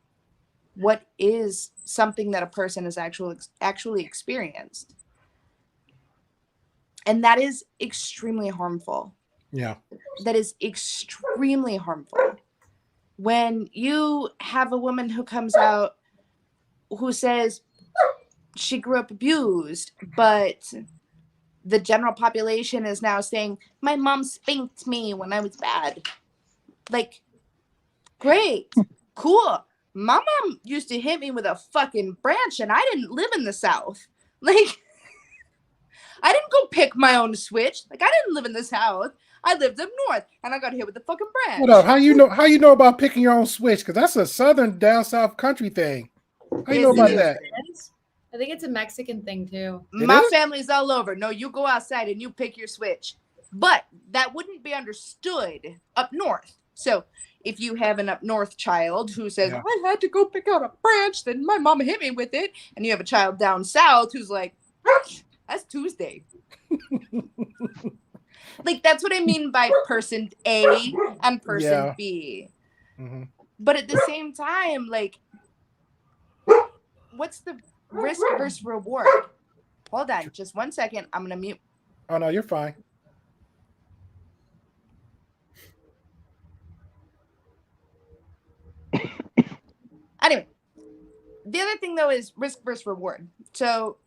what is something that a person has actually experienced. And that is extremely harmful. Yeah. That is extremely harmful. When you have a woman who comes out who says she grew up abused, but the general population is now saying, my mom spanked me when I was bad. Like, great, cool. My mom used to hit me with a fucking branch and I didn't live in the South. Like, I didn't go pick my own switch. Like, I didn't live in the South. I lived up north and I got hit with the fucking branch. Hold up. How you know about picking your own switch? Because that's a southern down south country thing. How you know about that? I think it's a Mexican thing too. My family's all over. No, you go outside and you pick your switch. But that wouldn't be understood up north. So if you have an up north child who says, I had to go pick out a branch, then my mom hit me with it. And you have a child down south who's like, that's Tuesday. Like, that's what I mean by person A and person B. Mm-hmm. But at the same time, like, what's the risk versus reward? Hold on, just 1 second. I'm gonna mute. Oh no, you're fine. Anyway, the other thing though is risk versus reward. So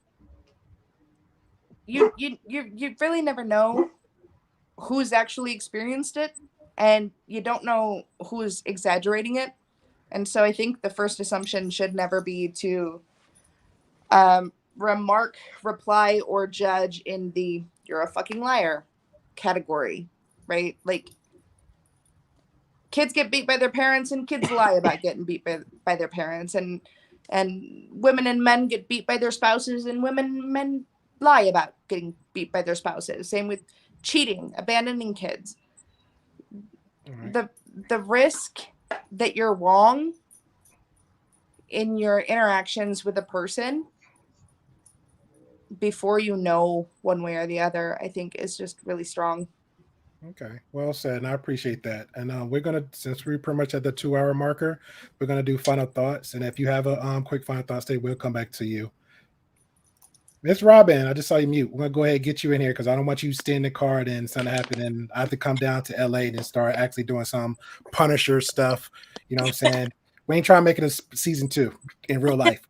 you really never know who's actually experienced it, and you don't know who's exaggerating it. And so I think the first assumption should never be to remark, reply, or judge in the "you're a fucking liar" category, right? Like, kids get beat by their parents and kids lie about getting beat by their parents, and women and men get beat by their spouses and men lie about getting beat by their spouses. Same with cheating, abandoning kids. Right. The risk that you're wrong in your interactions with a person before you know one way or the other, I think is just really strong. Okay, well said, and I appreciate that. And we're gonna, since we're pretty much at the 2 hour marker, we're gonna do final thoughts. And if you have a quick final thought, stay, we'll come back to you. Miss Robin, I just saw you mute. We're gonna go ahead and get you in here because I don't want you to stay in the car and something happen and I have to come down to LA and start actually doing some Punisher stuff. You know what I'm saying? We ain't trying to make it a season 2 in real life.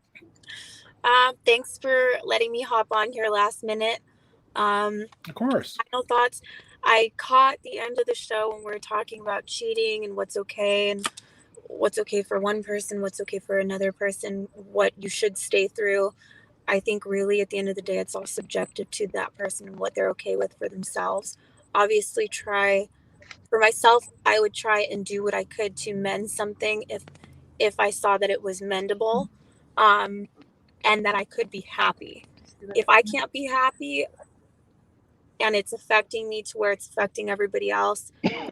Thanks for letting me hop on here last minute. Of course. Final thoughts. I caught the end of the show when we were talking about cheating and what's okay for one person, what's okay for another person, what you should stay through. I think really at the end of the day, it's all subjective to that person and what they're okay with for themselves. Obviously, for myself, I would try and do what I could to mend something if I saw that it was mendable, and that I could be happy. If I can't be happy and it's affecting me to where it's affecting everybody else, I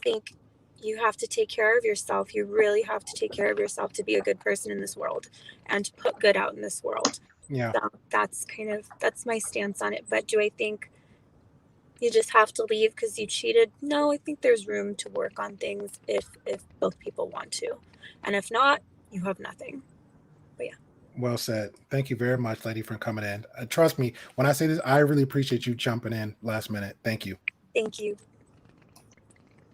think you have to take care of yourself. You really have to take care of yourself to be a good person in this world and to put good out in this world. Yeah. So that's my stance on it. But do I think you just have to leave because you cheated? No, I think there's room to work on things if both people want to. And if not, you have nothing. But yeah. Well said. Thank you very much, lady, for coming in. Trust me, when I say this, I really appreciate you jumping in last minute. Thank you. Thank you.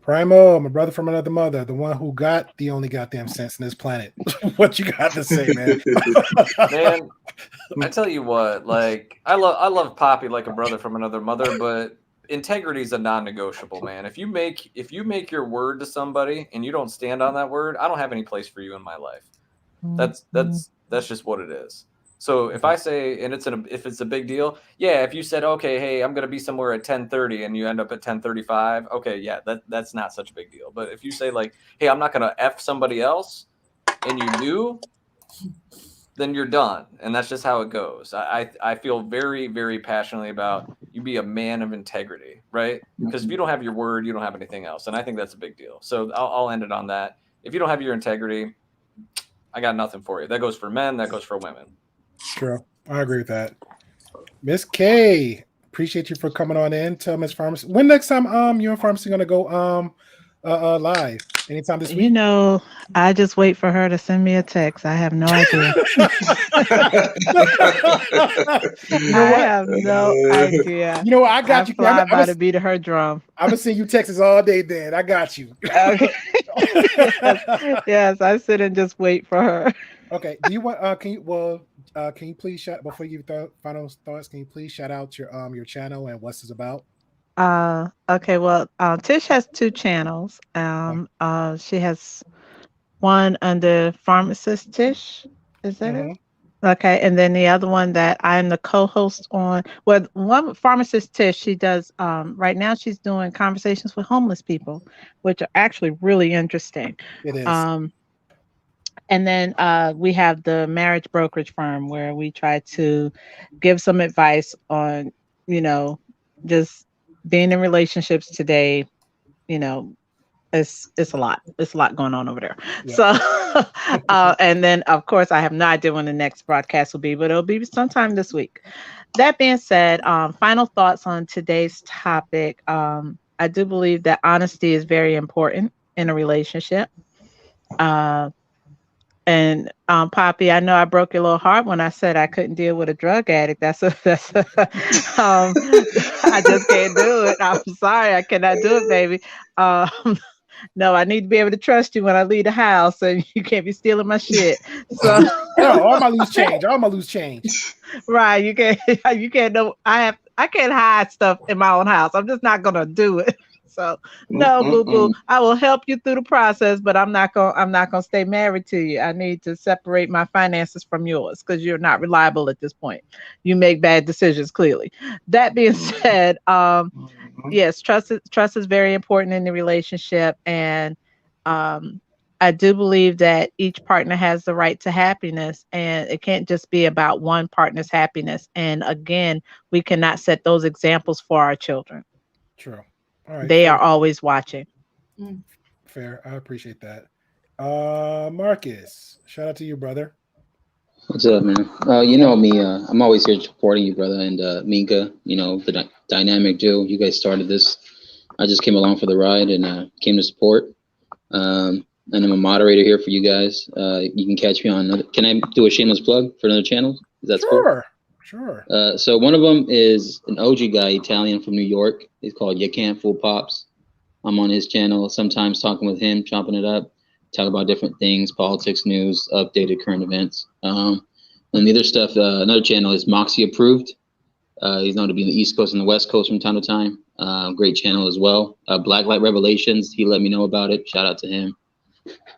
Primo, my brother from another mother, the one who got the only goddamn sense in this planet. What you got to say, man? Man, I tell you what, like I love Poppy like a brother from another mother, but integrity is a non-negotiable, man. If you make your word to somebody and you don't stand on that word, I don't have any place for you in my life. That's just what it is. So if I say, and if it's a big deal, yeah. If you said, okay, hey, I'm gonna be somewhere at 10:30, and you end up at 10:35, okay, yeah, that's not such a big deal. But if you say like, hey, I'm not gonna F somebody else, and you do, then you're done, and that's just how it goes. I feel very, very passionately about you be a man of integrity, right? Because if you don't have your word, you don't have anything else, and I think that's a big deal. So I'll end it on that. If you don't have your integrity, I got nothing for you. That goes for men. That goes for women. True. I agree with that. Miss K, appreciate you for coming on in. Tell Miss Pharmacy when next time you and Pharmacy gonna go live. Anytime this week. You know, I just wait for her to send me a text. I have no idea. You know what? I have no idea. You know what? I got you. Fly by the beat of her drum. I'm gonna send you texts all day. Then I got you. Okay. yes, I sit and just wait for her. Okay. Do you want? Can you please shout before you give final thoughts? Can you please shout out your channel and what's this about? Okay. Well, Tish has 2 channels. She has one under Pharmacist Tish. Is that it? Okay, and then the other one that I'm the co-host on. Well, one Pharmacist Tish, she does. Right now, she's doing conversations with homeless people, which are actually really interesting. It is. And then we have the marriage brokerage firm where we try to give some advice on, just being in relationships today. It's a lot. It's a lot going on over there. Yeah. So, and then of course I have no idea when the next broadcast will be, but it'll be sometime this week. That being said, final thoughts on today's topic. I do believe that honesty is very important in a relationship. And Poppy, I know I broke your little heart when I said I couldn't deal with a drug addict. I just can't do it. I'm sorry, I cannot do it, baby. No, I need to be able to trust you when I leave the house, and you can't be stealing my shit. So no, I'm gonna lose change. I'm gonna lose change. Right, you can't know. I can't hide stuff in my own house. I'm just not gonna do it. So no, boo boo. I will help you through the process, but I'm not gonna stay married to you. I need to separate my finances from yours because you're not reliable at this point. You make bad decisions, clearly. That being said, yes, trust is very important in the relationship, and I do believe that each partner has the right to happiness, and it can't just be about one partner's happiness. And again, we cannot set those examples for our children. True. All right, they are always watching. Fair. I appreciate that. Marcus, shout out to you, brother. What's up, man? You know me. I'm always here supporting you, brother. And Minka, the dynamic duo. You guys started this. I just came along for the ride and came to support. And I'm a moderator here for you guys. You can catch me on another. Can I do a shameless plug for another channel? Is that Sure. Sure. So one of them is an OG guy, Italian from New York. He's called You Can't Fool Pops. I'm on his channel, sometimes talking with him, chopping it up, talk about different things, politics, news, updated current events. And the other stuff, another channel is Moxie Approved. He's known to be on the East Coast and the West Coast from time to time. Great channel as well. Blacklight Revelations, he let me know about it. Shout out to him.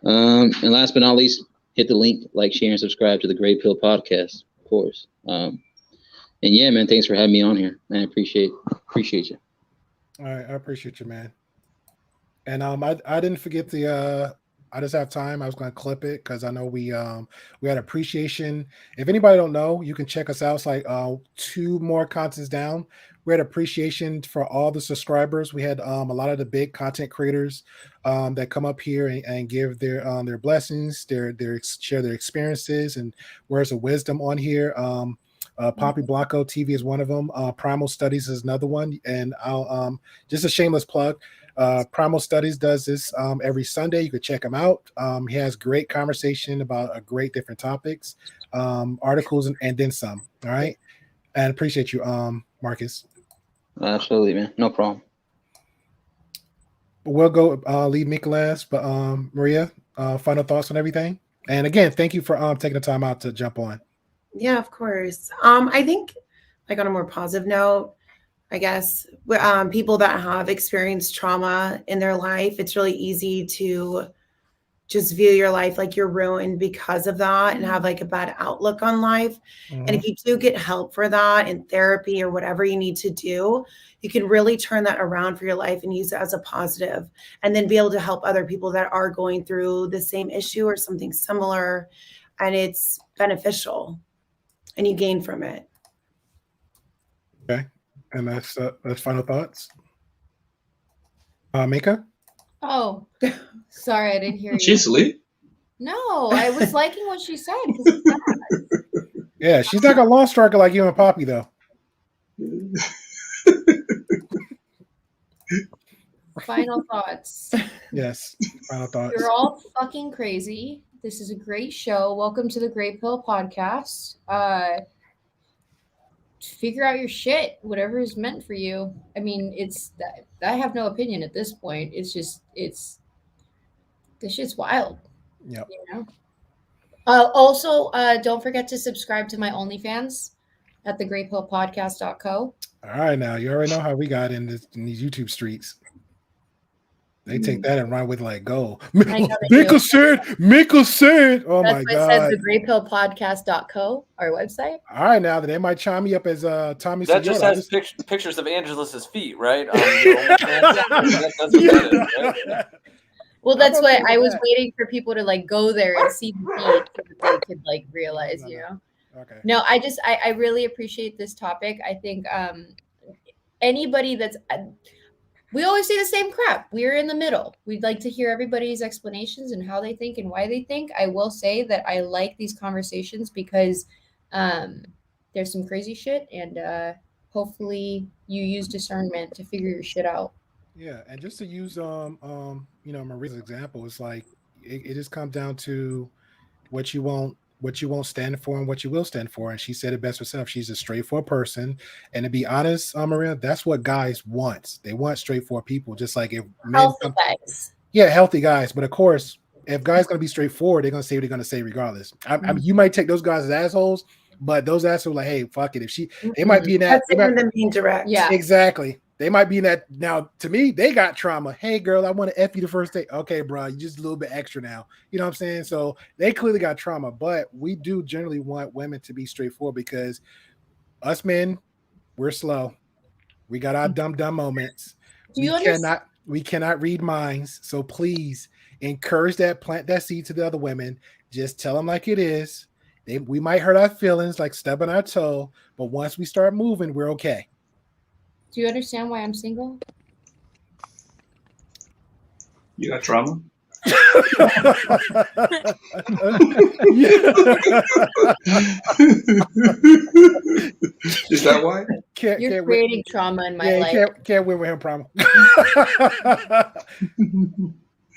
And last but not least, hit the link, like, share, and subscribe to the Gray Pill Podcast, of course. And yeah, man, thanks for having me on here. Man, I appreciate you. All right, I appreciate you, man. And I didn't forget the I just have time. I was going to clip it because I know we had appreciation. If anybody don't know, you can check us out. It's like 2 more contents down. We had appreciation for all the subscribers. We had a lot of the big content creators that come up here and give their blessings, their share their experiences and words of wisdom on here. Poppy Blanco TV is one of them. Primal Studies is another one. And I'll just a shameless plug. Primal Studies does this every Sunday. You could check him out. He has great conversation about great different topics, articles, and then some. All right. And appreciate you, Marcus. Absolutely, man. No problem. We'll go leave Mika last, but Maria, final thoughts on everything. And again, thank you for taking the time out to jump on. Yeah, of course. I think, like, on a more positive note, I guess people that have experienced trauma in their life, it's really easy to just view your life like you're ruined because of that and have like a bad outlook on life. And if you do get help for that in therapy or whatever you need to do, you can really turn that around for your life and use it as a positive, and then be able to help other people that are going through the same issue or something similar. And it's beneficial and you gain from it. Okay. And that's final thoughts. Mika? Oh, sorry, I didn't hear you. She's asleep. No, I was liking what she said. Yeah, she's not a long striker like you and Poppy, though. Final thoughts. Yes, final thoughts. You're all fucking crazy. This is a great show. Welcome to the Gray Pill Podcast. Figure out your shit, whatever is meant for you. I mean, it's that I have no opinion at this point. It's just this shit's wild. Yeah. You know. Also, don't forget to subscribe to my OnlyFans at thegraypillpodcast.co. All right, now you already know how we got in these YouTube streets. They take that and run with like gold. Mika said. Oh my God. It says thegraypillpodcast.co, our website. All right, now they might chime me up as Tommy. That just has pictures of Angelus's feet, right? That's what that is, right? Well, that's what I was waiting for people to like go there and see the feed so that they could like realize, you know. Okay. No, I really appreciate this topic. I think anybody that's we always say the same crap. We're in the middle. We'd like to hear everybody's explanations and how they think and why they think. I will say that I like these conversations because there's some crazy shit, and hopefully you use discernment to figure your shit out. Yeah, and just to use Maria's example, it's like it just comes down to what you won't stand for and what you will stand for. And she said it best herself. She's a straightforward person. And to be honest, Maria, that's what guys want. They want straightforward people, just like if healthy guys. Yeah, healthy guys. But of course, if guys gonna be straightforward, they're gonna say what they're gonna say regardless. I mean, you might take those guys as assholes, but those assholes are like, hey, fuck it. If they might be in that. That's different than being direct. Yeah, exactly. They might be in that. Now, to me, they got trauma. Hey, girl, I want to F you the first day. Okay, bro, you just a little bit extra now. You know what I'm saying? So they clearly got trauma, but we do generally want women to be straightforward because us men, we're slow. We got our dumb moments. We cannot read minds. So please encourage plant that seed to the other women. Just tell them like it is. We might hurt our feelings, like stubbing our toe, but once we start moving, we're okay. Do you understand why I'm single? You got trauma? Is that why? You're creating trauma in my life. Can't win with him, problem.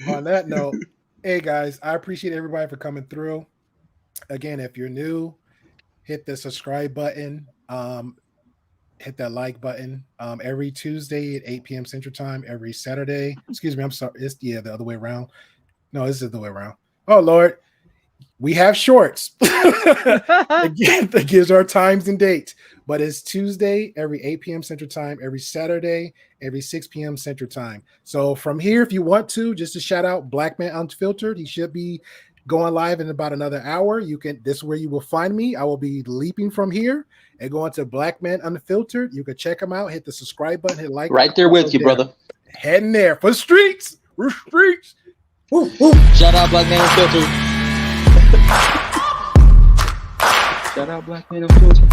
On that note, hey guys, I appreciate everybody for coming through. Again, if you're new, hit the subscribe button. Hit that like button. Every Tuesday at 8 p.m. Central Time. Every Saturday. Excuse me, I'm sorry. It's the other way around. No, this is the way around. Oh Lord, we have shorts. Again, that gives our times and dates. But it's Tuesday every 8 p.m. Central Time. Every Saturday every 6 p.m. Central Time. So from here, if you want to, just to shout out Black Man Unfiltered, he should be going live in about another hour. You can. This is where you will find me. I will be leaping from here and going to Black Man Unfiltered. You can check him out. Hit the subscribe button. Hit like. Right there with you, brother. Heading there for streets. We're streets. Woo, woo. Shout out Black Man Unfiltered. Shout out Black Man Unfiltered.